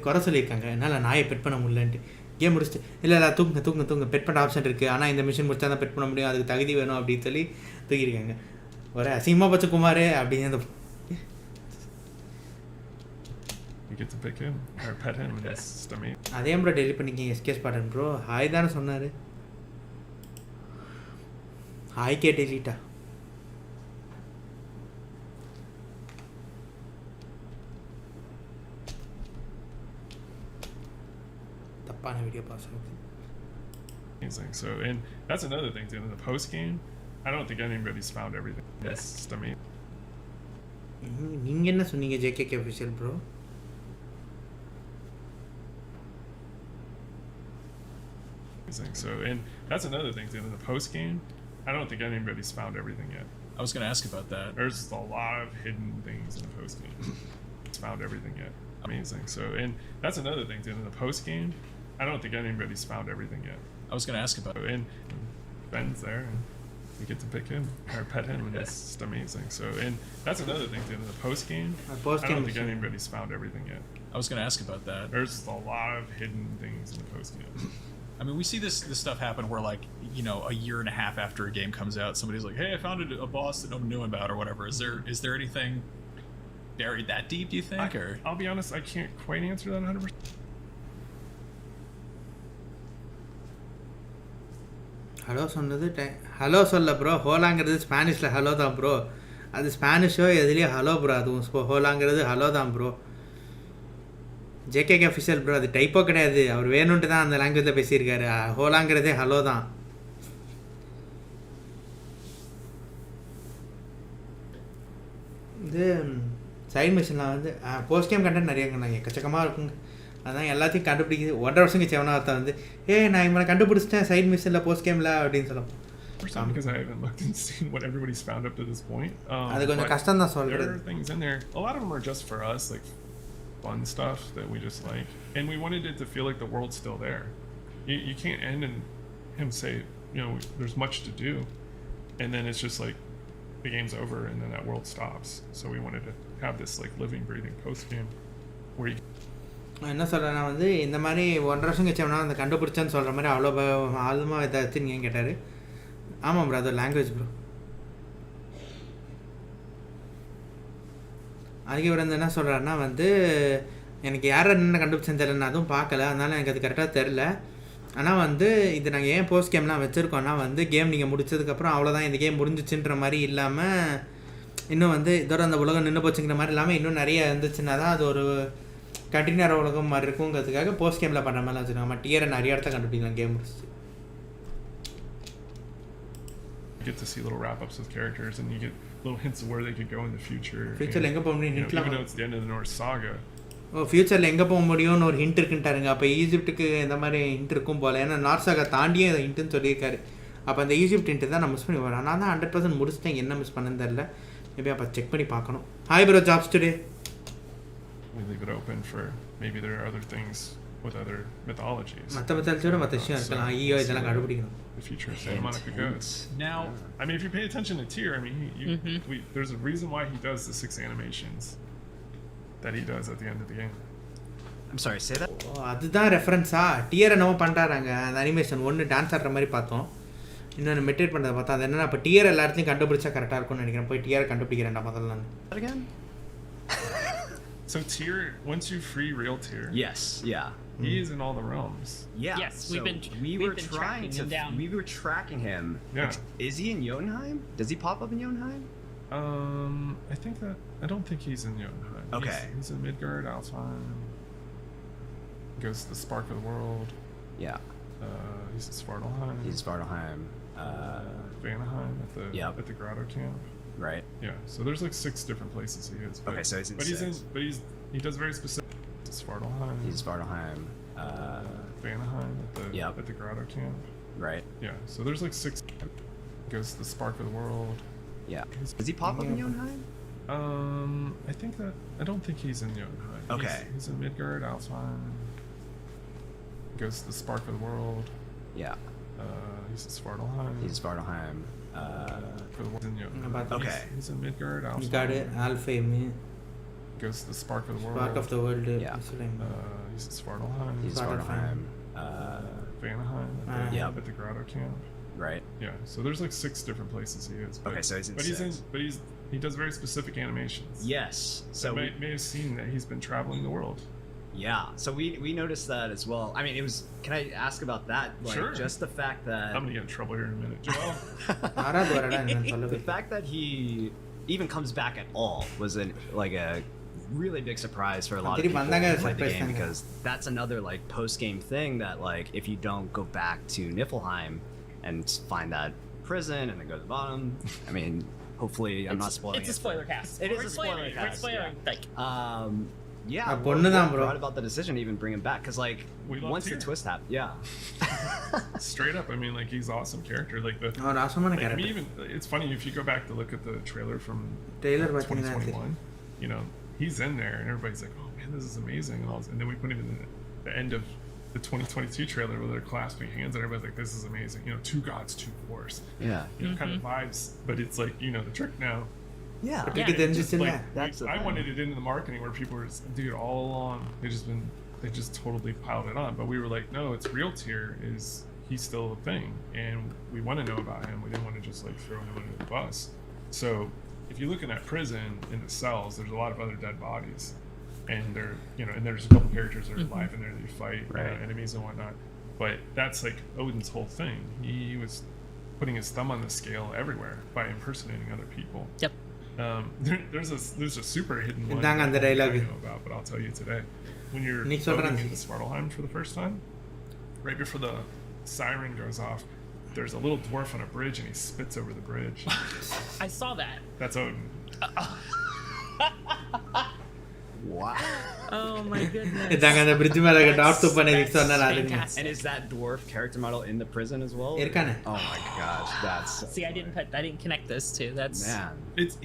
குறை சொல்லியிருக்காங்க என்னால் நாயை பெட் பண்ண முடியலன்ட்டு கேம் முடிச்சுட்டு இல்லை தூங்க பெட் பண்ண ஆப்ஷன் இருக்குது ஆனால் இந்த மிஷின் முடிச்சா தான் பெட் பண்ண முடியும் அதுக்கு தகுதி வேணும் அப்படின்னு சொல்லி தூக்கியிருக்காங்க ஒரு அசிங்கமாக பச்சை குமார் அப்படின்னு அந்த You get to pick him or pet him, and it's just amazing. அதே மாதிரி டெலிட் பண்ணிக்கிங்க எஸ்கேஸ் பாட்டன் ப்ரோ ஹாய் தானே சொன்னார் ஹாய் கே டெலிட்டா தப்பான வீடியோ பாஸ் ஆகுது Amazing. So, and that's another thing too. In the post game, I don't think anybody's found everything. It's just amazing. நீங்கள் என்ன சொன்னீங்க JKK official bro So, and that's another thing too. In the post game, I don't think anybody's found everything yet. I was going to ask about that. There's a lot of hidden things in the post game. It's found everything yet. Amazing. So, and that's another thing too. In the post game, I don't think anybody's found everything yet. I was going to ask about it. And Ben's there, and you get to pick him or pet him, and it's just amazing. So, and that's another thing too. In the post game, I don't think anybody's found everything yet. I was going to ask about that. There's a lot of hidden things in the post game. I mean, we see this stuff happen where, like, you know, a year and a half after a game comes out, somebody's like, "Hey, I found a boss that no one knew about," or whatever. Is there anything buried that deep? Do you think? Or I'll be honest, I can't quite answer that 100%. Hello சொன்னது hello சொல்ல bro ஹோலாங்கிறது ஸ்பானிஷில் hello தான் bro அது ஸ்பானிஷோ எதுலேயோ hello bro அதுவும் ஹோலாங்கிறது hello தான் bro JKK official bro அது டைப்போ கிடையாது அவர் வேணுன்ட்டு தான் அந்த லாங்குவேஜில் பேசியிருக்காரு ஹோலாங்கிறதே ஹலோ தான் இது சைட் மிஷினில் வந்து போஸ்ட் கேம் கண்டென்ட் நிறைய நாங்கள் எக்கச்சக்கமாக இருக்குங்க அதான் எல்லாத்தையும் கண்டுபிடிக்குது 1.5 வருஷம் கழிச்சு எவனா ஒருத்தன் வந்து நான் இவனை கண்டுபிடிச்சிட்டேன் சைட் மிஷினில் போஸ்ட் கேமில் அப்படின்னு சொல்லலாம் Because I haven't looked and seen what everybody's found up to this point. அது கொஞ்சம் கஷ்டம் தான் There சொல்கிறது are things in there. A lot of them are just for us, like fun stuff that we just like, and we wanted it to feel like the world's still there. You can't end and him say, you know, there's much to do, and then it's just like the game's over and then that world stops. So we wanted to have this like living, breathing post game where you. என்ன சொல்கிறேன்னா வந்து இந்த மாதிரி 1.5 வருஷம் கழிச்சோம்னா அந்த கண்டுபிடிச்சேன்னு சொல்கிற மாதிரி அவ்வளோ ஆழமாக இதாச்சு நீங்கள் கேட்டார் ஆமாம் ப்ரோ அது லாங்குவேஜ் ப்ரோ அதுக்கு இவர் வந்து என்ன சொல்கிறாருன்னா வந்து எனக்கு யாரை என்ன கண்டுபிடிச்சேன்னு தெரியல நான் அதுவும் பார்க்கல அதனால் எனக்கு அது கரெக்டாக தெரில ஆனால் வந்து இது நாங்கள் ஏன் போஸ்ட் கேம்லாம் வச்சுருக்கோன்னா வந்து கேம் நீங்கள் முடிச்சதுக்கப்புறம் அவ்வளோதான் இந்த கேம் முடிஞ்சிச்சுன்ற மாதிரி இல்லாமல் இன்னும் வந்து இதோட அந்த உலகம் நின்று போச்சுங்கிற மாதிரி இல்லாமல் இன்னும் நிறைய இருந்துச்சுன்னா தான் அது ஒரு கண்டினியூர் உலகம் மாதிரி இருக்குங்கிறதுக்காக போஸ்ட் கேமில் பண்ணுற மாதிரிலாம் வச்சுருக்காங்க நம்ம டியரை நிறைய இடத்த கண்டுபிடிக்கலாம் கேம் முடிச்சு You get to see little wrap-ups with characters, and you get little hints of where they could go in the future. ஃபியூச்சரில் எங்கே போக முடியும் Even ஹிண்ட்லாம் though it's the end of the Norse saga, ஃபியூச்சரில் எங்கே போக முடியும்னு ஒரு ஹிண்ட் இருக்குன்ட்டாருங்க அப்போ ஈஜிப்ட்டுக்கு இந்த மாதிரி ஹிண்ட் இருக்கும் போல் ஏன்னா நார்ஸாக தாண்டியே அதை ஹிண்ட்டுன்னு சொல்லியிருக்காரு அப்போ அந்த ஈஜிப்ட் ஹிண்ட்டு தான் நான் மிஸ் பண்ணி வரேன் நான் தான் 100% முடிச்சிட்டேன் என்ன மிஸ் பண்ணேன்னு தெரில மேபி அப்போ செக் பண்ணி பார்க்கணும் hi bro jobs today we leave it open for maybe there are other things with other mythologies. மற்ற மெத்தாலஜியோட மற்ற விஷயம் இருக்கலாம் ஐயோ இதெல்லாம் கண்டுபிடிக்கணும் The future of Santa Monica goes. now, I mean, if you pay attention to Tyr, I mean, there's a reason why he does the 6 animations that he does at the end of the game. I'm sorry, say that. ஓ அதுதான் ரெஃபரன்ஸா டியரை நம்ம பண்ணுறாங்க அந்த animation ஒன்று dance ஆடுற மாதிரி பார்த்தோம் இன்னொன்று மெட்டேட் பண்ணுறதை பார்த்தா அது என்னன்னா அப்போ டியர் எல்லா இடத்துலையும் கண்டுபிடிச்சா கரெக்டாக இருக்கும்னு நினைக்கிறேன் போய் டியரை கண்டுபிடிக்கிறேன்டா முதல்ல நான் That again? So Tyr, once you free real Tyr, Yes. Yeah. he is in all the realms. Yeah. Yes, so we've been tracking him down. We were tracking him. Yeah. Is he in Jotunheim? Does he pop up in Jotunheim? I think that I don't think he's in Jotunheim. Okay. He's in Midgard, Alfheim. Goes to the Spark of the World. Yeah. He's in Svartalheim. He's Svartalheim. Vanaheim at the Yep. at the Grotto camp. Right. Yeah, so there's like 6 different places he is. But, Okay, so he's in but six. he does very specific. Svartalheim. He's Svartalheim. Vanaheim at the Grotto camp. Right. Yeah, so there's like 6. Goes to the Spark of the World. Yeah. Does he pop up in Jotunheim? I don't think he's in Jotunheim. Okay. He's in Midgard, Alfheim. Goes to the Spark of the World. Yeah. He's in Svartalheim. He's Svartalheim. For the world in Jotunheim. Okay. He's in Midgard, Alfheim. You got it. Alfheim. Goes to the Spark of the World. Spark of the World. Yeah. He's in Svartalheim. He's Svartalheim. Vanaheim at the Grotto camp. Right. Yeah, so there's like 6 different places he is. But, Okay, so he's in but six. he does very specific animations. Yes. So So may have seen that he's been traveling the world. yeah. So we noticed that as well. I mean, it was. Can I ask about that? Like, Sure. Just the fact that I'm gonna get in trouble here in a minute, Joel. the fact that he even comes back at all was a really big surprise for a lot of people who played the game, because that's another like post-game thing that like if you don't go back to Niflheim and find that prison and then go to the bottom, I mean, hopefully I'm not spoiling it. It's a spoiler cast. It is We're a spoiler spoiling- cast, We're spoiling. yeah. Like, Yeah, பொண்ணு தான் bro. brought about the decision to even bring him back, because like We love once the Tyr. twist happened, yeah. Straight up, I mean, like he's an awesome character. Like the அவன் ராசமான like, I mean, character. even it's funny if you go back to look at the trailer from Trailer பார்த்தீங்கன்னா 2021. You know, he's in there, and everybody's like, "Oh man, this is amazing!" And then we put him in the end of the 2022 trailer where they're clasping hands, and everybody's like, "This is amazing!" You know, 2 gods, 2 wars. Yeah. You know, kind of vibes, but it's like the trick now. Yeah. Cricket தெரிஞ்சிச்சுல. Like, That's the I thing. wanted it into the marketing where people were just, dude, all along they just totally piled it on, but we were like, no, it's real tier, is he's still a thing, and we want to know about him. We didn't want to just like throw him under the bus. So if you look in that prison in the cells, there's a lot of other dead bodies, and and there's a couple characters that are alive in there that you fight, enemies and whatnot. But that's like Odin's whole thing. He was putting his thumb on the scale everywhere by impersonating other people. yep. There's a super hidden one இதாங்க அந்த that I dialogue. know about, but I'll tell you today. When you're நீ சொல்றேன். loading into Svartalheim for the first time, right before the siren goes off, there's a little dwarf on a bridge and he spits over the bridge. I saw that. That's Odin. Wow. Oh my goodness. இதாங்க அந்த bridge மேல top to பண்ணி That's சொன்னா அதுங்க. fantastic. And is that dwarf character model in the prison as well? இருக்கானே. Oh my gosh, that's so See, I didn't connect those two. That's man. It's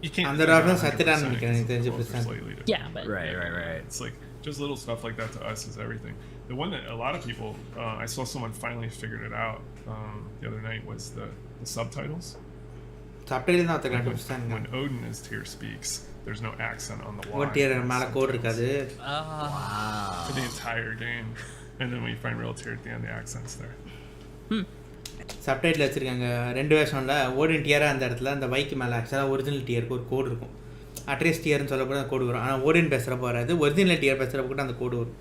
you can't. அந்த figure ராஃபன் out சத்திரான்னு 100% நினைக்கிறேன், எனக்கு தெரிஞ்ச because the percent. worlds are slightly different. yeah, but Right. It's like just little stuff like that to us is everything. The one that a lot of people, I saw someone finally figured it out the other night, was the subtitles. Subtitle தான் ஒருத்தர் கண்டுபிடிச்சாங்க. When Odin is Tyr speaks, there's no accent on the Y. ஒரு tier மேல code இருக்காது. For the entire game. And then when you find real Tyr at the end, the accent's there. Subtitle வச்சுருக்காங்க 2 வேர்ஷனில் ஓடின் டியராக அந்த இடத்துல அந்த வைக்கு மேலே ஆக்சுவலாக ஒரிஜினல் டியருக்கு ஒரு கோடு இருக்கும். அட்ரஸ் டியர்னு சொல்லக்கூட அந்த கோடு வரும். ஆனால் ஓடின் பேசுகிறப்ப வராது, ஒரிஜினல் டியர் பேசுகிறப்ப கூட அந்த கோடு வரும்.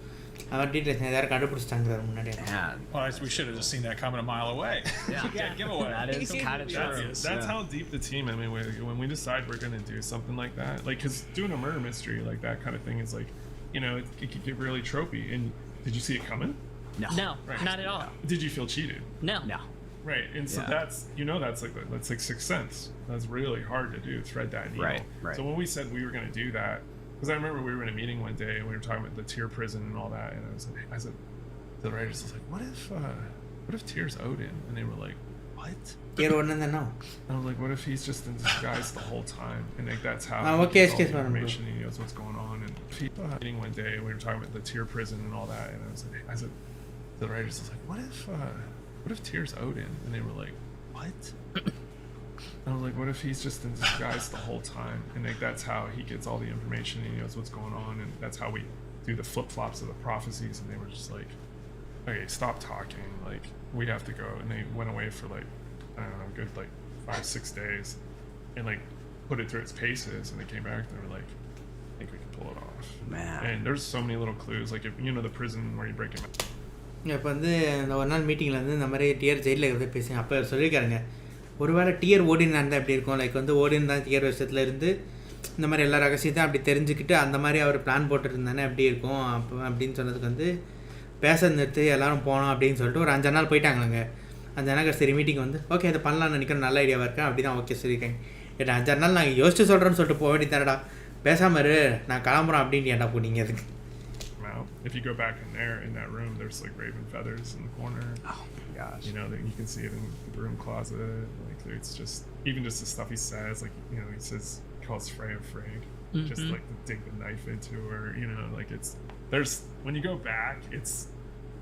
அவன் டீட்டெயில்ஸ் யாரும் கண்டுபிடிச்சிட்டாங்க முன்னாடி. Man. Well, we should have just seen that coming a mile away. Yeah. Giveaway. That is kind of true. That's how deep the team. I mean, when we decide we're going to do something like that, like, because doing a murder mystery like that kind of thing is like, it could get really tropey. And did you see it coming? no, Right. not at all. Did you feel cheated? No. Right, and so Yeah. that's like Sixth Sense. That's really hard to do. Thread that needle. Right. So when we said we were going to do that, because I remember we were in a meeting one day and we were talking about the Tyr prison and all that, and I said to the writers, I was like, what if Tyr's Odin? And they were like, what? Dear ஒன்று தானே. And I was like, what if he's just in disguise the whole time? And like that's how okay, he gets all excuse the me, information and he knows what's going on. And meeting one day and we were talking about the Tyr prison and all that, and I said to the writers, I was like, what if Tyr's Odin? And they were like, what? I was like, what if he's just in disguise the whole time? And like that's how he gets all the information and he knows what's going on, and that's how we do the flip-flops of the prophecies. And they were just like, okay, stop talking, like we have to go. And they went away for like, I don't know, good like 5-6 days and like put it through its paces, and they came back and they were like, I think we can pull it off. Man. And there's so many little clues, like if the prison where you break him. இப்போ வந்து இந்த ஒரு நாள் மீட்டிங்கில் வந்து இந்த மாதிரி dear ஜெயிலில் இருக்கிறத பேசுங்க. அப்போ சொல்லியிருக்காருங்க, ஒருவேளை டியர் ஓடின் இருந்தால் எப்படி இருக்கும், லைக் வந்து ஓடின் தான் டியர் வருஷத்துல இருந்து இந்த மாதிரி எல்லா ரகசியத்தையும் அப்படி தெரிஞ்சுக்கிட்டு அந்த மாதிரி அவர் பிளான் போட்டுருந்தானே எப்படி இருக்கும் அப்போ அப்படின்னு சொன்னதுக்கு வந்து பேச நிறுத்தி எல்லோரும் போனோம் அப்படின்னு சொல்லிட்டு ஒரு 5 நாள் போயிட்டாங்களாங்க. 5 நாள் சரி மீட்டிங் வந்து ஓகே அதை பண்ணலாம்னு நினைக்கிறேன், நல்ல ஐடியாவாக இருக்கேன் அப்படி தான் ஓகே சொல்லியிருக்காங்க. ஏன்னா 5 நாள் நான் யோசிச்சு சொல்கிறேன்னு சொல்லிட்டு போக வேண்டியதானடா பேசாம இரு நான் கிளம்புறேன் அப்படின்னு ஏன்டா போனீங்க அதுக்கு Now, if you go back in there, in that room, there's like raven feathers in the corner. Oh my gosh. You know, you can see it in the broom closet. Like, it's just, even just the stuff he says, like, you know, he says, he calls Freya Frigg. Just like to dig the knife into her, you know, like there's, when you go back, it's,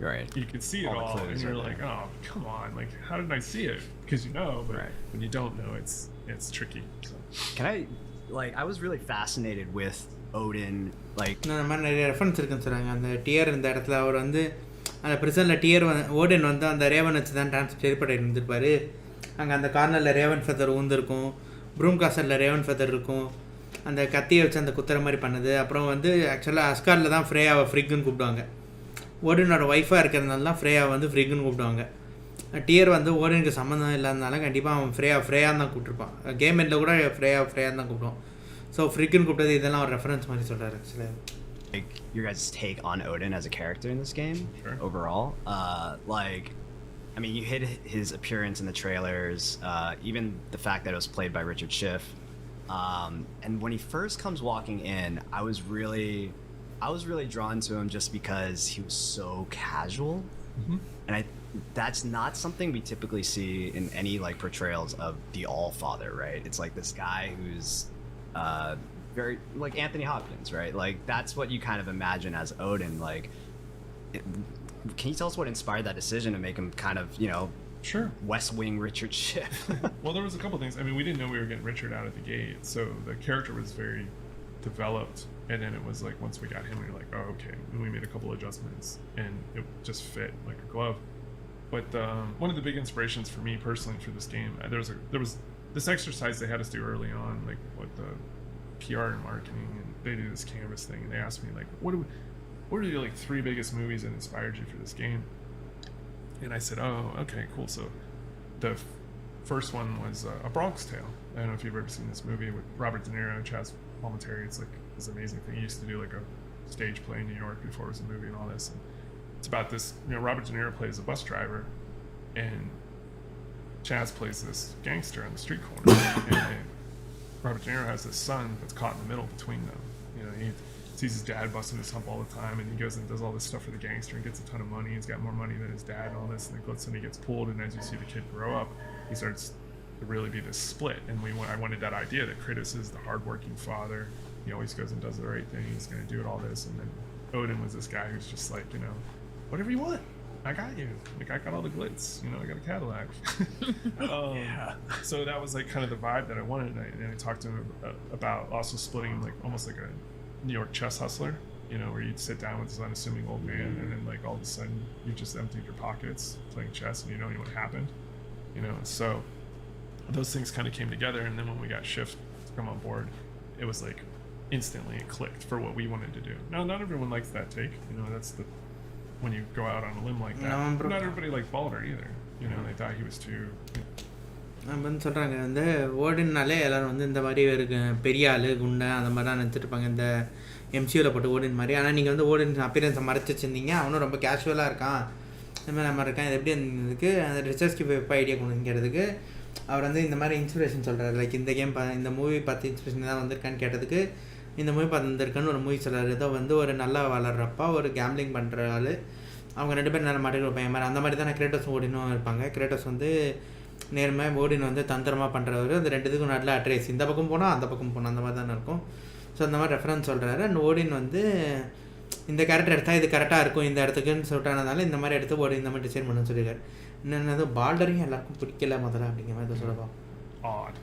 Right. you can see it all and you're like, oh, come on, like, how didn't I see it? Because you know, but when you don't know, it's tricky. So. Can I, like, I was really fascinated with Odin, like... இந்த மாதிரி நிறைய reference இருக்குன்னு சொல்கிறாங்க அந்த dear இந்த இடத்துல அவர் வந்து அந்த ப்ரிசனில் டியர் ஓடன் வந்து அந்த ரேவன் வச்சு தான் ட்ரான்ஸ்ஃபர் பண்ணி இருந்திருப்பார் அங்கே அந்த கார்னரில் ரேவன் ஃபெதர் ஊந்திருக்கும் ப்ரூம் காசரில் ரேவன் ஃபெதர் இருக்கும் அந்த கத்தியை வச்சு அந்த குத்துற மாதிரி பண்ணுது அப்புறம் வந்து ஆக்சுவலாக அஸ்காரில் தான் ஃப்ரேயாவை ஃப்ரிக்குன்னு கூப்பிடுவாங்க ஓடனோட ஒய்ஃபாக இருக்கிறதுனால தான் ஃப்ரேயா வந்து ஃப்ரிக்குன்னு கூப்பிடுவாங்க டியர் வந்து ஓடனுக்கு சம்மந்தம் இல்லாதனால கண்டிப்பாக அவன் ஃப்ரேயான்னு தான் கூப்பிட்டுருப்பான் கேம் எண்டில் கூட ஃப்ரேயான்னு தான் கூப்பிடுவான் ஸோ ஃப்ரிக்குன்னு கூப்பிட்டது இதெல்லாம் ஒரு ரெஃபரன்ஸ் மாதிரி சொல்கிறார் ஆக்சுவலாக Like, your guys' take on Odin as a character in this game, Sure. overall. Like, I mean, you hit his appearance in the trailers, even the fact that it was played by Richard Schiff. And when he first comes walking in, I was really drawn to him just because he was so casual. And that's not something we typically see in any like portrayals of the All-Father, right? It's like this guy who's very like Anthony Hopkins, right? Like that's what you kind of imagine as Odin. Like, can you tell us what inspired that decision to make him kind of, you know, Sure. West Wing Richard Schiff? Well, there was a couple things. I mean, we didn't know we were getting Richard out of the gate, so the character was very developed. And then it was like once we got him, we were like, oh, okay. And we made a couple adjustments, and it just fit like a glove. But one of the big inspirations for me personally for this game, there was this exercise they had us do early on, like what the PR and marketing, and they did this canvas thing, and they asked me like, what are the like 3 biggest movies that inspired you for this game? And I said, oh, okay, cool. So the first one was A Bronx Tale. I don't know if you've ever seen this movie with Robert De Niro and Chaz Palminteri. It's like this amazing thing. He used to do like a stage play in New York before it was a movie and all this. And it's about this, you know, Robert De Niro plays a bus driver, and Chaz plays this gangster on the street corner. And Robert De Niro has this son that's caught in the middle between them. You know, he sees his dad busting his hump all the time, and he goes and does all this stuff for the gangster and gets a ton of money. He's got more money than his dad and all this, and then suddenly he gets pulled, and as you see the kid grow up, he starts to really be this split. And I wanted that idea that Kratos is the hardworking father. He always goes and does the right thing. He's going to do it all this, and then Odin was this guy who's just like, you know, whatever you want, I got you. Like, I got all the glitz, you know, I got a Cadillac. Yeah. So that was like kind of the vibe that I wanted, and I talked to him about also splitting him like almost like a New York chess hustler, you know, where you'd sit down with this unassuming old man, and then like all of a sudden you just emptied your pockets playing chess, and you don't know what happened, you know. So those things kind of came together, and then when we got Shift to come on board, it was like instantly it clicked for what we wanted to do. Now, not everyone likes that take, you know. That's the when you go out on a limb like that. No, not everybody liked Baldur either, you know. They thought he was too. வந்து சொல்கிறாங்க வந்து ஓடினாலே எல்லோரும் வந்து இந்த மாதிரி இருக்கு பெரிய ஆள் குண்டை அந்த மாதிரி தான் நினச்சிட்டு இருப்பாங்க இந்த எம்சியூவில் போட்டு ஓடின் மாதிரி. ஆனால் நீங்கள் வந்து ஓடின் அப்பியரன்ஸை மறைச்சி வச்சுருந்தீங்க, அவனும் ரொம்ப கேஷுவலாக இருக்கான் இந்த மாதிரி நம்ம இருக்கான். இது எப்படி இருந்ததுக்கு அந்த ரிசர்ச்க்கு இப்போ ஐடியா கொடுங்கிறதுக்கு அவர் வந்து இந்த மாதிரி இன்ஸ்பிரேஷன் சொல்கிறார். லைக் இந்த கேம் இந்த மூவி பார்த்து இன்ஸ்பிரேஷன் தான் வந்திருக்கான்னு கேட்டதுக்கு இந்த மூவி பார்த்து வந்திருக்கான்னு ஒரு மூவி சொல்கிறார். ஏதோ வந்து ஒரு நல்லா வளர்றப்பா ஒரு கேம்லிங் பண்ணுற ஆள், அவங்க 2 பேரும் நல்லா மாட்டிக்கிற பையன் மாதிரி அந்த மாதிரி தான் கிரேட்டோஸ் ஓடினும் இருப்பாங்க. கிரேட்டோஸ் வந்து நேர்மை, ஓடின் வந்து தந்திரமாக பண்ணுறவர். அந்த 2த்துக்கும் நல்ல அட்ரேஸ், இந்த பக்கம் போனால் அந்த பக்கம் போனால் அந்த மாதிரி தானே இருக்கும். ஸோ அந்த மாதிரி ரெஃபரன்ஸ் சொல்கிறாரு. அண்ட் ஓடின் வந்து இந்த கேரக்டர் எடுத்தால் இது கரெக்டாக இருக்கும் இந்த இடத்துக்குன்னு சொல்லிட்டானதால இந்த மாதிரி எடுத்து ஓடி இந்த மாதிரி டிசைன் பண்ண சொல்லியிருக்காரு. என்னென்னது பால்டரையும் எல்லாருக்கும் பிடிக்கல முதல்ல அப்படிங்கிற மாதிரி சொல்லலாம். Odd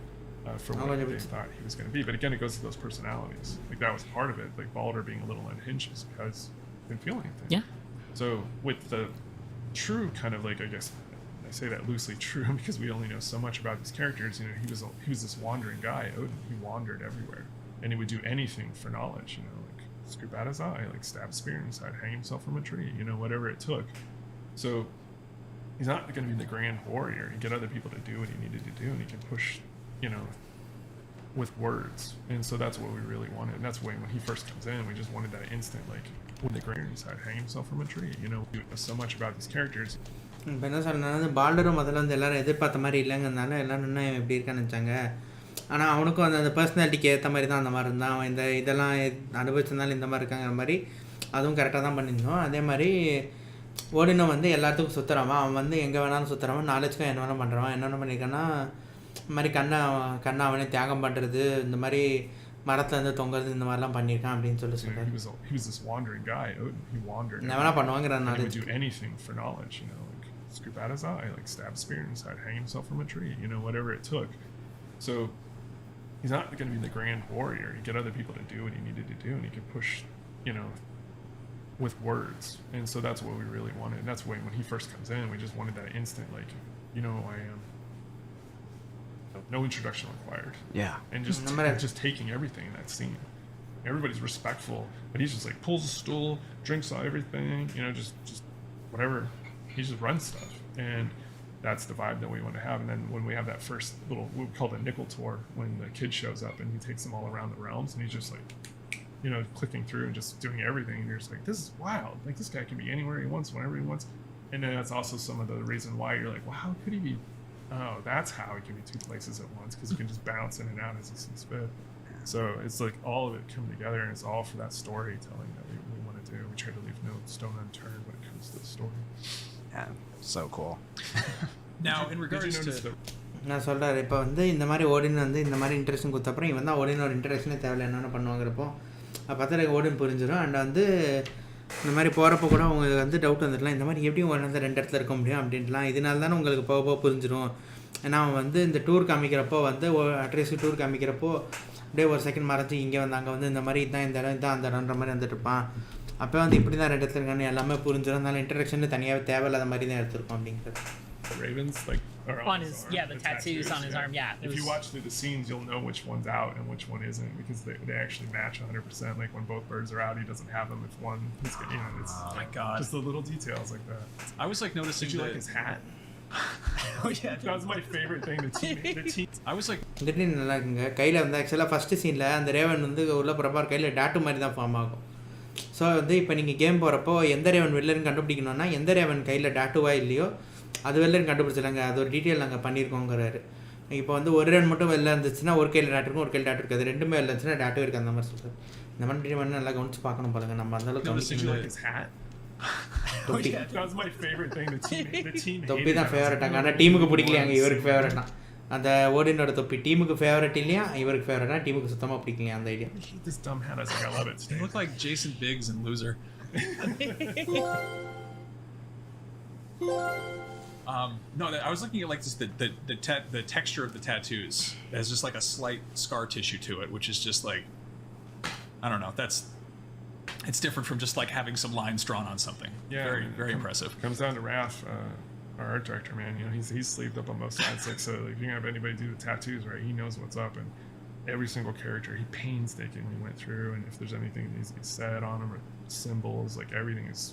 for what they thought he was going to be, but again it goes to those personalities. Like that was part of it, like Baldur being a little unhinged is because he didn't feel anything. Yeah. So with the true kind of like, I guess I say that loosely true because we only know so much about these characters, you know, he was this wandering guy, Odin. He wandered everywhere, and he would do anything for knowledge, you know, like scoop out his eye, like stab a spear inside, hang himself from a tree, you know, whatever it took. So he's not going to be the grand warrior. He get other people to do what he needed to do, and he can push, you know, with words. And so that's what we really wanted. And that's why when he first comes in, we just wanted that instant, like when the grand inside, hang himself from a tree, you know. We know so much about these characters. இப்போ என்ன சொல்கிறேன்னா பால்டரும் முதல்ல வந்து எல்லோரும் எதிர்பார்த்த மாதிரி இல்லைங்கிறதுனால எல்லோரும் இன்னும் எப்படி இருக்கான்னு நினச்சாங்க. ஆனால் அவனுக்கும் அந்த பர்சனாலிட்டிக்கு ஏற்ற மாதிரி தான் அந்த மாதிரி இருந்தான். அவன் இதெல்லாம் அனுபவிச்சதுனால இந்த மாதிரி இருக்காங்கிற மாதிரி அதுவும் கரெக்டாக தான் பண்ணியிருந்தோம். அதே மாதிரி ஓடினும் வந்து எல்லாத்துக்கும் சுற்றுறான். அவன் வந்து எங்கே வேணாலும் சுற்றுறான், நாலேஜுக்கும் என்ன வேணாலும் பண்ணுறான். என்னென்ன பண்ணியிருக்கான்னா இந்த மாதிரி கண்ணை அவனே தியாகம் பண்ணுறது, இந்த மாதிரி மரத்தில் வந்து தொங்குறது, இந்த மாதிரிலாம் பண்ணியிருக்கான் அப்படின்னு சொல்லி சொல்கிறார். He was this wandering guy. He wandered. என்ன வேணால் பண்ணுவாங்கிற He would knowledge. do anything for knowledge, you know, like scoop out his eye, like stab a spear in his side, hang himself from a tree, you know, whatever it took. So he's not going to be the grand warrior. He get other people to do what he needed to do, and he could push, you know, with words. And so that's what we really wanted. And that's why when he first comes in, we just wanted that instant, like, you know who I am. No introduction required. Yeah. And just taking everything in that scene. Everybody's respectful, but he's just like pulls a stool, drinks everything, you know, just whatever. He just runs stuff, and that's the vibe that we want to have. And then when we have that first little, we call it a nickel tour, when the kid shows up and he takes them all around the realms, and he's just like, you know, clicking through and just doing everything, and you're just like, this is wild. Like, this guy can be anywhere he wants, whenever he wants. And then that's also some of the reason why you're like, well, how could he be? Oh, that's how he can be two places at once, because he can just bounce in and out as he sees fit. So it's like all of it come together, and it's all for that storytelling that we want to do. We try to leave no stone unturned when it comes to the story. Yeah, so cool. Now, in regards to... நான் சொல்கிறார், இப்போ வந்து இந்த மாதிரி ஓடின் வந்து இந்த மாதிரி interesting கொடுத்தப்பறம் இவன் தான் ஓடின் ஒரு இன்ட்ரெஸ்டே தேவையில்லை என்னென்ன பண்ணுவாங்கிறப்போ பார்த்தா ஓடின் புரிஞ்சிடும். அண்ட் வந்து இந்த மாதிரி போகிறப்ப கூட உங்களுக்கு வந்து டவுட் வந்துடலாம், இந்த மாதிரி எப்படி ஒன்று வந்து 2 இடத்துல இருக்க முடியும் அப்படின்ட்டுலாம். இதனால தானே உங்களுக்கு போக போக புரிஞ்சிடும். ஏன்னா அவன் வந்து இந்த டூர் காமிக்கிறப்போ வந்து அட்ரஸ் டூர் காமிக்கிறப்போ அப்படியே ஒரு செகண்ட் மறைச்சி இங்கே வந்து அங்கே வந்து இந்த மாதிரி இதான் இந்த இடம் இதான் அந்த இடம்ன்ற மாதிரி வந்துட்டு இருப்பான். அப்போ வந்து இப்படி தான் 2 இடத்துல இருக்கான்னு எல்லாமே புரிஞ்சிடும். அதனால இன்ட்ரடக்ஷன் தனியாகவே தேவையில்லாத மாதிரி தான் எடுத்திருக்கோம் அப்படிங்கிறது. Ravens, like, are on his arm, the tattoos on his arm. Yeah, if you watch through the scenes, you'll know which one's out and which one isn't, because they actually match 100%. Like when both birds are out, he doesn't have them. If one, he's got, you know, it's oh my god, just the little details like that. I was like noticing. Did you like his hat? Oh yeah, that was my favorite thing. The team. I was like, திடீர்னு நல்லா இருக்குங்க. கையில் வந்து ஆக்சுவலாக first சீனில் அந்த Raven வந்து உள்ள போகிறப்ப கையில் டாட்டு மாதிரி தான் ஃபார்ம் ஆகும். ஸோ வந்து இப்போ நீங்கள் கேம் போகிறப்போ எந்த ரேவன் வெளிலன்னு கண்டுபிடிக்கணும்னா எந்த ரேவன் கையில் டாட்டுவா இல்லையோ அது வெளிலன்னு கண்டுபிடிச்சிடலாங்க. அது ஒரு டீட்டெயில் நாங்கள் பண்ணியிருக்கோங்கிறாரு. இப்போ வந்து ஒரு ரன் மட்டும் வெளில இருந்துச்சுன்னா ஒரு கையில் டாட்டு இருக்கும், ஒரு கையில் டாட்டு இருக்காது. ரெண்டுமே வெளில இருந்துச்சுன்னா டாட்டு இருக்குது. அந்த மாதிரி சொல்கிறார். இந்த மாதிரி டீட்டெயில் பண்ணி நல்லா கவனிச்சு பார்க்கணும் பாருங்க. நம்ம அந்தளவுக்கு தொப்பி தான் ஃபேவரட்டாங்க. ஆனால் டீமுக்கு பிடிக்கலையாங்க, இவருக்கு ஃபேவரட்டாக. அந்த ஓடினோட தொப்பி டீமுக்கு ஃபேவரட் இல்லையா, இவருக்கு ஃபேவரட்டாக, டீமுக்கு சுத்தமாக பிடிக்கலையா அந்த idea. This dumb hat, I was like, I love it. They look like Jason Biggs and Loser. No, I was looking at like just the texture of the tattoos. There's just like a slight scar tissue to it, which is just like, I don't know. It's different from just like having some lines drawn on something. Yeah, very impressive. Comes down to Raph, our art director, man. You know, he's sleeved up on both sides. Like, so if you have anybody do the tattoos, right, he knows what's up, and every single character he painstakingly went through, and if there's anything that needs to be said on them or symbols, like everything is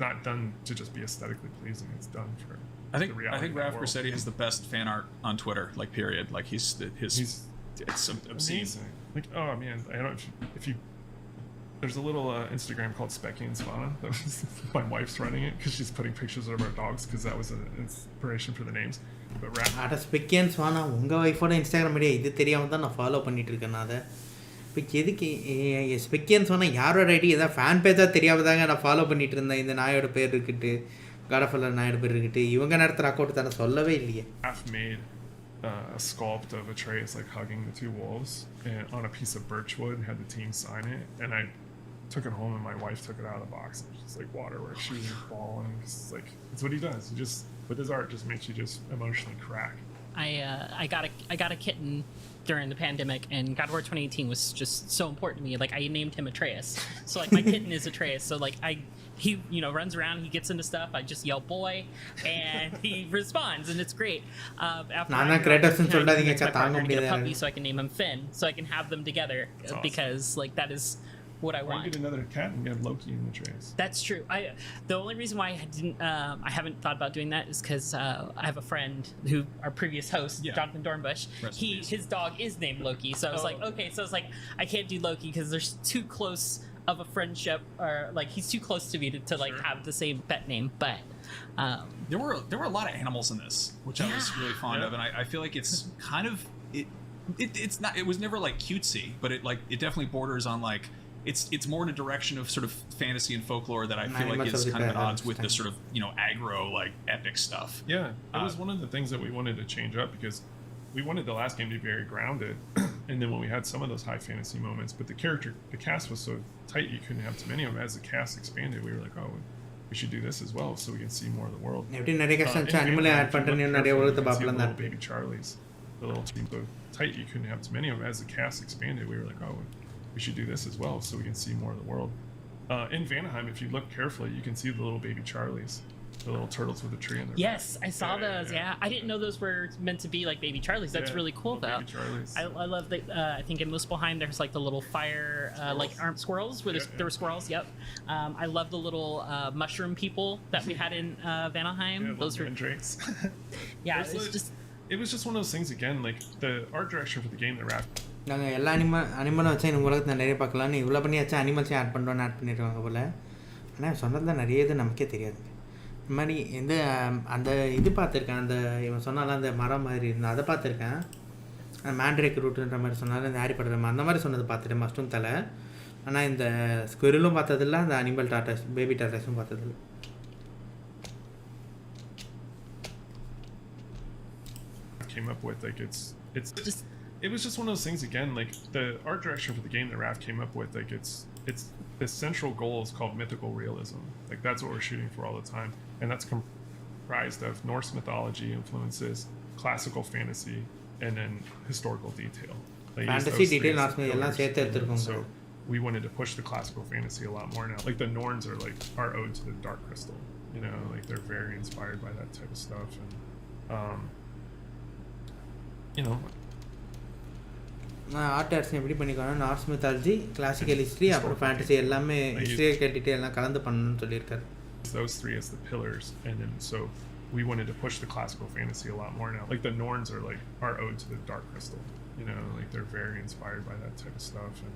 not done to just be aesthetically pleasing. It's done for. I think Raph Grassetti has the best fan art on Twitter, like period. Like he's it's obscene. Amazing. Like, oh man, I don't know if you there's a little Instagram called Specky and Svana. My wife's running it because she's putting pictures of our dogs because that was an inspiration for the names. But Raph Specky and Svana உங்கள் ஒய்ஃபோட Instagram idea இது தெரியாமல் தான் நான் follow பண்ணிட்டு இருக்கேன். நான் அதை இப்போ எதுக்கு ஸ்பெக்கின்னு சொன்னால் யாரோட ஐடி ஏதாவது ஃபேன் பேஜாக தெரியாமல் தாங்க நான் ஃபாலோ பண்ணிட்டு இருந்தேன். இந்த நாயோட பேர் இருக்குட்டு, GodOfWar நாயோட பேர் இருக்குட்டு, இவங்க நடத்துகிற அக்கௌண்ட் தானே சொல்லவே இல்லையே. I've made a sculpt of Atreus like hugging the 2 wolves and on a piece of birchwood and had the team sign it, and I took it home and my wife took it out of the box. It was just like waterworks. She was bawling. It's like, it's what he does. He just, with his art, just makes you just emotionally crack. I got a kitten during the pandemic, and GodOfWar 2018 was just so important to me. Like, I named him Atreus. So like my kitten is Atreus. So like he runs around, he gets into stuff, I just yell boy and he responds, and it's great. After I Kratos get a puppy so I can name him Finn, so I can have them together. That's because awesome. Like that is what I want. Get another cat and get Loki and Atreus. That's true. The only reason why I haven't thought about doing that is because I have a friend who, our previous host, Jonathan Dornbush, his dog is named Loki. So I was like, okay, so it's like I can't do Loki because there's too close of a friendship, or like he's too close to me to like have the same pet name. But there were a lot of animals in this, which I was really fond of, and I feel like it's kind of it's not. It was never like cutesy, but it definitely borders on like it's more in a direction of sort of fantasy and folklore that I feel like is kind of at odds with the sort of aggro like epic stuff. Yeah, it was one of the things that we wanted to change up because we wanted the last game to be very grounded, and then when we had some of those high fantasy moments, but the cast was so tight you couldn't have too many of them. As the cast expanded, we were like, oh, we should do this as well so we can see more of the world. எப்படி நிறைய கஷ்டம் அனிமலே add பண்ணிட்டு நிறைய உலகத்தை பார்க்கலாம் தான். Baby Charlies, the little team so tight you couldn't have too many of them. As the cast expanded, we were like, oh, we should do this as well so we can see more of the world. In Vanaheim, if you look carefully, you can see the little baby Charlies, the little turtles with a tree in their Yes, I saw those. Yeah, I didn't know those were meant to be like baby Charlies. That's really cool, though. Baby Charlies. I love that. I think in Muspelheim there's like the little fire, like armed squirrels. Where there were squirrels. Yep. I love the little mushroom people that we had in Vanaheim. Yeah, those were drakes. Yeah, it was just one of those things again. Like the art direction for the game that Raph. நாங்கள் எல்லா அனிமலும் வச்சா இந்த உலகத்தில் நிறைய பார்க்கலான்னு இவ்வளோ பண்ணி வச்சா அனிமல்ஸையும் ஆட் பண்ணுறோன்னு ஆட் பண்ணிடுவாங்க போல். ஆனால் சொன்னதில் நிறைய இது நமக்கே தெரியாது. இந்த மாதிரி எந்த அந்த இது பார்த்துருக்கேன், அந்த இவன் சொன்னாலும் அந்த மரம் மாதிரி இருந்தால் அதை பார்த்துருக்கேன். மேண்ட்ரேக் ரூட்டுன்ற மாதிரி சொன்னாலும் இந்த ஹாரி பாட்டர் அந்த மாதிரி சொன்னது பார்த்துட்டேன் மஷ்ரூம் தலை. ஆனால் இந்த ஸ்குவிரலும் பார்த்ததில்ல, அந்த அனிமல் டாட்டாஸ் பேபி டாட்டாஸும் பார்த்ததில்ல. Came up with like it's just it was just one of those things again, like the art direction for the game that Raph came up with, like it's the central goal is called mythical realism. Like that's what we're shooting for all the time, and that's comprised of Norse mythology influences, classical fantasy, and then historical detail. Fantasy detail எல்லாம் சேர்த்து எடுத்துருக்கோம். So we wanted to push the classical fantasy a lot more now. Like the Norns are like our ode to the Dark Crystal, like they're very inspired by that type of stuff, and art direction எப்படி பண்ணிக்கோன்னா Norse mythology, classical history, அப்புறம் fantasy எல்லாமே historical detail எல்லாம் கலந்து பண்ணணும்னு சொல்லியிருக்காரு. Those three as the pillars, and then so we wanted to push the classical fantasy a lot more now. Like the Norns are like our ode to the Dark Crystal, like they're very inspired by that type of stuff, and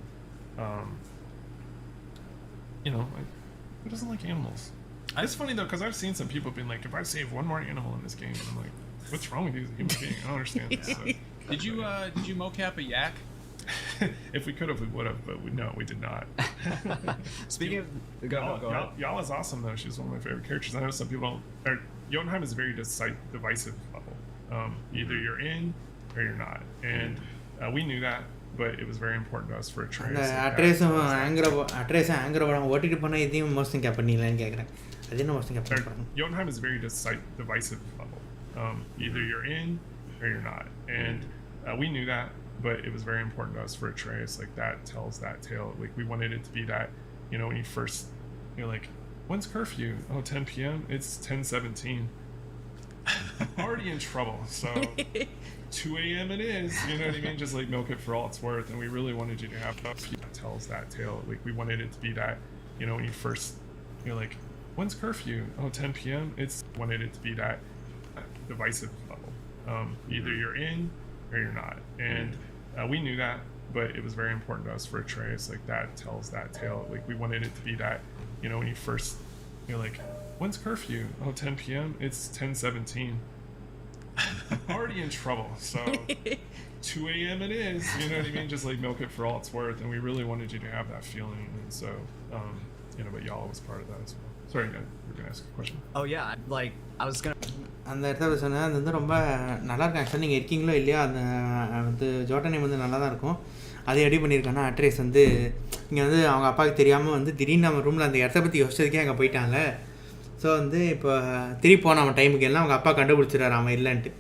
like, who doesn't like animals? It's funny though because I've seen some people being like, if I save one more animal in this game, and I'm like, what's wrong with you as a human being? I don't understand this. So. Did you mocap a yak? If we could have, we would have, but we did not. Speaking of, go ahead. Yala's awesome though. She's one of my favorite characters. I know some people don't. Jotunheim is a very divisive level. Either you're in or you're not, and we knew that, but it was very important to us for a trace. Atreus anger ஓட்டிட்டு போனா இதையும் most gap பண்ணீங்களான்னு கேக்குறேன். அது என்ன most gap பண்றாங்க? Jotunheim is a very divisive level. Either you're in or you're not, and we knew that, but it was very important to us for Atreus. Like that tells that tale. Like we wanted it to be that, when you first, you're like, when's curfew? Oh, 10 p.m. It's 10:17. Already in trouble. So 2 a.m. it is. You know what I mean? Just like milk it for all it's worth. And we really wanted you to have that tells that tale. Like we wanted it to be that, when you first, you're like, when's curfew? Oh, 10 p.m. It's wanted it to be that divisive level. Either you're in or you're not, and we knew that, but it was very important to us for Atreus. Like that tells that tale. Like we wanted it to be that, when you first, you're like, when's curfew? Oh, 10 p.m. It's 10:17. Already in trouble. So 2 a.m. it is. You know what I mean? Just like milk it for all it's worth. And we really wanted you to have that feeling, and so but y'all was part of that as well. Sorry, you were gonna ask a question. Oh yeah, like I was gonna. அந்த இடத்துல சொன்னேன், அது வந்து ரொம்ப நல்லா இருக்கும். ஆக்சுவலாக நீங்கள் இருக்கீங்களோ இல்லையா, அந்த வந்து ஜோட்டனை வந்து நல்லா தான் இருக்கும். அதை எப்படி பண்ணியிருக்காங்கன்னா, அட்ரஸ் வந்து இங்கே வந்து அவங்க அப்பாவுக்கு தெரியாமல் வந்து திடீர்னு நம்ம ரூமில் அந்த இடத்த பற்றி யோசிச்சதுக்கே அங்கே போயிட்டாங்க. ஸோ வந்து இப்போ திருப்பி போன அவன் டைமுக்கு எல்லாம் அவங்க அப்பா கண்டுபிடிச்சிடாரு அவன் இல்லைன்ட்டு.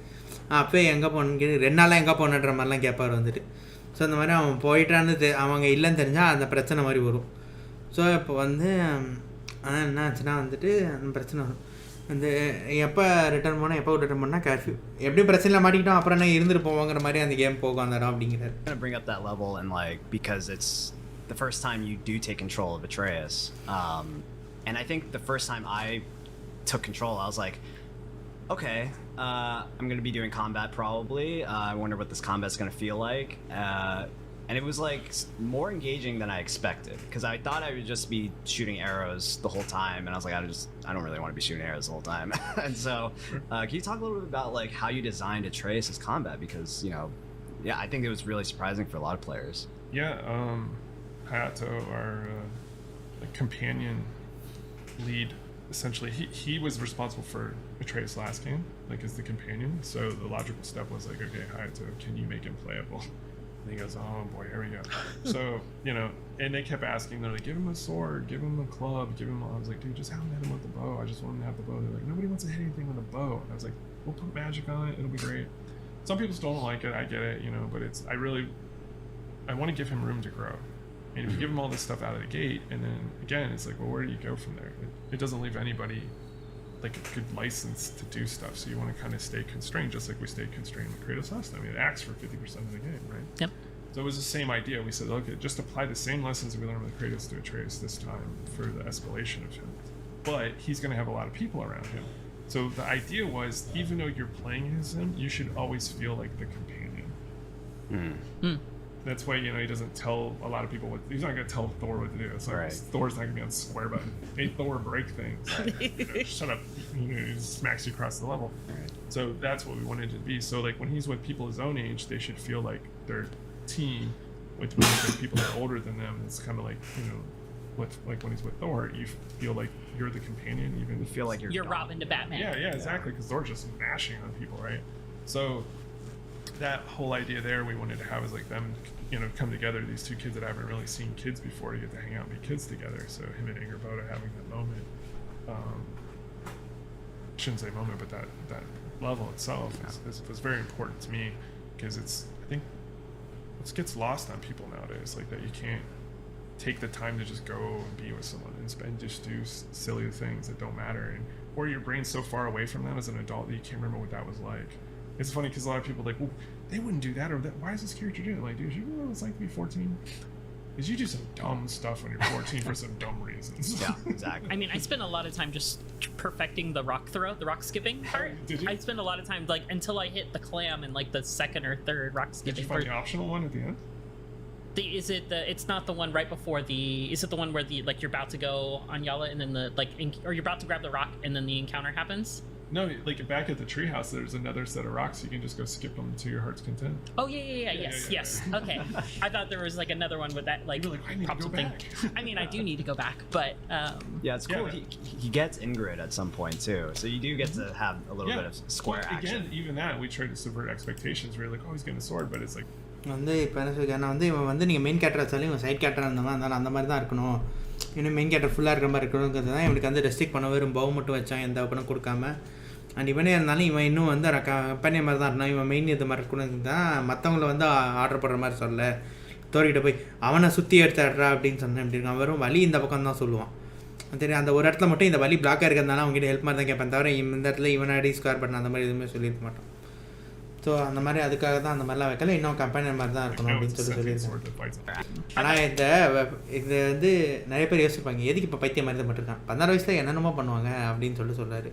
அப்போ எங்கே போனு 2 நாளாக எங்கே போனன்ற மாதிரிலாம் கேட்பார் வந்துட்டு. ஸோ இந்த மாதிரி அவன் போயிட்டான்னு அவங்க இல்லைன்னு தெரிஞ்சால் அந்த பிரச்சனை மாதிரி வரும். ஸோ இப்போ வந்து என்ன ஆச்சுன்னா வந்துட்டு அந்த பிரச்சனை வரும். அந்த எப்போ ரிட்டர்ன் பண்ணால் எப்போ ரிட்டர்ன் பண்ணால் கர்ஃப்யூ எப்படி பிரச்சனையில் மாட்டிக்கிட்டோம் அப்புறம் என்ன இருந்துட்டு போவாங்கிற மாதிரி அந்த கேம் போகும் அந்த இடம் அப்படிங்கிறார். Bring up that level and like because it's the first time you do take control of Atreus, and I think the first time I took control I was like, okay, I'm going to be doing combat probably. I wonder what this combat's going to feel like. And it was like more engaging than I expected because I thought I would just be shooting arrows the whole time, and I was like, I don't really want to be shooting arrows the whole time. And so, can you talk a little bit about like how you designed Atreus' combat? Because Yeah, I think it was really surprising for a lot of players. Yeah, Hayato, our like companion lead, essentially, he was responsible for Atreus' last game, like as the companion. So the logical step was like, okay, Hayato, can you make him playable? And he goes, oh boy, here we go. So, you know, and they kept asking, they're like, give him a sword, give him a club, give him I was like, dude, just have him hit him with the bow. I just want him to have the bow. They're like, nobody wants to hit anything with a bow. And I was like, we'll put magic on it, it'll be great. Some people still don't like it, I get it, you know, but I want to give him room to grow. And if you give him all this stuff out of the gate, and then again, it's like, well, where do you go from there? It doesn't leave anybody like a good license to do stuff. So you want to kind of stay constrained, just like we stayed constrained with Kratos last time. It acts for 50% of the game, right? Yep. So it was the same idea. We said, okay, just apply the same lessons we learned with Kratos to Atreus this time for the escalation of him. But he's going to have a lot of people around him. So the idea was, even though you're playing as him, you should always feel like the companion. That's why, you know, he doesn't tell a lot of people he's not going to tell Thor what to do. It's like, right. Thor's not going to be on the square button. Hey, Thor, break things. You know, shut up. You know, he smacks you across the level. Right. So that's what we wanted to be. So, like, when he's with people his own age, they should feel like their team. With people that are older than them, it's kind of like, you know, like when he's with Thor, you feel like you're the companion. Even You feel like You're Robin to Batman. yeah, exactly, because Thor's just mashing on people, right? So that whole idea there, we wanted to have is like them, you know, come together. These two kids that haven't really seen kids before to get to hang out and be kids together. So him and Angerboda having that moment, shouldn't say moment, but that level itself was very important to me, because I think it gets lost on people nowadays, like that you can't take the time to just go and be with someone and just do silly things that don't matter, or your brain's so far away from them as an adult that you can't remember what that was like. It's funny because a lot of people are like, well, they wouldn't do that, or that. Why is this character doing it? Like, dude, you know what it's like to be 14? Is you do some dumb stuff when you're 14 for some dumb reasons. Yeah, exactly. I mean, I spent a lot of time just perfecting the rock throw, the rock skipping part. Did you? I spent a lot of time, like, until I hit the clam in, like, the second or third rock skipping. Did you find the optional one at the end? It's not the one right before is it the one where like, you're about to go on Yala and then or you're about to grab the rock and then the encounter happens? No, like back at the treehouse, there's another set of rocks. You can just go skip them to your heart's content. Oh yes. Okay. I thought there was like another one with that like. You're like, I need to go back. I mean, I do need to go back, but. Yeah, it's cool. Yeah. He gets Ingrid at some point too, so you do get to have a little bit of square action. Again, even that we tried to subvert expectations. We were like, oh, he's getting a sword, but it's like. வந்து இப்போ என்ன சொல்லிருக்கேன்னா வந்து இவன் வந்து நீங்கள் main character வச்சாலும் இவன் side கேரக்டராக இருந்தவங்க அதனால் அந்த மாதிரி தான் இருக்கணும், இன்னும் மெயின் கேரக்டர் ஃபுல்லாக இருக்கிற மாதிரி இருக்கணுங்கிறது தான் இவனுக்கு வந்து ரெஸ்ட்ரிக்ட் பண்ண வெறும் பவு மட்டும் வச்சான், எந்த வெப்பனும் கொடுக்காம. அண்ட் இவனே இருந்தாலும் இவன் இன்னும் வந்து கம்பெனி மாதிரி தான் இருந்தான், இவன் மெயின் இது மாதிரி இருக்கணும் தான் மற்றவங்கள வந்து ஆர்டர் பண்ணுற மாதிரி சொல்ல. தோறிக்கிட்ட போய் அவனை சுற்றி எடுத்துடுறா அப்படின்னு சொன்னேன். எப்படி இருக்கான் வெறும் வலி இந்த பக்கம் தான் சொல்லுவான். தெரியும் அந்த ஒரு இடத்துல மட்டும் இந்த வலி பிளாக்காக இருக்கிறதுனால அவங்ககிட்ட ஹெல்ப் மாதிரி தான் கேட்பேன், தவிர இந்த இடத்துல இவன் அடி ஸ்கொயர் பண்ண அந்த மாதிரி எதுவுமே சொல்லியிருக்க மாட்டான். ஸோ அந்த மாதிரி அதுக்காக தான் அந்த மாதிரிலாம் வைக்கல, இன்னும் கம்பெனி மாதிரி தான் இருக்கணும் அப்படின்னு சொல்லியிருக்கேன். ஆனால் இது வந்து நிறைய பேர் யோசிப்பாங்க, எதுக்கு இப்போ பைத்தியம் மாதிரி தான் பண்ணிருக்கான், 16 வயசில் என்னென்னமோ பண்ணுவாங்க அப்படின்னு சொல்கிறாரு.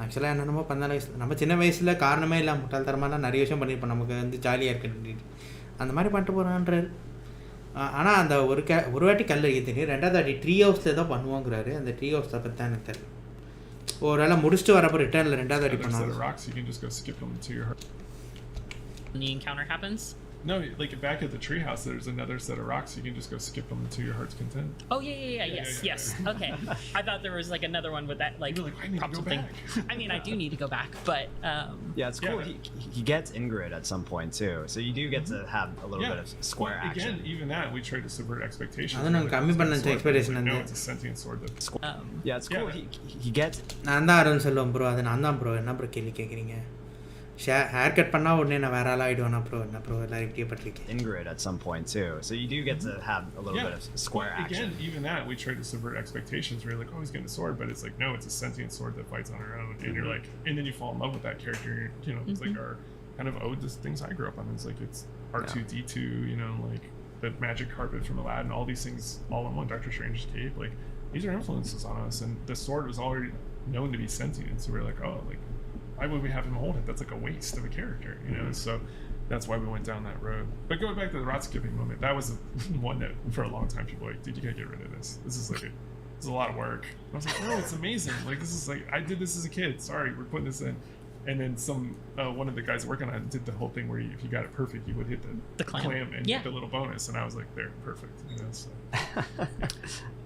ஆக்சுவலாக என்னென்னமோ 14 வயசில் நம்ம சின்ன வயசில் காரணமே இல்லாமல் முட்டாள்தரமாலாம் நிறைய விஷயம் பண்ணியிருப்போம், நமக்கு வந்து ஜாலியாக இருக்கு அந்த மாதிரி பண்ணிட்டு போகிறான்றாரு. ஆனால் அந்த ஒரு வாட்டி கல் அடிக்க தெரியும், ரெண்டாவது வாட்டி ட்ரீ ஹவுஸில் தான் பண்ணுவோங்கிறாரு. அந்த ட்ரீ ஹவுஸை பற்றி தான் எனக்கு தெரியல. ஒரு வேளை முடிச்சுட்டு வரப்போ ரிட்டர்னில் ரெண்டாவது வாட்டி பண்ணுவாங்க. When the encounter happens? No, like back at the treehouse, there's another set of rocks. You can just go skip them to your heart's content. Oh yes. Okay. I thought there was like another one with that like I need to go thing. back. I mean, I do need to go back, but yeah, it's cool. Yeah. He gets Ingrid at some point too, so you do get to have a little bit of square action. Again, even that we tried to subvert expectations. I don't know, கம்மி பண்ண expectation no, it's a sentient sword that. Yeah, it's cool. He gets. நான் தான் அருண் சொல்லுவேன் bro, அது நான் தான் bro. என்ன bro கேள்வி கேட்குறீங்க? ஹேர் கட் பண்ணா உடனே நான் வேற ஆள் ஆகிடுவேன் ப்ரோ. என்ன ப்ரோ எல்லாரும் இப்படியே பட்டிருக்கேன். Ingrid at some point too, so you do get to have a little bit of square action. Again, even that we tried to subvert expectations. We were like, oh, he's getting a sword, but it's like, no, it's a sentient sword that fights on her own, and you're like, and then you fall in love with that character. You know, it's like our kind of ode to things I grew up on. It's like it's R2D2, you know, like the magic carpet from Aladdin, all these things all in one. Dr. Strange's cape, like these are influences on us, and the sword was already known to be sentient, so we were like, oh, like. Why would we have him hold it? That's like a waste of a character, you know? So that's why we went down that road. But going back to the rot skipping moment, that was one that for a long time people were like, dude, you gotta get rid of this. This is like it's a lot of work. I was like, oh, it's amazing. Like this is like I did this as a kid. Sorry, we're putting this in. And then one of the guys working on it did the whole thing where if you got it perfect, you would hit the clam and get the little bonus. And I was like, there, perfect. You know, so, yeah.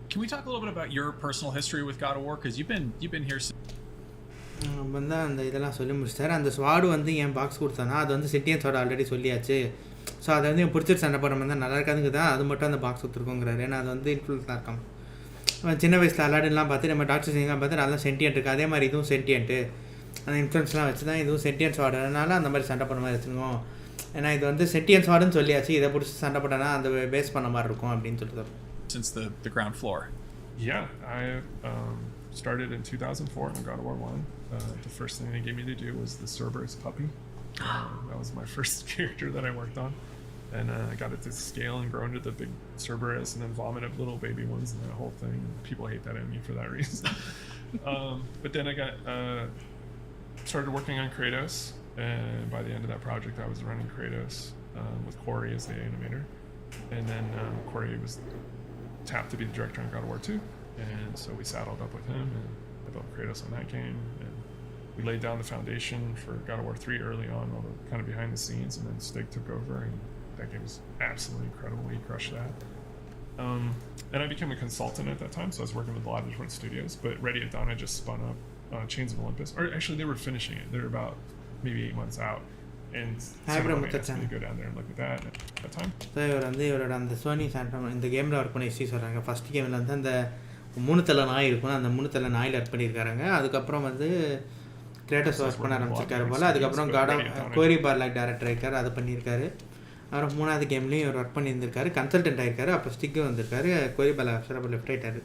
Can we talk a little bit about your personal history with God of War? Because you've been here since. வந்து அந்த இதெல்லாம் சொல்லி முடிச்சிட்டாரு. அந்த sword வந்து என் box கொடுத்தானா அது வந்து செட்டியன் ஸ்வாடு ஆல்ரெடி சொல்லியாச்சு. ஸோ அதை வந்து என் பிடிச்சிட்டு சண்டை போடுற மாதிரி தான் நல்லா இருக்காதுங்க தான் அது மட்டும் அந்த பாக்ஸ் கொடுத்துருக்கோங்கிறாரு. ஏன்னா அது வந்து இன்ஃப்ளூன்ஸாக இருக்கான். சின்ன வயசில் அலாடுலாம் பார்த்து நம்ம டாக்டர் சிங்லாம் பார்த்து நல்லா சென்டியன்ட் இருக்குது. அதே மாதிரி இதுவும் சென்டியன்ட்டு அந்த இன்ஃப்ளூன்ஸ்லாம் வச்சு தான் இதுவும் சென்டியன்ஸ் வாடுறதுனால அந்த மாதிரி சண்டை போடுற மாதிரி வச்சுருக்கோம். ஏன்னா இது வந்து சென்டியன்ஸ் வாடுன்னு சொல்லியாச்சு. இதை பிடிச்சி சண்டை போட்டோன்னா அந்த பேஸ் பண்ண மாதிரி இருக்கும் அப்படின்னு சொல்லிட்டு. Since the ground floor. Yeah, I started in 2004 on God of War 1. The first thing they gave me to do was the Cerberus puppy. That was my first character that I worked on. And I got it to scale and grow into the big Cerberus and then vomit up little baby ones and that whole thing. People hate that at me for that reason. But then I got started working on Kratos. And by the end of that project, I was running Kratos with Corey as the animator. And then Corey was tapped to be the director on God of War 2. And so we saddled up with him and I built Kratos on that game. And we laid down the foundation for God of War 3 early on, all the kind of behind the scenes, and then Stig took over, and that game was absolutely incredible. He crushed that. And I became a consultant at that time, so I was working with a lot of different studios. But Ready at Dawn, I just spun up Chains of Olympus. Or actually, they were finishing it. They were about maybe 8 months out. And someone asked me to go down there and look at that at that time. So இவர் வந்து இவரோட அந்த Sony சாண்டம் இந்த கேமில் work பண்ணி history சொல்கிறாங்க. First கேமில் வந்து அந்த 3 தலை நாய் இருக்கும். அந்த 3 தலை நாயில் ஒர்க் பண்ணியிருக்காங்க. அதுக்கப்புறம் வந்து கிரேட்டஸ் ஒர்க் பண்ண ஆரம்பிச்சிருக்காரு போல். அதுக்கப்புறம் கோரி பார்லாக் டேரக்டர் இருக்கார், அது பண்ணியிருக்காரு. அப்புறம் 3வது கேம்லேயும் இவர் ஒர்க் பண்ணியிருந்திருக்காரு, கன்சல்டன்ட் ஆகிருக்காரு. அப்போ ஸ்டிக்கு வந்திருக்காரு. கோரி பார்லாக் அப்சரா லெஃப்ட் ஆகிட்டாரு.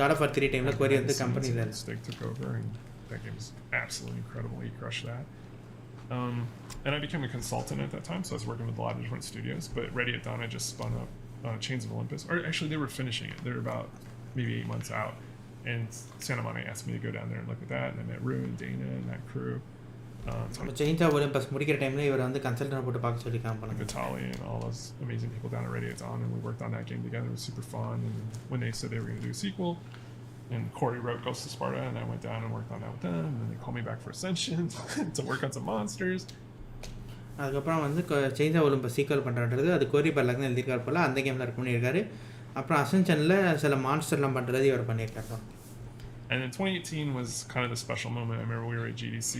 God of War 3 டைமில் கோரி வந்து கம்பெனியில் Stig took over, and that game was absolutely incredible. He crushed that. And I became a consultant at that time, so I was working with a lot of different studios. But Ready at Dawn, I just spun up Chains of Olympus. Or actually, they were finishing it. They were about maybe 8 months out. And Santa Monica asked me to go down there and look at that. And I met Rue and Dana and that crew. Chains of Olympus முடிக்கிற டைமில் இவர் வந்து consultant போட்டு பார்க்க சொல்லி காமிப்பாங்க. Vitaly and all those amazing people down at Ready at Dawn, and we worked on that game together. It was super fun. And when they said they were going to do a sequel, and Corey wrote Ghost of Sparta, and I went down and worked on that with them. And then they called me back for Ascension to work on some monsters. அதுக்கப்புறம் வந்து chains of Olympus sequel பண்ணுறது அது கோரி பார்லாக் தான் எழுதியிருக்காரு போல். அந்த கேமில் work பண்ணியிருக்காரு. அப்புறம் அசென்ஷனில் சில மான்ஸ்டர்லாம் பண்ணுறது இவர் பண்ணியிருக்காரு. And then 2018 was kind of the special moment. I remember we were at GDC,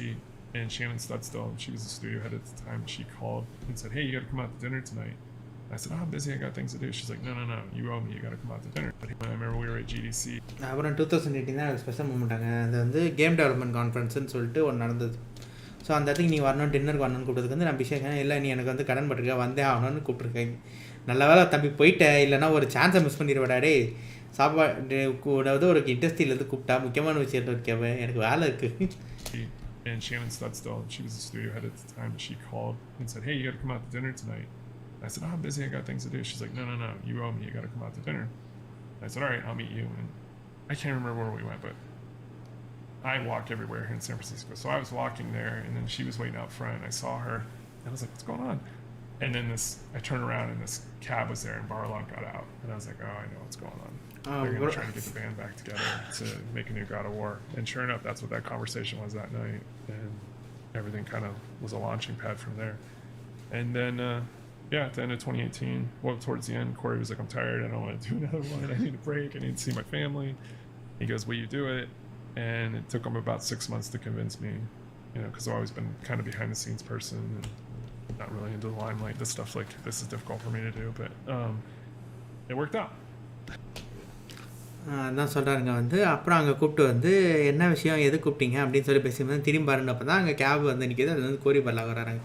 and Shannon Studstill, she was the studio head at the time, she called and said, hey, you got to come out to dinner tonight. I said, I'm busy, I got things to do. She's like, no, you owe me, you got to come out to dinner. I remember we were at GDC. அப்புறம் 2018 தான் special மூமெண்ட்டாங்க. அது வந்து game development கான்ஃபரன்ஸ்னு சொல்லிட்டு ஒன்று நடந்தது. So அந்த இடத்துக்கு நீ வரணும், டின்னருக்கு வரணும்னு கூப்பிட்டதுக்கு வந்து நான் பிஷேஷன் இல்லை, நீ எனக்கு வந்து கடன் பட்டிருக்க வந்தே ஆகணும்னு கூப்பிட்ருக்கேன். நல்ல வேலை தம்பி போயிட்டேன், இல்லைனா ஒரு சான்ஸை மிஸ் பண்ணிடுவாடே. சாப்பாடு கூட ஒரு இண்டஸ்ட்ரியிலேருந்து கூப்பிட்டா முக்கியமான விஷயத்தை இருக்கவே எனக்கு வேலை இருக்குது. And Shannon Studstill, she was the studio head at the time, she called and said, hey, you got to come out to dinner tonight. I said, I'm busy, I got things to do. She's like, no, you owe me, you got to come out to dinner. I said, all right, I'll meet you. And I can't remember where we went, but I walk everywhere here in San Francisco. So I was walking there, and then she was waiting out front, and I saw her, and I was like, what's going on? And then I turned around, and this cab was there, and Barlog got out. And I was like, oh, I know what's going on. They're going to try to get the band back together to make a new God of War. And sure enough, that's what that conversation was that night. And everything kind of was a launching pad from there. And then, at the end of 2018, well, towards the end, Corey was like, I'm tired, I don't want to do another one. I need a break, I need to see my family. He goes, will you do it? And it took him about 6 months to convince me, because I've always been kind of behind the scenes person and not really into the limelight. This stuff like this is difficult for me to do, but it worked out. அதான் சொல்கிறாருங்க வந்து. அப்புறம் அங்கே கூப்பிட்டு வந்து என்ன விஷயம் எது கூப்பிட்டீங்க அப்படின்னு சொல்லி பேசியிருந்தேன். திரும்பி பாருங்கப்போ தான் அங்கே கேப் வந்து நிற்கிது. அது வந்து கோரி பார்லாக் வராங்க.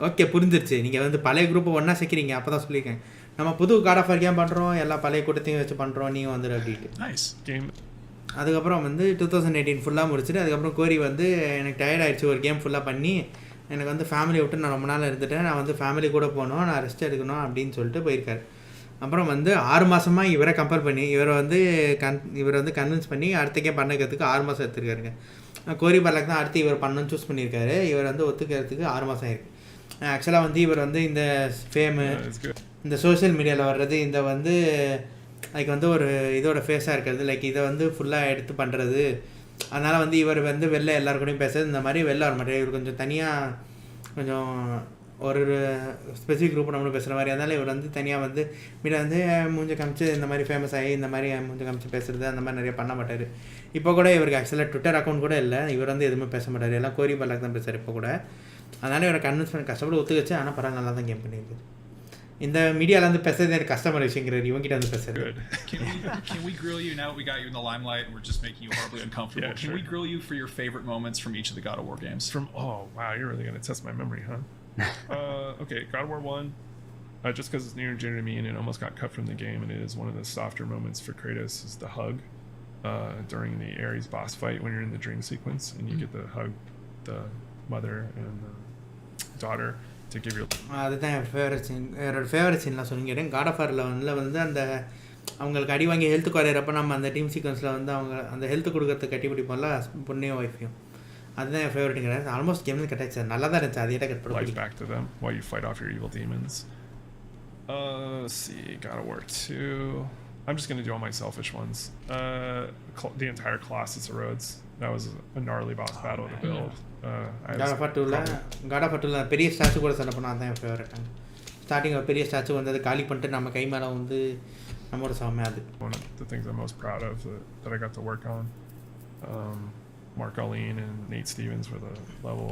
ஓகே, புரிஞ்சிருச்சு, நீங்கள் வந்து பழைய குரூப்பை ஒன்றா சேர்க்குறீங்க. அப்போ தான் சொல்லியிருக்கேன், நம்ம புது God of War கேம் பண்ணுறோம், எல்லா பழைய கூட்டத்தையும் வச்சு பண்ணுறோம், நீங்கள் வந்துடு அப்படின்ட்டு. Nice game. அதுக்கப்புறம் வந்து 2018 ஃபுல்லாக முடிச்சுட்டு அதுக்கப்புறம் கோரி வந்து எனக்கு டயர்ட் ஆகிடுச்சு ஒரு கேம் ஃபுல்லாக பண்ணி, எனக்கு வந்து ஃபேமிலியை விட்டு நான் ரொம்ப நாள் இருந்துட்டேன், நான் வந்து ஃபேமிலி கூட போகணும், நான் ரெஸ்ட் எடுக்கணும் அப்படின்னு சொல்லிட்டு போயிருக்காரு. அப்புறம் வந்து 6 மாதமாக இவரை கம்பேர் பண்ணி இவரை வந்து கன்வின்ஸ் பண்ணி அடுத்த கேம் பண்ணிக்கிறதுக்கு 6 மாதம் எடுத்துருக்காருங்க. கோரி பார்லாக் தான் அடுத்து இவர் பண்ணணும்னு சூஸ் பண்ணியிருக்காரு. இவர் வந்து ஒத்துக்கிறதுக்கு 6 மாதம் ஆயிருக்கு. ஆக்சுவலாக வந்து இவர் வந்து இந்த ஃபேமு, இந்த சோஷியல் மீடியாவில் வர்றது, இந்த வந்து லைக் வந்து ஒரு இதோட ஃபேஸாக இருக்கிறது, லைக் இதை வந்து ஃபுல்லாக எடுத்து பண்ணுறது, அதனால் வந்து இவர் வந்து வெளில எல்லாருக்கூடையும் பேசுறது இந்த மாதிரி வெளில வர மாட்டார். இவர் கொஞ்சம் தனியாக கொஞ்சம் ஒரு ஸ்பெசிஃபிக் குரூப் நம்மளும் பேசுகிற மாதிரி. அதனால் இவர் வந்து தனியாக வந்து மீடியா வந்து மூஞ்ச காமிச்சு இந்த மாதிரி ஃபேமஸ் ஆகி இந்த மாதிரி மூஞ்ச காமிச்சு பேசுகிறது அந்த மாதிரி நிறைய பண்ண மாட்டார். இப்போ கூட இவருக்கு ஆக்சுவலாக ட்விட்டர் அக்கௌண்ட் கூட இல்லை. இவர் வந்து எதுவுமே பேச மாட்டார், எல்லாம் கோரி பல்லாக்கு தான் பேசுகிறார் இப்போ கூட. அதனால் இவரை கன்வின்ஸ் பண்ணி கஷ்டப்பட்டு ஒத்துக்கச்சு. ஆனால் பரவாயில்ல, நல்லா தான் கேம் பண்ணியிருக்குது. இந்த மீடியாவில் வந்து பேசுறது எனக்கு கஷ்டமான விஷயங்கிறார், இவங்கிட்ட வந்து பேசுறது. Can we grill you now that we got you in the limelight and we're just making you horribly uncomfortable? Yeah, Can sure. we grill you for your favorite moments from each of the God of War games? Oh wow, you're really gonna test my memory, huh? Okay, God of War 1. Just because it's near and dear to me and it almost got cut from the game, and it is one of the softer moments for Kratos, is the hug during the Ares boss fight when you're in the dream sequence and you get to hug the mother and the daughter to give your. அதுதான் என் favourite scene. என்னோட favourite சீன்லாம் சொல்லிக்கிறேன். God of War வந்து அந்த அவங்களுக்கு அடி வாங்கி health குறையிறப்ப நம்ம அந்த டீம் சீக்வன்ஸில் வந்து அவங்க அந்த ஹெல்த்து கொடுக்கறதுக்கு கட்டி பிடிப்போம்ல, பொண்ணையும் ஒய்ஃபையும். அதுதான் என் ஃபேவரட்டுங்கிறேன். ஆல்மோஸ்ட் கேம் கிடச்சி நல்லா தான் இருந்துச்சு. அதே தான் cut life back to them while you fight off your evil demons. Let's see, God of War 2. I'm just gonna do all my selfish ones. The entire Colossus of Rhodes. That was a gnarly boss battle to build. God of War 2ல பெரிய statue கூட சண்டை பண்ணோம். அதுதான் என் favourite. Starting ஒரு பெரிய statue வந்து அதை காலி பண்ணிட்டு நம்ம கை மேலே வந்து நம்மளோட சாமி. அது one of the things I'm most proud of that I got to work on. Mark Allene and Nate Stevens were the level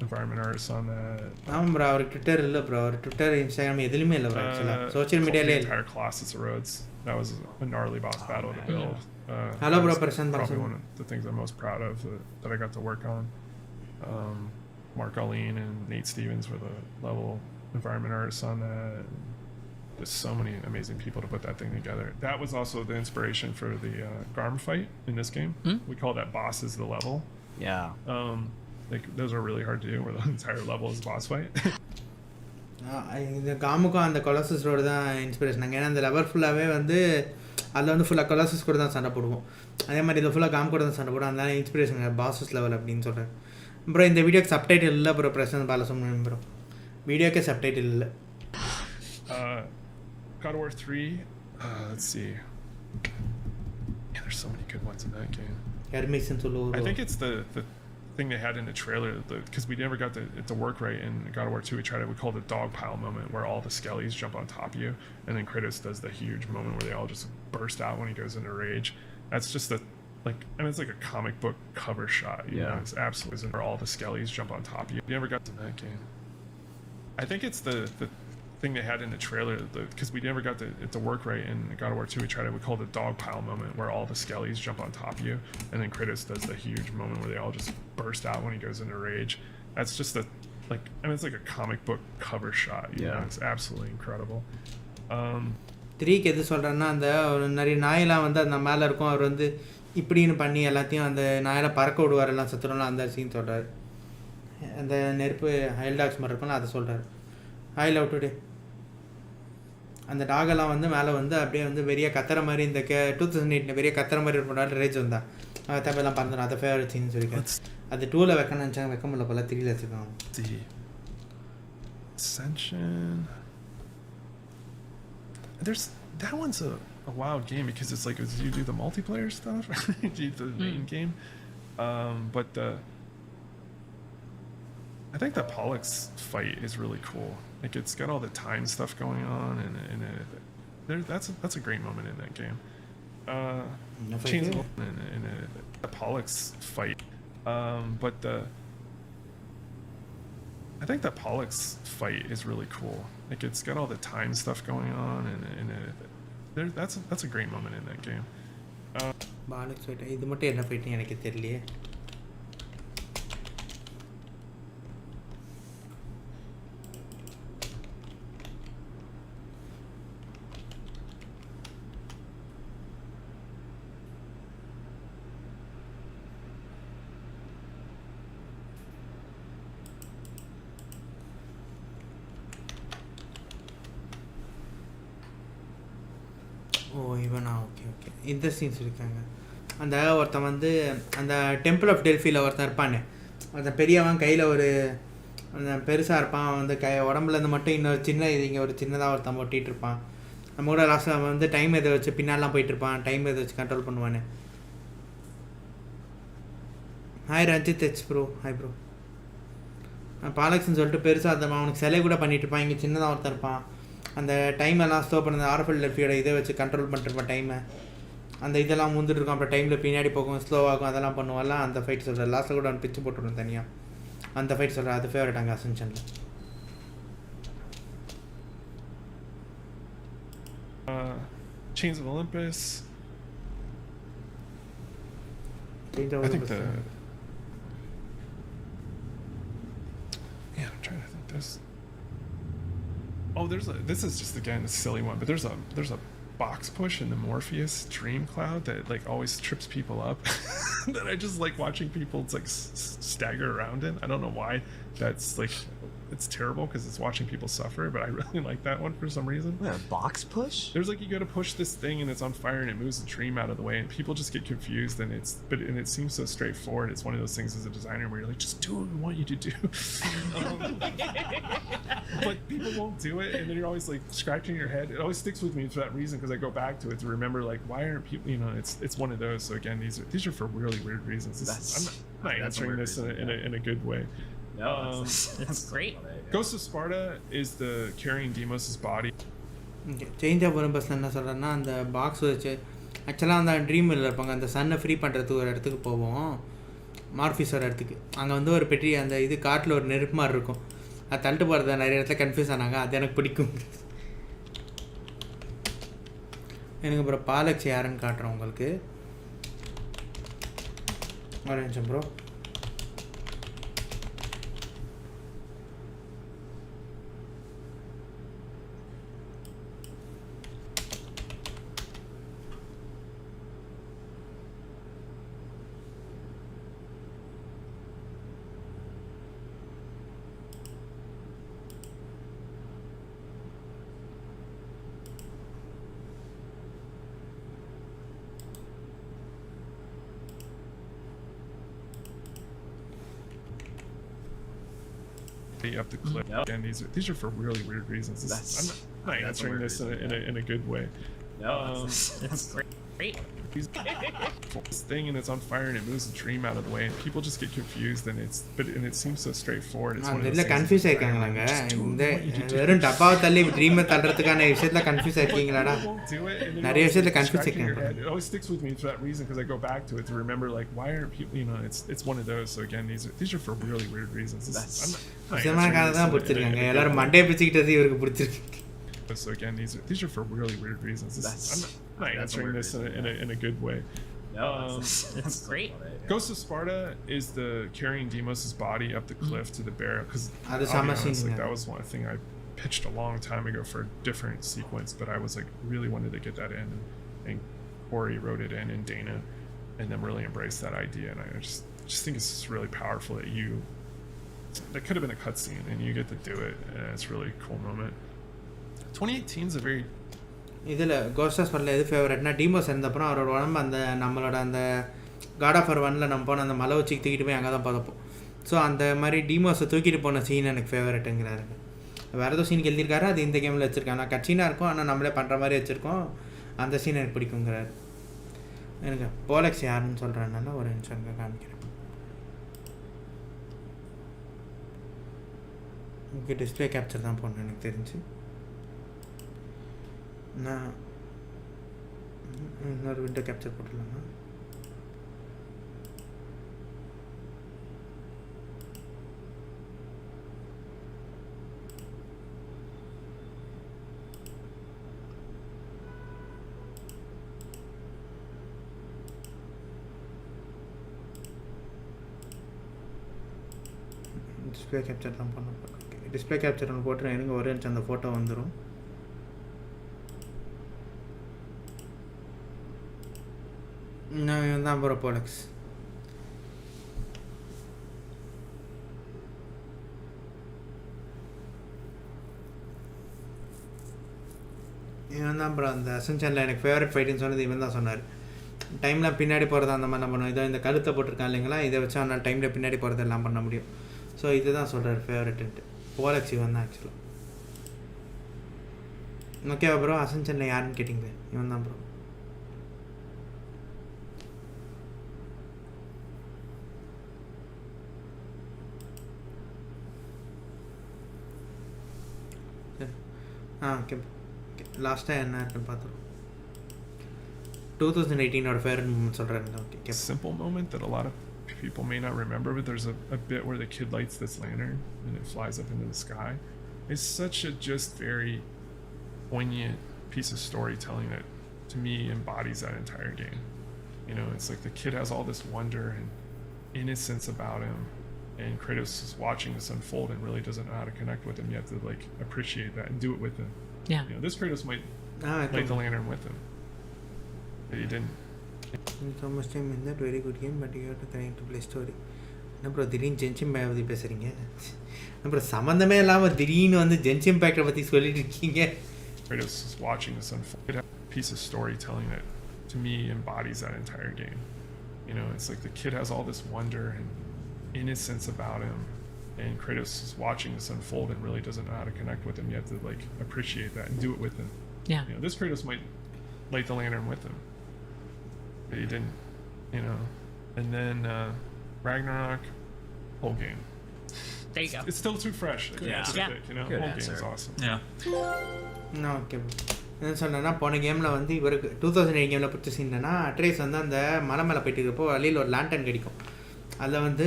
environment artists on that. ஆமாம் ப்ரோ, அவர் ட்விட்டர் இல்லை ப்ரோ, அவர் ட்விட்டர் இன்ஸ்டாகிராம் எதுலையுமே இல்லை bro. ஆக்சுவலாக social மீடியாலே the entire Colossus of Rhodes. That was a gnarly boss battle to build. Hello bro, probably one of the things I'm most proud of that I got to work on. Mark Allene and Nate Stevens were the level environment artists on that. There's so many amazing people to put that thing together. That was also the inspiration for the Garm fight in this game. We call that boss is the level. Yeah. Like those are really hard to do, where the entire level is boss fight. இந்த காமுக்கும் அந்த Colossus road தான் inspiration. நாங்கள் ஏன்னா அந்த level ஃபுல்லாகவே வந்து அதில் வந்து ஃபுல்லாக கொலாசஸ் கூட தான் சண்டை போடுவோம். அதே மாதிரி இதில் ஃபுல்லாக காம் கூட தான் சண்டை போடுவோம். அதனால இன்ஸ்பிரேஷன் பாசஸ் லெவல் அப்படின்னு சொல்கிறேன். ப்ரோ இந்த வீடியோக்கு சப்டைட்டில் இல்லை ப்ரோ, பிரசாந்த் பாலசுப்ரமணியம் ப்ரோ. வீடியோக்கே சப்டைட்டில் இல்லை. God of War 3. Let's see. Yeah, there's so many good ones in that game. Hermisen சொல்லுவோம். I think it's the thing they had in the trailer, because we never got it to work right in God of War 2. We call it the dog pile moment, where all the skellies jump on top of you, and then Kratos does the huge moment where they all just burst out when he goes into rage. That's just it's like a comic book cover shot. You know, it's absolutely where all the skellies jump on top of you. We never got to that game. I think it's the thing they had in the trailer, because we never got it to work right in God of War 2. We call it the dog pile moment, where all the skellies jump on top of you, and then Kratos does the huge moment where they all just burst out when he goes into rage. That's just it's like a comic book cover shot. You know, it's absolutely incredible. 3க்கு எது சொல்கிறேன்னா, அந்த ஒரு நிறைய நாயெல்லாம் வந்து அந்த மேலே இருக்கும், அவர் வந்து இப்படின்னு பண்ணி எல்லாத்தையும் அந்த நாயெல்லாம் பறக்க விடுவார், எல்லாம் சத்துறோம்ல, அந்த சீன் சொல்கிறார். அந்த நெருப்பு ஹைல் டாக்ஸ் மாதிரி இருக்கும்ல, அதை சொல்கிறார். ஹைல் அவுட் டுடே அந்த டாகெல்லாம் வந்து மேலே வந்து அப்படியே வந்து பெரிய கத்துற மாதிரி இந்த 2008 பெரிய கத்துற மாதிரி ஒரு ரேஜ் வந்தா தமிழ்லாம் பறந்துடும். அதை ஃபேவரட் சீன் சொல்லியிருக்கேன். அது 2ல் வைக்கணும்னு நினச்சாங்க, வைக்க முடியல போல, 3ல் வச்சுருக்காங்க. Ascension. That one's a wild game, because it's like you do the multiplayer stuff, you do the main game, but I think the Pollux fight is really cool. Like it's got all the time stuff going on, and that's a great moment in that game. The Pollux fight, but I think the Pollux fight is really cool. Like it's got all the time stuff going on, and that's a great moment in that game. Pollux fight இது மட்டும் என்ன fight எனக்கு தெரியலையே. இவனா? Okay okay, இந்த scenes இருக்காங்க. அந்த ஒருத்தன் வந்து அந்த டெம்பிள் ஆஃப் டெல்ஃபியில் ஒருத்தன் இருப்பானே, அந்த பெரியவன் கையில் ஒரு அந்த பெருசாக இருப்பான், வந்து உடம்புலேருந்து மட்டும் இன்னொரு சின்ன இது இங்கே ஒரு சின்னதாக ஒருத்தன் ஒட்டிகிட்டு இருப்பான். நம்ம கூட லாஸ்ட்டில் அவன் வந்து டைம் எதை வச்சு பின்னாலாம் போயிட்டுருப்பான், டைம் எதை வச்சு கண்ட்ரோல் பண்ணுவானே. Hi Ranjith H bro. Hi bro. பாலக்ஸ்ன்னு சொல்லிட்டு பெருசாக அந்த அவனுக்கு சிலை கூட பண்ணிட்டு இருப்பான். இங்கே சின்னதாக ஒருத்தர் இருப்பான். அந்த டைம் எல்லாம் ஸ்டோ பண்ண ஆர்எஃப்எல் லெஃப்டியோட இதை வச்சு கண்ட்ரோல் பண்ணிட்டுருப்பான் டைமை. அந்த இதெல்லாம் முந்துட்டு இருக்கும். அப்புறம் டைமில் பின்னாடி போகும், ஸ்லோவாகும், அதெல்லாம் பண்ணுவாலாம். அந்த ஃபைட் சொல்கிறேன். லாஸ்ட்டில் கூட அவன் பிச்சு போட்டுருவோம் தனியாக. அந்த ஃபைட் சொல்கிறேன். அது ஃபேவரட் அங்கே அசென்ஷனில். Chains of Olympus. I think the... Yeah, I'm trying to think. This is just again a silly one, but there's a box push in the Morpheus Dream Cloud that like always trips people up. That I just like watching people like stagger around in. I don't know why. That's like it's terrible because it's watching people suffer, but I really like that one for some reason. Wait, a box push? There's like you go to push this thing and it's on fire and it moves the dream out of the way and people just get confused and it seems so straightforward. It's one of those things as a designer where you're like, just do what we want you to do. But people won't do it and then you're always like scratching your head. It always sticks with me for that reason because I go back to it to remember like why aren't people, you know, it's one of those. So again, these are for really weird reasons. I'm not answering this in a good way. No, that's great. Ghost of Sparta is the carrying Deimos' body. Change of வரும் பஸ் என்ன சொல்கிறேன்னா அந்த box வச்சு ஆக்சுவலாக அந்த ட்ரீமில் இருப்பாங்க. அந்த சன்னை ஃப்ரீ பண்ணுறதுக்கு ஒரு இடத்துக்கு போவோம், மார்ஃபிஸ் ஒரு இடத்துக்கு. அங்கே வந்து ஒரு பெட்டி அந்த இது காட்டில் ஒரு நெருப்பு மாதிரி இருக்கும். அது தள்ளிட்டு போகிறத நிறைய இடத்துல கன்ஃபியூஸ் ஆனாங்க. அது எனக்கு பிடிக்கும். எனக்கு அப்புறம் பாலக்ஸ் யாருன்னு காட்டுறேன் உங்களுக்கு. ஒரு நிமிஷம் bro. Up the cliff. Yep. Again, these are for really weird reasons. I'm not answering this in a good way. No, That's great. This thing and it's on fire and it moves the dream out of the way and people just get confused and it seems so straightforward. It's one of those things. Confuse ஆயிருக்காங்களாங்க. இந்த வெறும் டப்பாவை தள்ளி ட்ரீமை தள்ளுறதுக்கான விஷயத்துல confuse ஆயிருக்கீங்களாடா? நிறைய விஷயத்துல confuse ஆயிருக்காங்க. It always sticks with me for that reason because I go back to it to remember like why aren't people, you know, it's one of those. So again, these are for really weird reasons. நிஜமான கதை தான் பிடிச்சிருக்காங்க. எல்லாரும் Monday பிச்சுக்கிட்டது இவருக்கு பிடிச்சிருக்கு. So again, these are for really weird reasons. I'm not answering this in a good way. No, that's great. Ghost of Sparta is the carrying Deimos' body up the cliff to the barrel because that was one thing I pitched a long time ago for a different sequence, but I was like really wanted to get that in, and Corey wrote it in, and Dana, and then really embraced that idea, and I just think it's just really powerful that could have been a cutscene and you get to do it, and it's really a cool moment. 2018 is a very இதில் கோஸ்டாஸ் பண்ணல எது ஃபேவரட்னா Deimos இருந்தப்பறம் அவரோட உடம்பு அந்த நம்மளோட அந்த GodOfWar 1ல் நம்ம போன அந்த மலை வச்சு தூக்கிட்டு போய் அங்கே தான் பார்ப்போம். ஸோ அந்த மாதிரி டீமோஸை தூக்கிட்டு போன சீன் எனக்கு ஃபேவரட்டுங்கிறாருங்க. வேறு ஏதோ சீனுக்கு எழுதியிருக்காரு, அது இந்த கேமில் வச்சுருக்காங்க. ஆனால் கட்சீனாக இருக்கும், ஆனால் நம்மளே பண்ணுற மாதிரி வச்சுருக்கோம். அந்த சீன் எனக்கு பிடிக்குங்கிறாரு. எனக்கு போலக்ஸ் யாருன்னு சொல்கிறேன்னால ஒரு நிமிஷம் காமிக்கிறேன். உங்களுக்கு டிஸ்பிளே கேப்சர் தான் போடணும் எனக்கு தெரிஞ்சு. நான் இன்னொரு விண்டோ கேப்சர் போட்டுடலாமா? டிஸ்பிளே கேப்சர் தான் பண்ண போகிறேன். டிஸ்பிளே கேப்சர் ஒன்று போட்டுருவேன். எனக்கு ஒரே நிமிஷம் அந்த ஃபோட்டோ வந்துடும். இவன் தான் போகிற போலக்ஸ். இவன் தான் அப்புறம் அந்த அசென்ஷனில் எனக்கு ஃபேவரட் ஃபைட்டுன்னு சொன்னது இவன் தான் சொன்னார். டைமில் பின்னாடி போகிறது அந்த மாதிரி பண்ணுவோம். இதோ இந்த கழுத்தை போட்டிருக்கான் இல்லைங்களா, இதை வச்சு அவனால் டைமில் பின்னாடி போகிறது எல்லாம் பண்ண முடியும். ஸோ இதுதான் சொல்கிறார் ஃபேவரட்டுன்ட்டு. போலக்ஸ் இவன் தான் ஆக்சுவலாக. ஓகேவா ப்ரோ? அசென்ஷனில் யாருன்னு கேட்டிங்க? இவன் தான் ப்ரோ. ஓகே லாஸ்ட்டாக என்ன இருக்குன்னு பார்த்துருவோம். 2018 ஃபேவரட் மூமெண்ட் சொல்கிறாங்க. Okay Simple moment that a lot of people may not remember, but there's a bit where the kid lights this lantern and it flies up into the sky. It's such a just very poignant piece of storytelling that to me embodies that entire game. You know, it's like the kid has all this wonder and innocence about him, and Kratos is watching this unfold and really doesn't know how to connect with him. You have to like appreciate that and do it with him. Yeah. You know, this Kratos might light the lantern with him, but he didn't. So much time in that very good game, but you have to connect to play story. என்ன bro திடீர்னு ஜென்சிம் back பற்றி பேசுகிறீங்க? அப்புறம் சம்மந்தமே இல்லாமல் திடீர்னு வந்து ஜென்சிம் பேக்கை பற்றி சொல்லிட்டு இருக்கீங்க. Kratos is watching this unfold. It has a piece of storytelling that to me embodies that entire game. You know, it's like the kid has all this wonder and innocence about him, and Kratos is watching this unfold and really doesn't know how to connect with him. You have to like appreciate that and do it with him. Yeah. You know, this Kratos might light the lantern with him, but he didn't. You know, and then Ragnarok, whole game. There you go. It's still too fresh. Like, Yeah. it's Yeah. thick, you know, Good whole answer. game is awesome. Yeah. Okay என்ன சொன்னேன்னா போன கேமில் வந்து இவருக்கு 2008 கேமில் பிடிச்ச scene என்னன்னா address வந்து அந்த மலை மேலே போயிட்டு இருக்கப்போ வழியில் ஒரு லேண்டன் கிடைக்கும். அதில் வந்து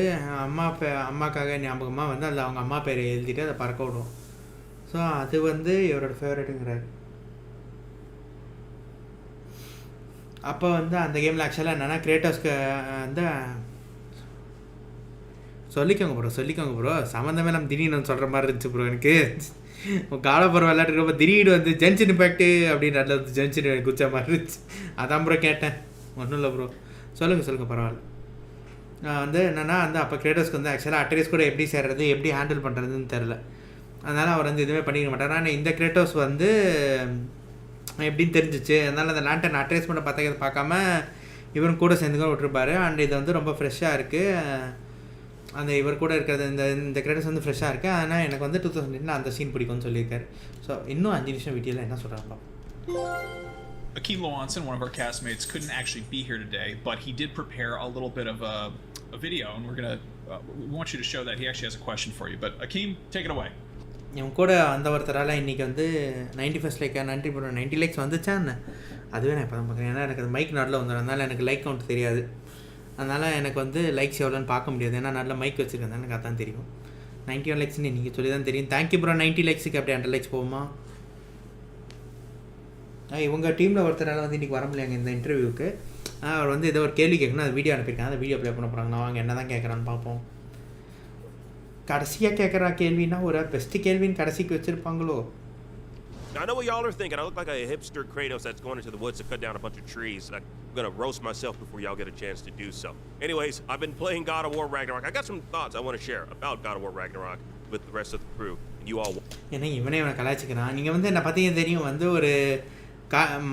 அம்மாக்காக ஞாபகமாக வந்து அதில் அவங்க அம்மா பேரை எழுதிட்டு அதை பறக்க விடும். ஸோ அது வந்து இவரோட ஃபேவரட்டுங்கிறாரு. அப்போ வந்து அந்த கேமில் ஆக்சுவலாக என்னென்னா கிரேட்டோஸ்க்கு வந்து சொல்லிக்கோங்க ப்ரோ சம்மந்தமே நம்ம திடீர்னு சொல்கிற மாதிரி இருந்துச்சு ப்ரோ எனக்கு. காலப்புற விளையாட்டுறப்ப திடீர்னு வந்து ஜென்ஷன் இம்பேக்ட்டு அப்படின்னு வந்து ஜென்ஷன் குச்ச மாதிரி இருந்துச்சு. அதான் ப்ரோ கேட்டேன். ஒன்றும் இல்லை ப்ரோ சொல்லுங்கள் பரவாயில்ல. வந்து என்னென்னா வந்து அப்போ கிரேட்டோஸ்க்கு வந்து ஆக்சுவலாக அட்ரேஸ் கூட எப்படி சேர்றது எப்படி ஹேண்டில் பண்ணுறதுன்னு தெரில. அதனால் அவர் வந்து எதுவுமே பண்ணிக்க மாட்டார். ஆனால் இந்த கிரேட்டோஸ் வந்து எப்படின்னு தெரிஞ்சிச்சு. அதனால் அந்த லேண்டன் அட்ரேஸ் பண்ண பார்க்காம இவரும் கூட சேர்ந்துக்க விட்டுருப்பாரு. அண்ட் இது வந்து ரொம்ப ஃப்ரெஷ்ஷாக இருக்குது. அந்த இவர் கூட இருக்கிறது இந்த கிரெடிட்ஸ் வந்து ஃப்ரெஷ்ஷாக இருக்குது. ஆனால் எனக்கு வந்து 2008 அந்த சீன் பிடிக்கும்னு சொல்லியிருக்காரு. ஸோ இன்னும் 5 நிமிஷம் வீடியோவில் என்ன சொல்கிறாங்க. Akeem Lowanson, one of our castmates, couldn't actually be here today, but he did prepare a little bit of a video, and we want you to show that. He actually has a question for you. But Akeem, take it away. இவங்க கூட அந்த ஒருத்தரால் இன்றைக்கி வந்து 91 Lyca 90 likes வந்துச்சான்னு அதுவே நான் இப்போ தான் பார்க்குறேன். ஏன்னா எனக்கு அது மைக் நடுவில் வந்துடும். அதனால் எனக்கு லைக் கவுண்ட் தெரியாது. அதனால் எனக்கு வந்து லைக்ஸ் எவ்வளோன்னு பார்க்க முடியாது. ஏன்னா நல்ல மைக் வச்சுருக்கேன் எனக்கு அதான் தெரியும். 91 லைக்ஸ்ன்னு நீங்கள் சொல்லி தான் தெரியும். Thank you bro. 90 லைக்ஸுக்கு அப்படியே 100 லைக்ஸ் போகுமா? இவங்க டீமில் ஒருத்தரால் வந்து இன்றைக்கி வர முடியாங்க இந்த இன்டர்வியூக்கு. அவர் வந்து ஏதோ ஒரு கேள்வி கேட்கணும். அது வீடியோ அனுப்பியிருக்காங்க. அந்த வீடியோ ப்ளே பண்ண போகிறாங்க. நான் வாங்க என்ன தான் கேட்குறான்னு பார்ப்போம். கடைசியாக கேட்குற கேள்வின்னா ஒரு பெஸ்ட்டு கேள்வின்னு கடைசிக்கு வச்சுருப்பாங்களோ? I know what y'all are thinking. I look like a hipster Kratos that's going into the woods to cut down a bunch of trees. I'm gonna roast myself before y'all get a chance to do so. Anyways, I've been playing God of War Ragnarok. I got some thoughts I want to share about God of War Ragnarok with the rest of the crew. And you all. ஏன்னா இவனை கலாய்ச்சிக்கிறான். நீங்கள் வந்து என்னை பார்த்தீங்க தெரியும் வந்து ஒரு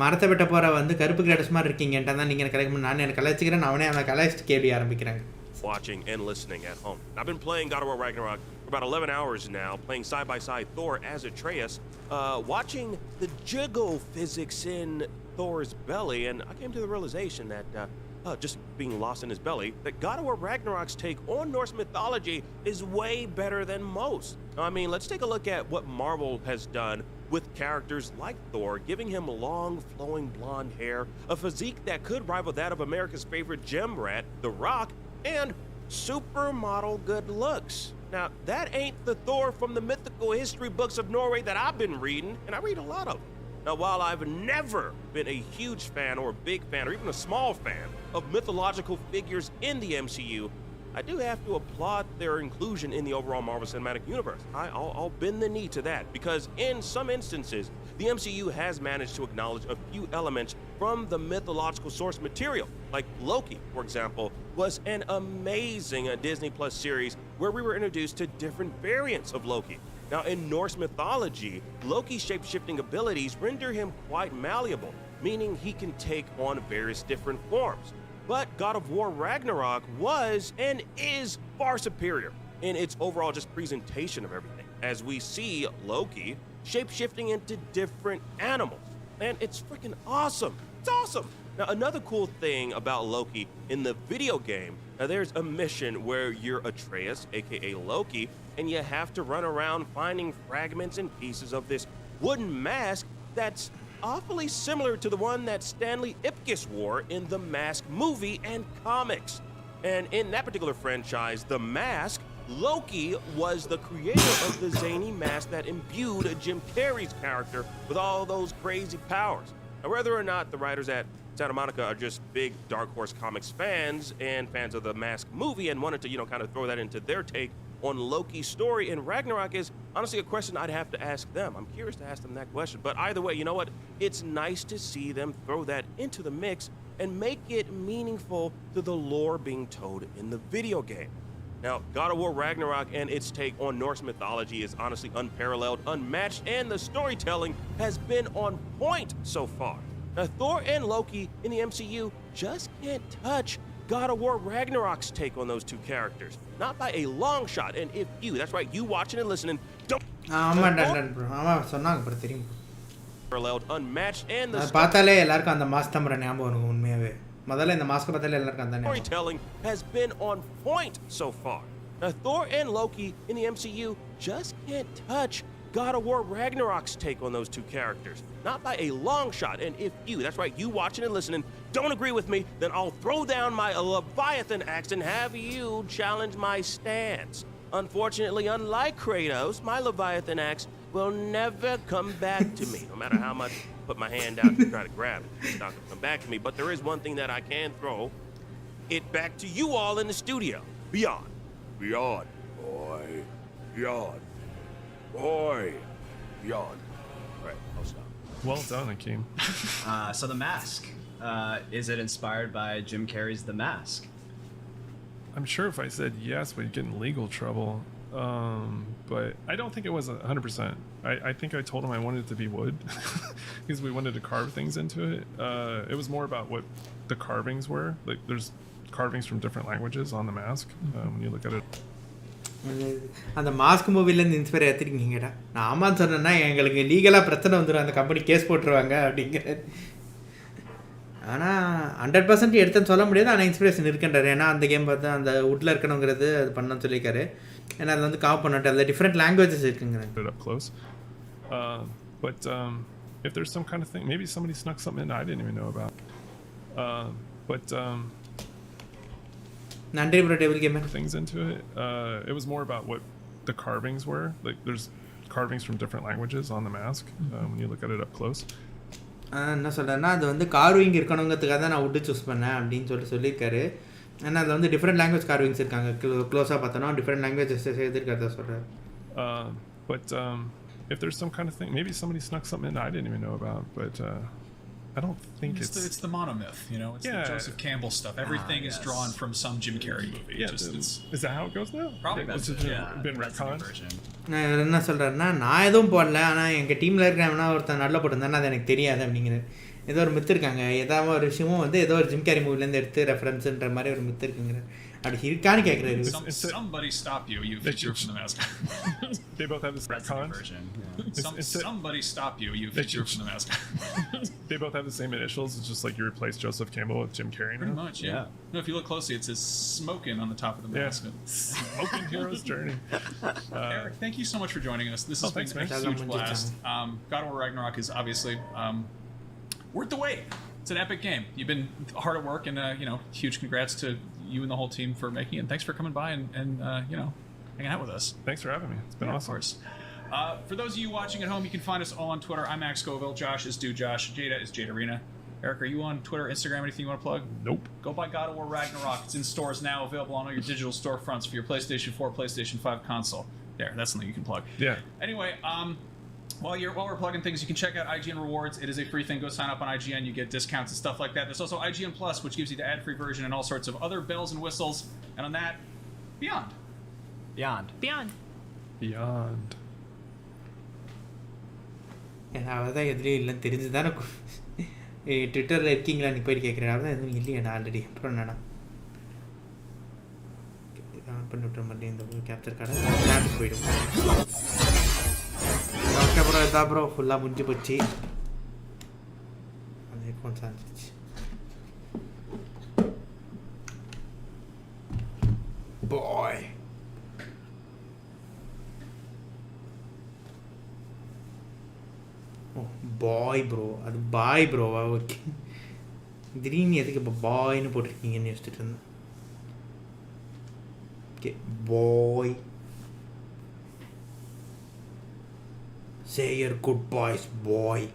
மரத்தை வெட்ட போகிற வந்து கருப்பு கிரேடஸ் மாதிரி இருக்கீங்கன்ட்டு தான் நீங்கள் எனக்கு கலாய்க்கணும். நான் எனக்கு கலாய்ச்சிக்கிறேன். அவனே அவனை கலாய்ச்சிட்டு கேள்வி ஆரம்பிக்கிறாங்க. Watching and listening at home. I've been playing God of War Ragnarok for about 11 hours now, playing side by side Thor as Atreus, watching the jiggle physics in Thor's belly, and I came to the realization that just being lost in his belly, that God of War Ragnarok's take on Norse mythology is way better than most. I mean, let's take a look at what Marvel has done with characters like Thor, giving him long, flowing blonde hair, a physique that could rival that of America's favorite gem rat, The Rock, and supermodel good looks. Now, that ain't the Thor from the mythical history books of Norway that I've been reading, and I read a lot of them. Now, while I've never been a huge fan or a big fan or even a small fan of mythological figures in the MCU, I do have to applaud their inclusion in the overall Marvel Cinematic Universe. I'll bend the knee to that, because in some instances, the MCU has managed to acknowledge a few elements from the mythological source material. Like Loki, for example, was an amazing Disney Plus series where we were introduced to different variants of Loki. Now, in Norse mythology, Loki's shape-shifting abilities render him quite malleable, meaning he can take on various different forms. But God of War Ragnarok was and is far superior in its overall just presentation of everything, as we see Loki shape-shifting into different animals. And it's freaking awesome. It's awesome. Now, another cool thing about Loki in the video game, now there's a mission where you're Atreus, aka Loki, and you have to run around finding fragments and pieces of this wooden mask that's awfully similar to the one that Stanley Ipkiss wore in the Mask movie and comics. And in that particular franchise, The Mask, Loki was the creator of the zany mask that imbued Jim Carrey's character with all those crazy powers. Now, whether or not the writers at Santa Monica are just big Dark Horse Comics fans and fans of the Mask movie and wanted to, kind of throw that into their take on Loki's story in Ragnarok is honestly a question I'd have to ask them. I'm curious to ask them that question. But either way, you know what? It's nice to see them throw that into the mix and make it meaningful to the lore being told in the video game. Now, God of War Ragnarok and its take on Norse mythology is honestly unparalleled, unmatched, and the storytelling has been on point so far. Now, Thor and Loki in the MCU just can't touch God of War Ragnarok's take on those two characters. Not by a long shot. And if you, that's right, you watching and listening, don't... paralleled, unmatched, and the storytelling has been on point so far. Now, Thor and Loki in the MCU just can't touch God of War Ragnarok's take on those two characters. Not by a long shot. And if you, that's right, you watching and listening, don't agree with me, then I'll throw down my Leviathan axe and have you challenge my stance. Unfortunately, unlike Kratos, my Leviathan axe will never come back to me. No matter how much I put my hand out to try to grab it, it's not going to come back to me. But there is one thing that I can throw it back to you all in the studio. Beyond. Beyond. Boy. Beyond. Boy. Beyond. All right, I'll stop. Well done, Akeem. So The Mask. Is it inspired by Jim Carrey's The Mask? I'm sure if I said yes, we'd get in legal trouble. But I don't think it was 100%. I think I told him I wanted it to be wood because we wanted to carve things into it. It was more about what the carvings were. Like there's carvings from different languages on the mask when you look at it. அந்த mask மூவிலேருந்து inspire எடுத்துருக்கீங்கடா நான் ஆமான்னு சொன்னேன்னா எங்களுக்கு லீகலாக பிரச்சனை வந்துடும் அந்த company case போட்டுருவாங்க அப்படிங்கிறது ஆனால் 100% எடுத்தேன்னு சொல்ல முடியாது ஆனால் இன்ஸ்பிரேஷன் இருக்குன்றார் ஏன்னா அந்த கேம் பார்த்து அந்த வுட்டில் இருக்கணுங்கிறது அது பண்ணணும்னு சொல்லியிருக்காரு ஏன்னா அது வந்து காவ் பண்ணிட்டு அதில் டிஃப்ரெண்ட் லாங்குவேஜஸ் இருக்குங்கிறாங்க But if there's some kind of thing, maybe somebody snuck something in I didn't even know about. நன்றி bro table gamer things into it. It was more about what the carvings were. Like there's carvings from different languages on the mask when you look at it up close. என்ன சொல்கிறேன்னா அது வந்து carving இருக்கணுங்கிறதுக்காக தான் நான் wood choose பண்ணேன் அப்படின்னு சொல்லியிருக்காரு ஏன்னா அதில் வந்து டிஃப்ரெண்ட் லாங்குவேஜ் கார்விங்ஸ் இருக்காங்க க்ளோஸாக பார்த்தோன்னா டிஃப்ரெண்ட் லாங்குவேஜஸ் சேர்த்துருக்கிறதா சொல்கிறார் But if there's some kind of thing, maybe somebody snuck something in I didn't even know about, but I don't think it's the monomyth, it's the Joseph Campbell stuff. Everything is drawn from some Jim Carrey movie. Is that how it goes now? Probably that's been retconned. நான் என்ன சொல்கிறேன்னா நான் எதுவும் போடல ஆனால் எங்கள் டீமில் இருக்கிறவனா ஒருத்தன் நல்லா போட்டிருந்தானே அது எனக்கு தெரியாது அப்படிங்கிறது ஏதோ ஒரு மித்து இருக்காங்க ஏதாவது ஒரு விஷயமும் வந்து ஏதோ ஒரு ஜிம் கேரி மூவிலேருந்து எடுத்து ரெஃபரன்ஸுன்ற மாதிரி ஒரு மித்து இருக்குங்கிற அப்படி இருக்கான்னு கேட்குறாரு Somebody stop you feature from the mask. They both have this retcon version. Somebody stop you feature from the mask. They both have the same initials. It's just like you replace Joseph Campbell with Jim Carrey. Pretty much, yeah. No, if you look closely, it says "Smokin" on the top of the mask. Smoking Hero's Journey. Eric, thank you so much for joining us. This has been a huge blast. God of War Ragnarok is obviously worth the wait. It's an epic game. You've been hard at work, and huge congrats to you and the whole team for making it. And thanks for coming by and hanging out with us. Thanks for having me. It's been awesome. Of course. For those of you watching at home, you can find us all on Twitter. I'm Max Scoville. Josh is DuJosh. Jada is Jada Arena. Eric, are you on Twitter, Instagram, anything you want to plug? Nope. Go buy God of War Ragnarok. It's in stores now, available on all your digital storefronts for your PlayStation 4, PlayStation 5 console. There, that's something you can plug. Yeah. Anyway, while we're plugging things, you can check out IGN Rewards. It is a free thing. Go sign up on IGN. You get discounts and stuff like that. There's also IGN Plus, which gives you the ad-free version and all sorts of other bells and whistles. And on that, beyond. அவதான் எதுலேயும் இல்லைன்னு தெரிஞ்சு தானே ட்விட்டரில் இருக்கீங்களா நீ போயிட்டு கேட்குறேன் அவதான் எதுவும் இல்லையா ஆல்ரெடி அப்புறம் என்னண்ணா பண்ணி விட்டுற மாதிரி இந்த கேப்சர் கார்டை போயிடும் ஓகே ப்ரோ இதான் ப்ரோ ஃபுல்லாக முடிஞ்சு போச்சு அந்த ஹெட்ஃபோன்ஸ் ஆரம்பிச்சிச்சு பாய். ஓ பாய் ப்ரோ, அது பாய் ப்ரோவா? ஓகே, திடீர்னு எதுக்கு இப்போ பாய்னு போட்டிருக்கீங்கன்னு யோசிச்சுட்டு இருந்தேன். Okay bye, say your goodbyes bye.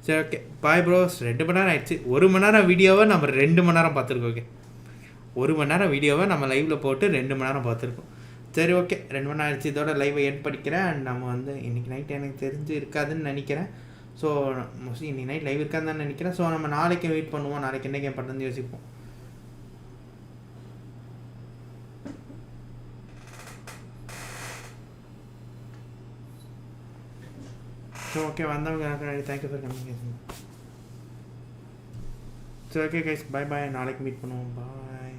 சரி ஓகே பாய் ப்ரோஸ். 2 மணி நேரம் ஆயிடுச்சு. 1 மணி நேரம் வீடியோவை நம்ம 2 மணி நேரம் பார்த்துருக்கோம். ஓகே, 1 மணி நேரம் வீடியோவை நம்ம லைவில் போட்டு 2 மணி நேரம் பார்த்துருக்கோம். சரி ஓகே, 2 மணி நேரம் ஆயிடுச்சு. இதோட லைவை எண்ட் படிக்கிறேன். அண்ட் நம்ம வந்து இன்றைக்கி நைட் எனக்கு தெரிஞ்சு இருக்காதுன்னு நினைக்கிறேன். ஸோ மோஸ்ட்லி இன்றைக்கி நைட் லைவ் இருக்காதுன்னு நினைக்கிறேன். ஸோ நம்ம நாளைக்கு வெயிட் பண்ணுவோம். நாளைக்கு என்ன கேம் பண்ணுறது யோசிப்போம். ஸோ ஓகே, வந்தவங்க தேங்க்யூ ஃபார் கமிங். சரி ஓகே கைஸ், பை பாய். நாளைக்கு மீட் பண்ணுவோம். பாய்.